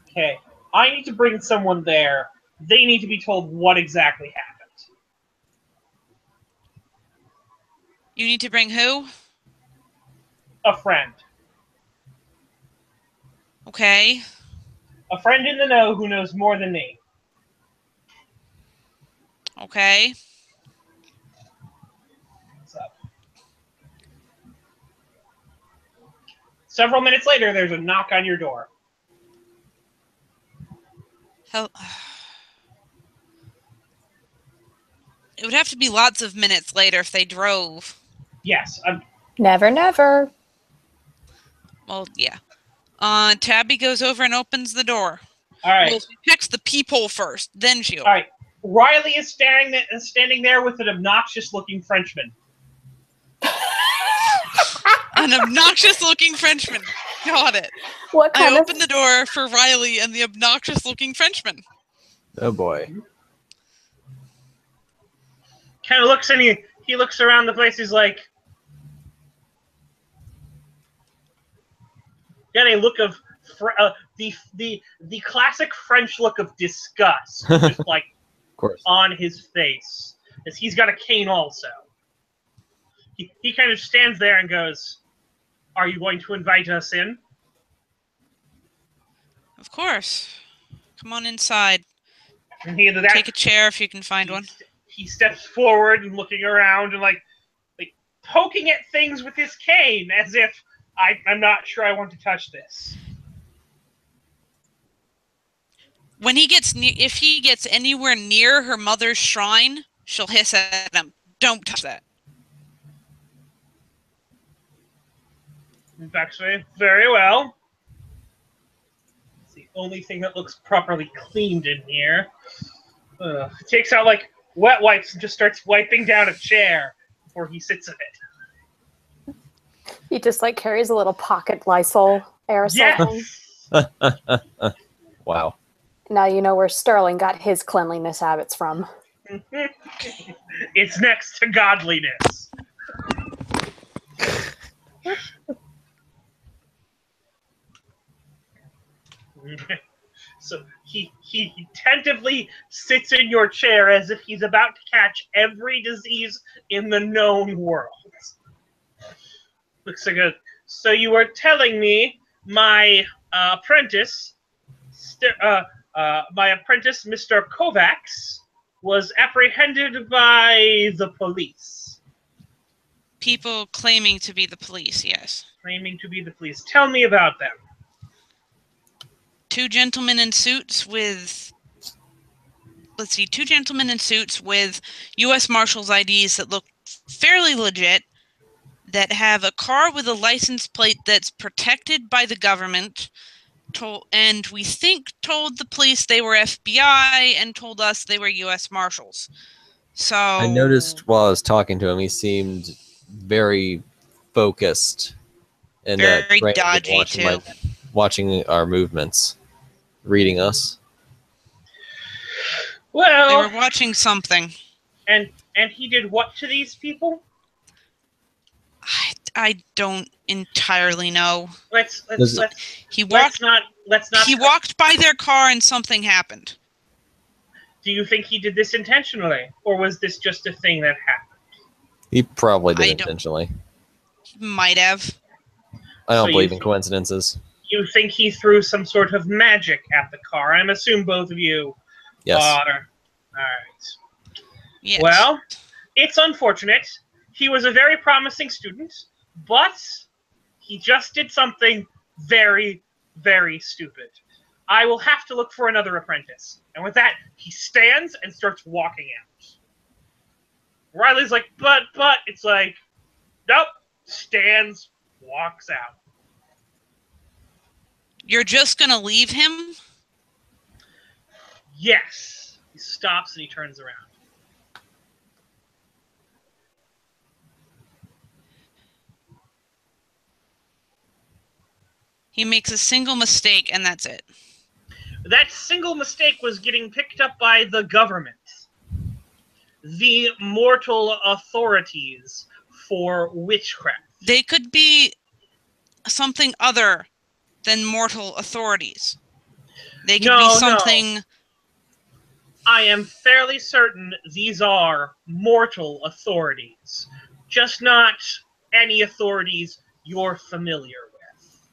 Okay. I need to bring someone there. They need to be told what exactly happened. You need to bring who? A friend. Okay. A friend in the know who knows more than me. Okay. What's up? Several minutes later, there's a knock on your door. Hell. It would have to be lots of minutes later if they drove. Yes. Never, never. Well, yeah. Tabby goes over and opens the door. All right. Well, she checks the peephole first, then she opens. All right. Riley is standing there with an obnoxious-looking Frenchman. An obnoxious-looking Frenchman. Got it. What kind I of open the door for Riley and the obnoxious-looking Frenchman. Oh boy. Kind of looks and he looks around the place. He's like, got a look of the classic French look of disgust, just like Of course. on his face, as he's got a cane also. He kind of stands there and goes, "Are you going to invite us in?" Of course. Come on inside. And Take a chair if you can find one. He steps forward and looking around and like poking at things with his cane, as if I'm not sure I want to touch this. When he gets if he gets anywhere near her mother's shrine, she'll hiss at him. Don't touch that. Actually, very well. It's the only thing that looks properly cleaned in here. He takes out like wet wipes and just starts wiping down a chair before he sits in it. He just like carries a little pocket Lysol aerosol. Yes. Wow. Now you know where Sterling got his cleanliness habits from. It's next to godliness. So he tentatively sits in your chair as if he's about to catch every disease in the known world. Looks like a. So you were telling me my apprentice, Mr. Kovacs, was apprehended by the police. People claiming to be the police, yes. Claiming to be the police. Tell me about them. Two gentlemen in suits with... Let's see, two gentlemen in suits with U.S. Marshals IDs that look fairly legit, that have a car with a license plate that's protected by the government, and we think told the police they were FBI and told us they were U.S. Marshals. So I noticed while I was talking to him, he seemed very focused and very trained in dodgy too. watching our movements, reading us. They Well, were watching something. and he did what to these people? I don't entirely know. Let's He walked. let's not. He walked by their car and something happened. Do you think he did this intentionally, or was this just a thing that happened? He probably I did don't- intentionally. He might have. I don't So believe you- in coincidences. You think he threw some sort of magic at the car? I assume both of you Yes. are. All right. Yes. Well, it's unfortunate. He was a very promising student, but he just did something very, very stupid. I will have to look for another apprentice. And with that, he stands and starts walking out. Riley's like, but, it's like, nope, stands, walks out. You're just gonna leave him? Yes. He stops and he turns around. He makes a single mistake and that's it. That single mistake was getting picked up by the government. The mortal authorities for witchcraft. They could be something other than mortal authorities. They could be something... No. I am fairly certain these are mortal authorities. Just not any authorities you're familiar with.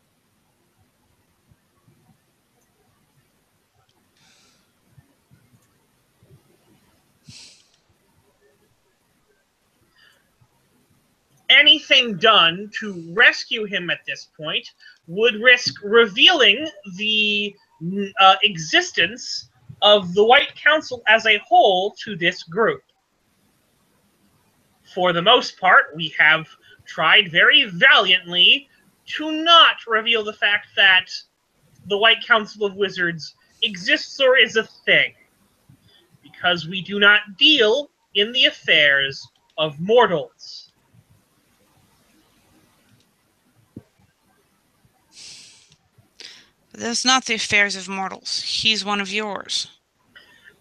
Anything done to rescue him at this point would risk revealing the existence of the White Council as a whole to this group. For the most part, we have tried very valiantly to not reveal the fact that the White Council of Wizards exists or is a thing, because we do not deal in the affairs of mortals. That's not the affairs of mortals. He's one of yours.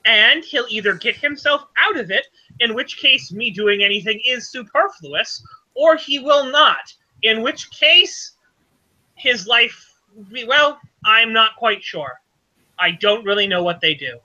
And he'll either get himself out of it, in which case me doing anything is superfluous, or he will not, in which case his life, well, I'm not quite sure. I don't really know what they do.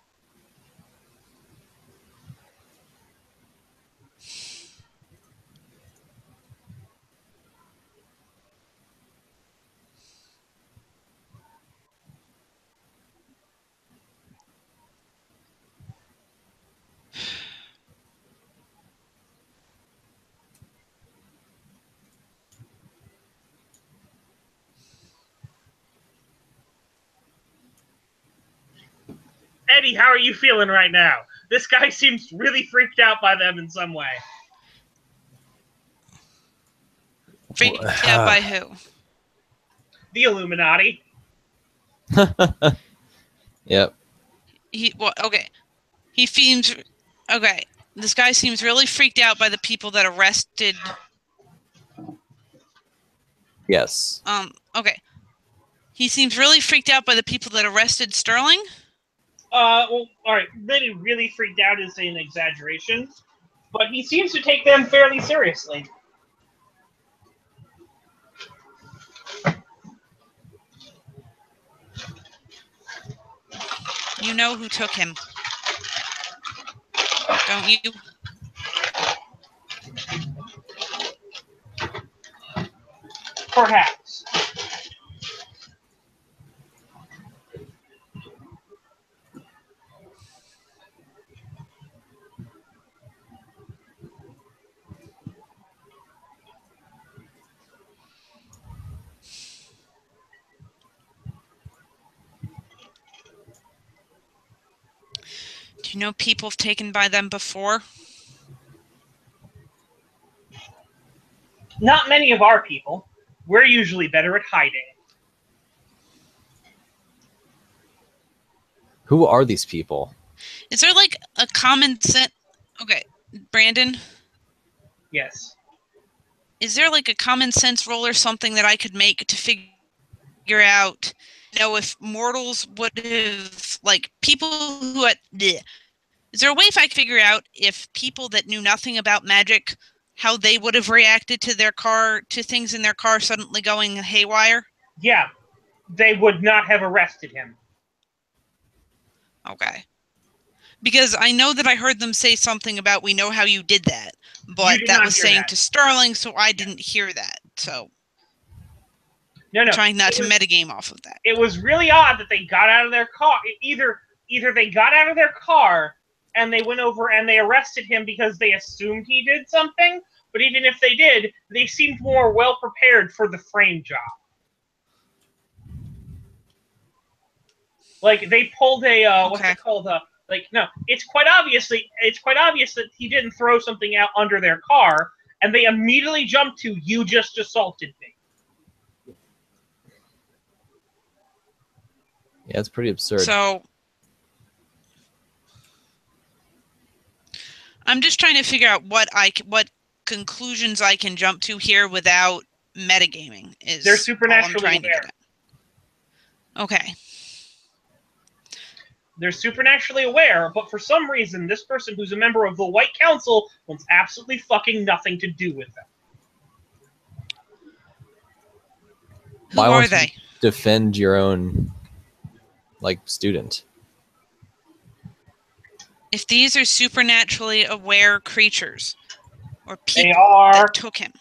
Eddie, how are you feeling right now? This guy seems really freaked out by them in some way. Freaked out by who? The Illuminati. Yep. Okay. He seems... Okay. This guy seems really freaked out by the people that arrested... Yes. Okay. He seems really freaked out by the people that arrested Sterling? Well, alright, maybe really freaked out is an exaggeration, but he seems to take them fairly seriously. You know who took him, don't you? Perhaps. Do you know people taken by them before? Not many of our people. We're usually better at hiding. Who are these people? Is there like a common sense? Okay, Brandon, Yes. is there like a common sense roll or something that I could make to figure out, if mortals would have, like, people who had... bleh. Is there a way if I could figure out if people that knew nothing about magic, how they would have reacted to to things in their car suddenly going haywire? Yeah. They would not have arrested him. Okay. Because I know that I heard them say something about, we know how you did that, but did that not was hear saying that. to Sterling, so I didn't hear that. So No. I'm trying not It to was- metagame off of that. It was really odd that they got out of their car. Either they got out of their car and they went over and they arrested him because they assumed he did something, but even if they did, they seemed more well prepared for the frame job. Like, they pulled a what's Okay. it called? No, it's quite obvious that he didn't throw something out under their car, and they immediately jumped to, "You just assaulted me." Yeah, it's pretty absurd. So I'm just trying to figure out what conclusions I can jump to here without metagaming. They're All I'm supernaturally trying to aware. get at. Okay. They're supernaturally aware, but for some reason, this person who's a member of the White Council wants absolutely fucking nothing to do with them. Who Why are won't you they? defend your own, student? If these are supernaturally aware creatures or They people are. that took him,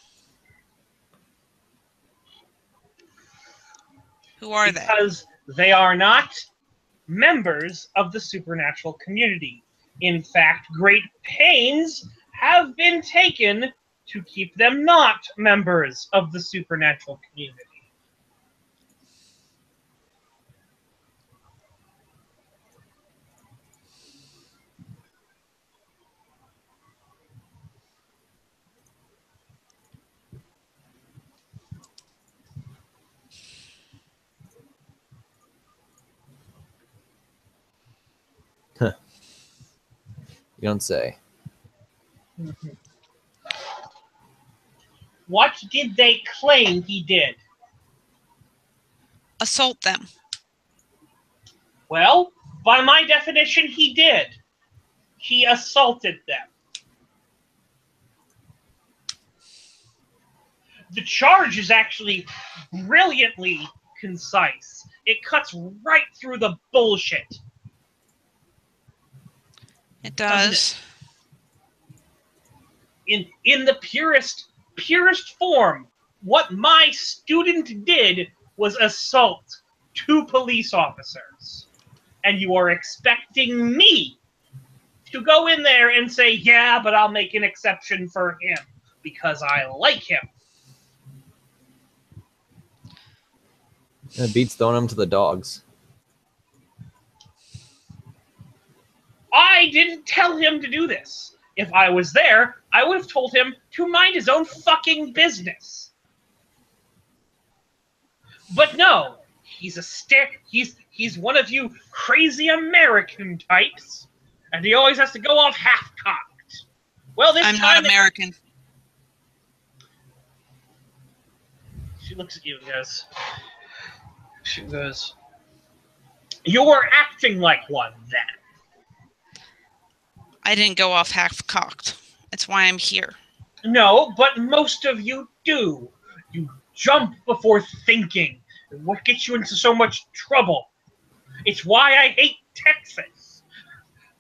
who are they? Because they are not members of the supernatural community. In fact, great pains have been taken to keep them not members of the supernatural community. You don't say. What did they claim he did? Assault them. Well, by my definition, he did. He assaulted them. The charge is actually brilliantly concise. It cuts right through the bullshit. It does. In the purest form, what my student did was assault 2 police officers. And you are expecting me to go in there and say, yeah, but I'll make an exception for him because I like him. And it beats throwing them to the dogs. I didn't tell him to do this. If I was there, I would have told him to mind his own fucking business. But no, he's he's one of you crazy American types, and he always has to go off half-cocked. Well, this I'm time not American. She looks at you and goes, "You're acting like one then." I didn't go off half-cocked. That's why I'm here. No, but most of you do. You jump before thinking. What gets you into so much trouble? It's why I hate Texas.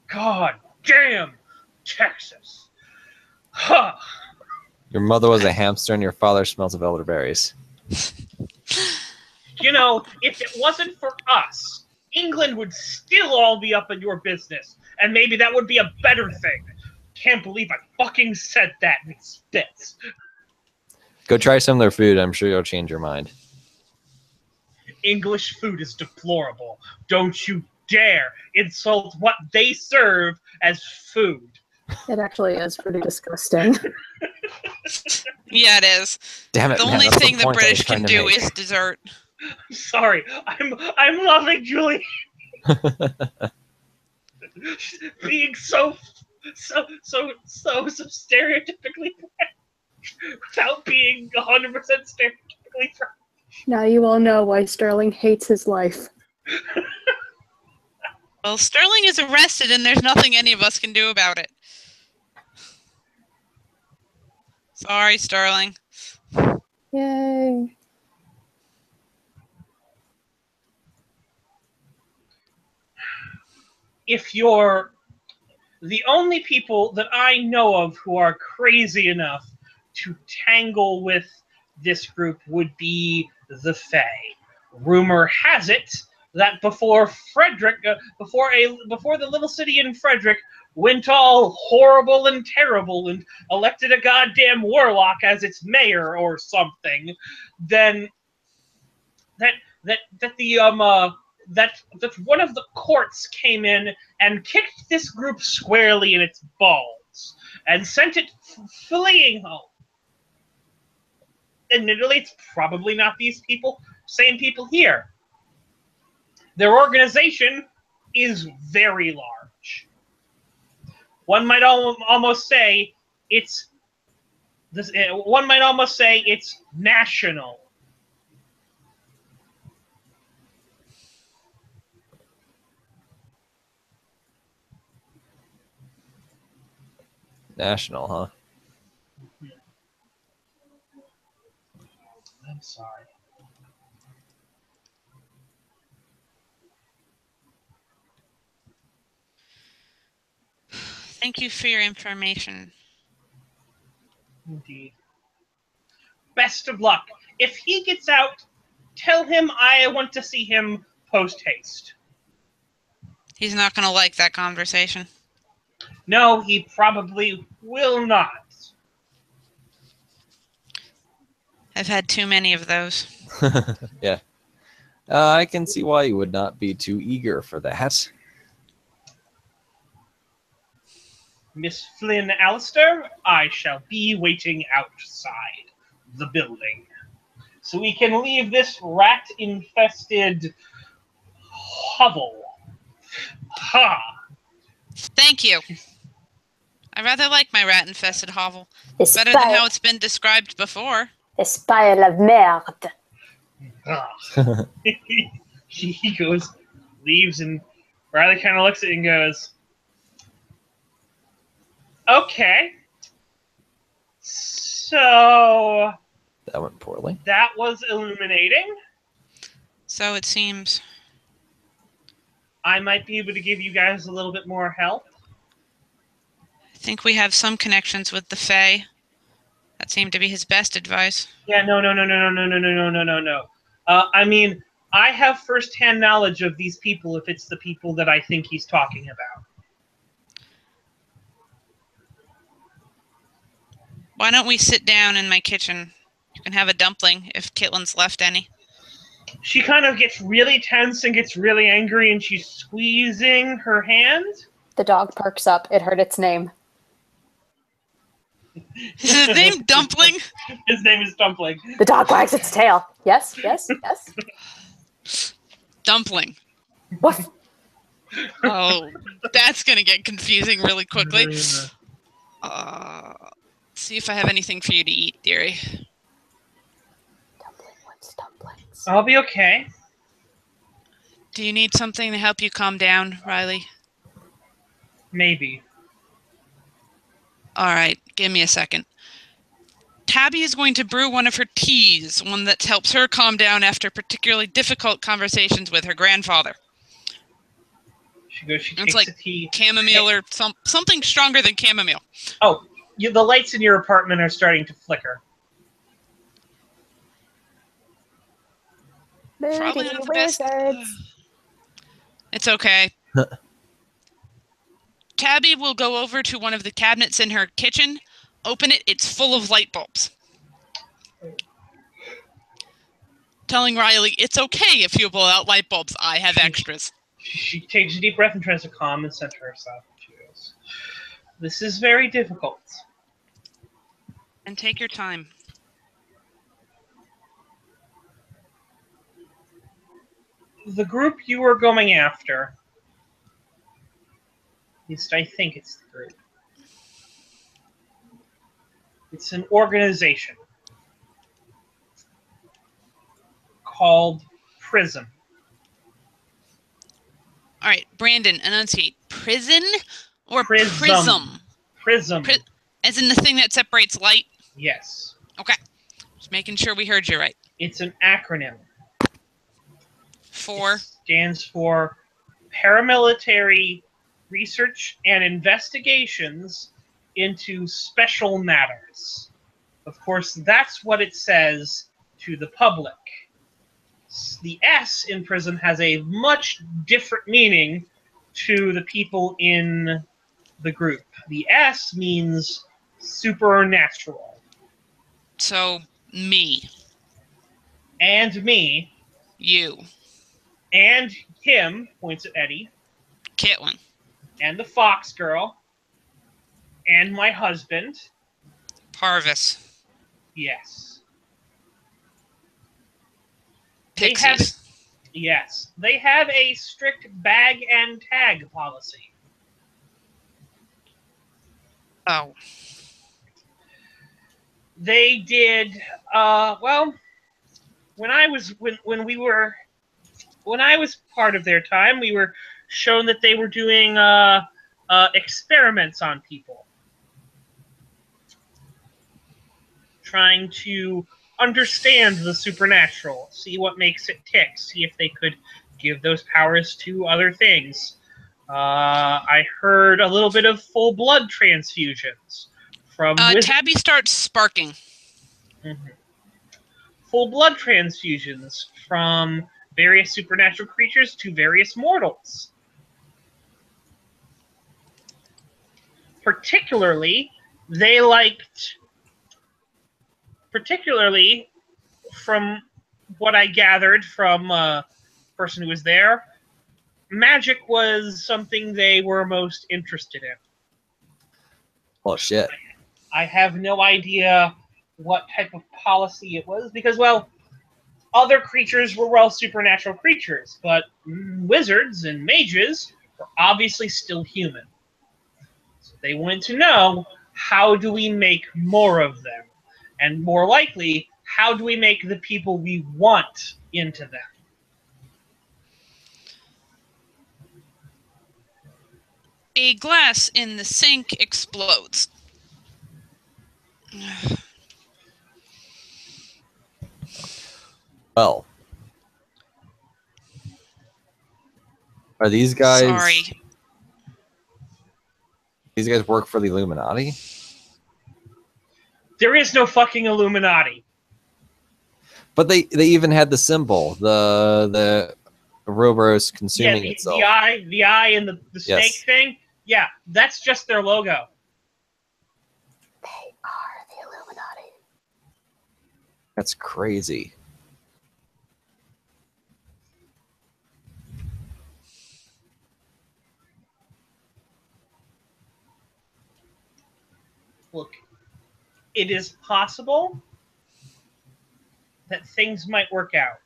God damn Texas. Huh. Your mother was a hamster and your father smells of elderberries. You know, if it wasn't for us, England would still all be up in your business. And maybe that would be a better thing. Can't believe I fucking said that, and he spits. Go try some of their food. I'm sure you'll change your mind. English food is deplorable. Don't you dare insult what they serve as food. It actually is pretty disgusting. Yeah, it is. Damn it, The man, only that's thing the point I was British trying can to do make. is dessert. Sorry, I'm loving Julie being so stereotypically French without being 100% stereotypically French. Now you all know why Sterling hates his life. Well, Sterling is arrested, and there's nothing any of us can do about it. Sorry, Sterling. Yay. If you're the only people that I know of who are crazy enough to tangle with this group would be the Fae. Rumor has it that before Frederick, before the little city in Frederick went all horrible and terrible and elected a goddamn warlock as its mayor or something, then that one of the courts came in and kicked this group squarely in its balls and sent it fleeing home. Admittedly, it's probably not these same people here. Their organization is very large. One might almost say it's national. National, huh? I'm sorry. Thank you for your information. Indeed. Best of luck. If he gets out, tell him I want to see him post-haste. He's not going to like that conversation. No, he probably will not. I've had too many of those. Yeah. I can see why you would not be too eager for that. Miss Flynn Allister, I shall be waiting outside the building. So we can leave this rat-infested hovel. Ha! Thank you. I rather like my rat-infested hovel. This Better than how it's been described before. This pile of merde. Ah. He goes, leaves, and Riley kind of looks at it and goes, okay. So That went poorly. that was illuminating. So it seems. I might be able to give you guys a little bit more help. I think we have some connections with the Fae. That seemed to be his best advice. Yeah, no. I mean, I have firsthand knowledge of these people if it's the people that I think he's talking about. Why don't we sit down in my kitchen? You can have a dumpling if Kitlin's left any. She kind of gets really tense and gets really angry, and she's squeezing her hand. The dog perks up. It heard its name. Is his name Dumpling? His name is Dumpling. The dog wags its tail. Yes, yes, yes. Dumpling. Woof. Oh, that's going to get confusing really quickly. See if I have anything for you to eat, dearie. Dumpling wants dumplings. I'll be okay. Do you need something to help you calm down, Riley? Maybe. All right, give me a second. Tabby is going to brew one of her teas, one that helps her calm down after particularly difficult conversations with her grandfather. She goes. She It's takes like a tea. chamomile or something stronger than chamomile. Oh, the lights in your apartment are starting to flicker. Probably Moody not the best. wizards. It's okay. Tabby will go over to one of the cabinets in her kitchen, open it, it's full of light bulbs. Telling Riley, it's okay if you blow out light bulbs, I have extras. She takes a deep breath and tries to calm and center herself. She goes, "This is very difficult." And take your time. The group you are going after, at least I think it's the group. It's an organization called Prism. All right, Brandon, enunciate. Prison or Prism. prism? Prism. As in the thing that separates light? Yes. Okay. Just making sure we heard you right. It's an acronym. For? It stands for Paramilitary Research and Investigations into Special Matters. Of course, that's what it says to the public. The S in Prism has a much different meaning to the people in the group. The S means supernatural. So, me. And me. You. And him, points at Eddie. Kitlin. And the Fox Girl. And my husband. Parvis. Yes. Pixies. They have a strict bag and tag policy. Oh. They did, well, when I was part of their time, we were shown that they were doing experiments on people, trying to understand the supernatural, see what makes it tick, see if they could give those powers to other things. I heard a little bit of full blood transfusions from Tabby starts sparking. Mm-hmm. Full blood transfusions from various supernatural creatures to various mortals. Particularly from what I gathered from a person who was there, magic was something they were most interested in. Oh, shit. I have no idea what type of policy it was, because, well, other creatures were, supernatural creatures, but wizards and mages were obviously still human. So they wanted to know, how do we make more of them? And more likely, how do we make the people we want into them? A glass in the sink explodes. Well, are these guys? Sorry. These guys work for the Illuminati? There is no fucking Illuminati. But they even had the symbol, the Ouroboros consuming itself. The eye and the snake thing. Yeah, that's just their logo. They are the Illuminati. That's crazy. Look, it is possible that things might work out.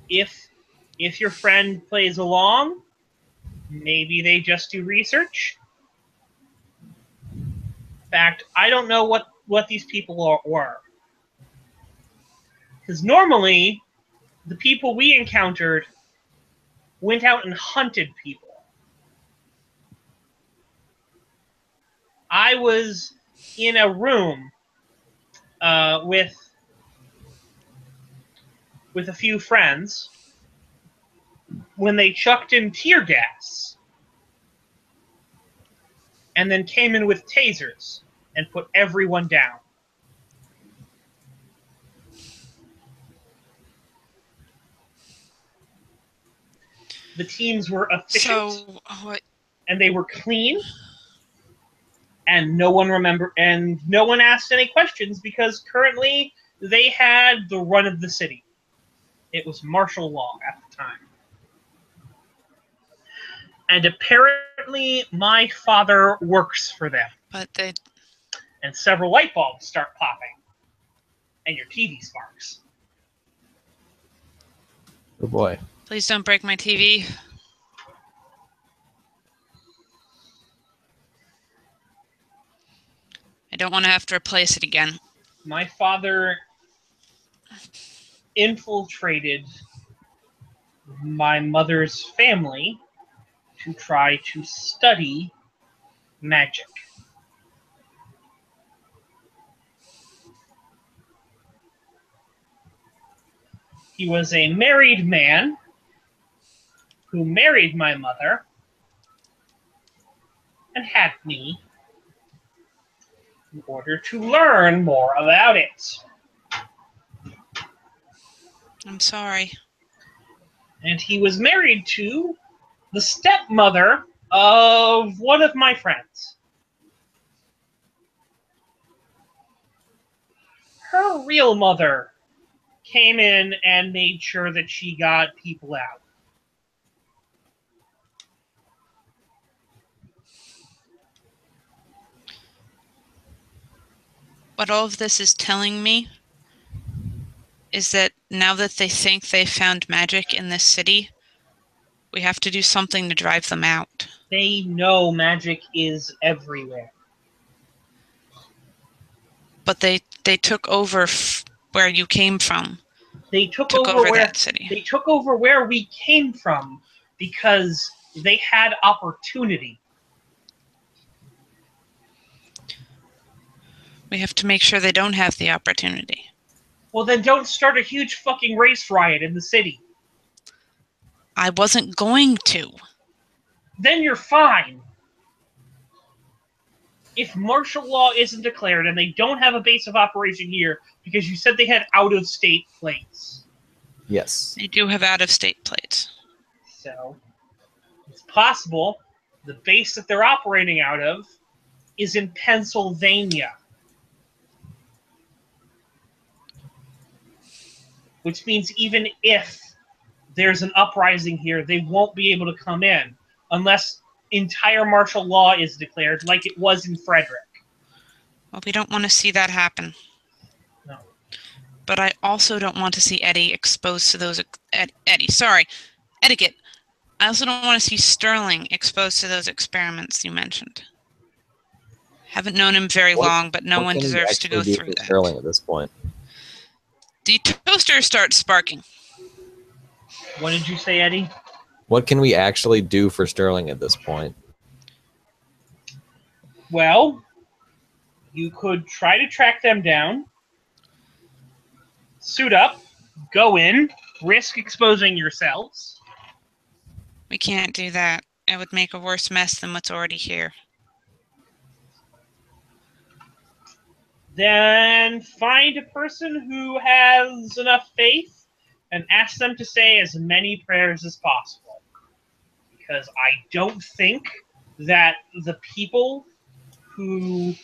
If your friend plays along, maybe they just do research. In fact, I don't know what these people were. Because normally, the people we encountered went out and hunted people. I was in a room with a few friends when they chucked in tear gas and then came in with tasers and put everyone down. The teams were efficient, So what? and they were clean, and no one asked any questions because currently they had the run of the city. It was martial law at the time. And apparently my father works for them. But they. And several light bulbs start popping. And your TV sparks. Oh boy. Please don't break my TV. I don't want to have to replace it again. My father infiltrated my mother's family to try to study magic. He was a married man who married my mother and had me in order to learn more about it. I'm sorry. And he was married to the stepmother of one of my friends. Her real mother came in and made sure that she got people out. What all of this is telling me is that now that they think they found magic in this city, we have to do something to drive them out. They know magic is everywhere. But they took over where you came from. They took over where that city. They took over where we came from because they had opportunity. We have to make sure they don't have the opportunity. Well, then don't start a huge fucking race riot in the city. I wasn't going to. Then you're fine. If martial law isn't declared and they don't have a base of operation here, because you said they had out-of-state plates. Yes. They do have out-of-state plates. So, it's possible the base that they're operating out of is in Pennsylvania. Which means even if there's an uprising here, they won't be able to come in unless entire martial law is declared like it was in Frederick. Well, we don't want to see that happen. No. But I also don't want to see Eddie exposed to those... Etiquette. I also don't want to see Sterling exposed to those experiments you mentioned. Haven't known him very long, but no one deserves to go through that. Sterling at this point. The toaster starts sparking. What did you say, Eddie? What can we actually do for Sterling at this point? Well, you could try to track them down, suit up, go in, risk exposing yourselves. We can't do that. It would make a worse mess than what's already here. Then find a person who has enough faith and ask them to say as many prayers as possible. Because I don't think that the people who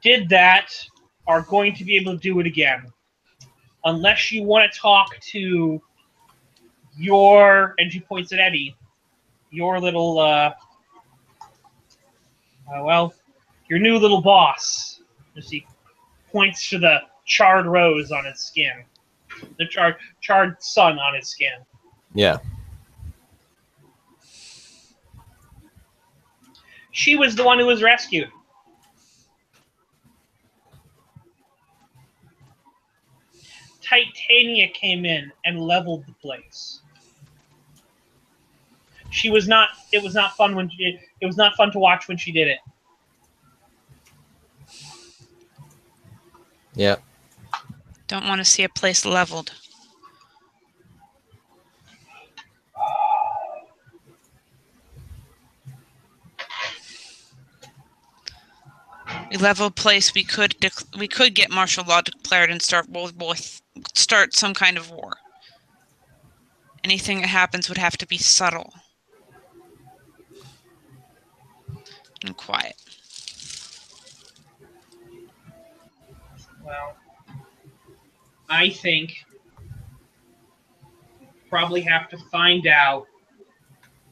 did that are going to be able to do it again. Unless you want to talk to your, and she points at Eddie, your little, your new little boss. As he points to the charred rose on his skin. The charred sun on his skin. Yeah. She was the one who was rescued. Titania came in and leveled the place. It was not fun to watch when she did it. Yeah. Don't want to see a place leveled. We level place. We could get martial law declared and start some kind of war. Anything that happens would have to be subtle and quiet. Well, I think probably have to find out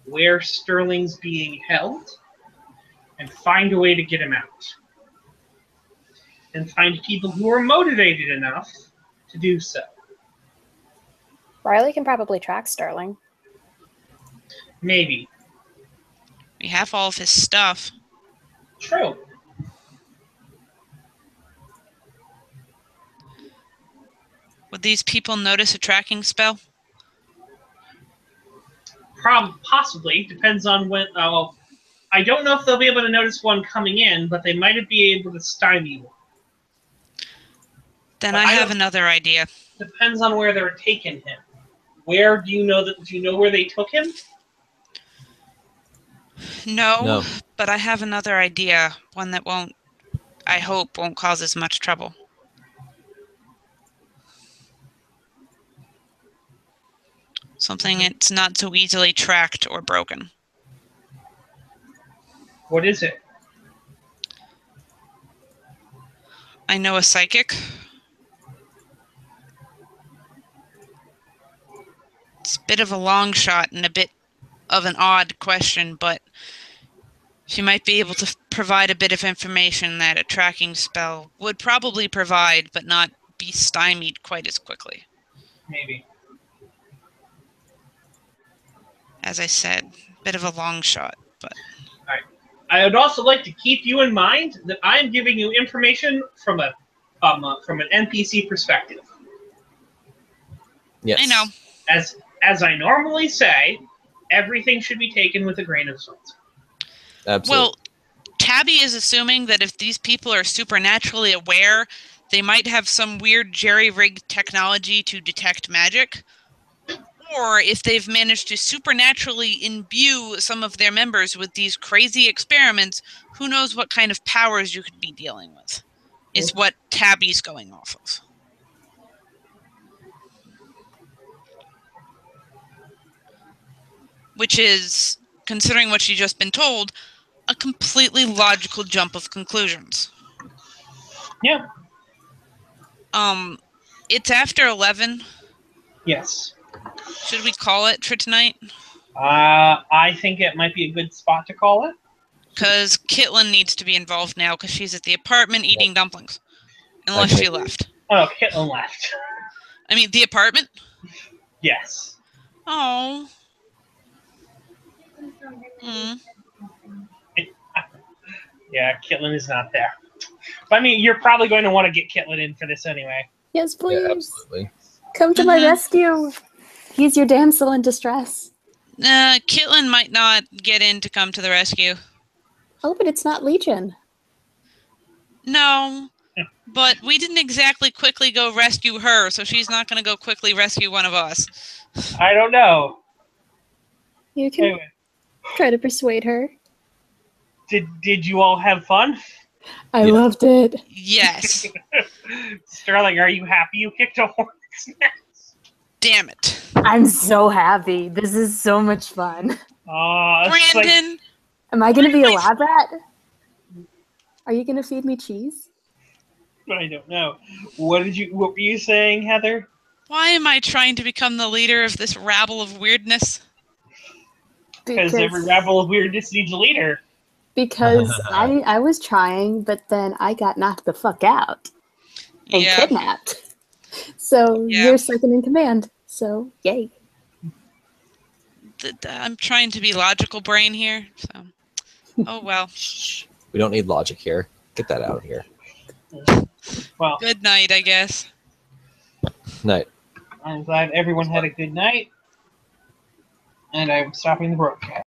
where Sterling's being held and find a way to get him out. And find people who are motivated enough to do so. Riley can probably track Sterling. Maybe. We have all of his stuff. True. Would these people notice a tracking spell? Possibly. Depends on when... I don't know if they'll be able to notice one coming in, but they might be able to stymie one. Then But I have another idea. Depends on where they're taking him. Where do you know that? Do you know where they took him? No, but I have another idea. One that I hope won't cause as much trouble. Something that's not so easily tracked or broken. What is it? I know a psychic. It's a bit of a long shot and a bit of an odd question, but she might be able to provide a bit of information that a tracking spell would probably provide, but not be stymied quite as quickly. Maybe. As I said, a bit of a long shot, but... All right. I would also like to keep you in mind that I am giving you information from an NPC perspective. Yes. I know. As I normally say, everything should be taken with a grain of salt. Absolutely. Well, Tabby is assuming that if these people are supernaturally aware, they might have some weird jerry-rigged technology to detect magic. Or if they've managed to supernaturally imbue some of their members with these crazy experiments, who knows what kind of powers you could be dealing with, is what Tabby's going off of. Which is, considering what she's just been told, a completely logical jump of conclusions. Yeah. It's after 11. Yes. Should we call it for tonight? I think it might be a good spot to call it. Because Kitlin needs to be involved now because she's at the apartment eating dumplings. Unless she left. Oh, Kitlin left. I mean, the apartment? Yes. Oh. Mm. Yeah, Kitlin is not there. But I mean, you're probably going to want to get Kitlin in for this anyway. Yes, please. Yeah, absolutely. Come to my rescue. He's your damsel in distress. Kitlin might not get in to come to the rescue. Oh, but it's not Legion. No. But we didn't exactly quickly go rescue her, so she's not going to go quickly rescue one of us. I don't know. You can Anyway, try to persuade her. did you all have fun? I loved it. Yes. Sterling, are you happy you kicked a hornet's nest? Damn it. I'm so happy. This is so much fun. Brandon! Am I going to be a lab rat? Are you going to feed me cheese? I don't know. What were you saying, Heather? Why am I trying to become the leader of this rabble of weirdness? Because every rabble of weirdness needs a leader. Because I was trying, but then I got knocked the fuck out and kidnapped. So you're second in command. So yay. I'm trying to be logical brain here. So, oh well. We don't need logic here. Get that out of here. Well, good night, I guess. Night. I'm glad everyone had a good night. And I'm stopping the broadcast.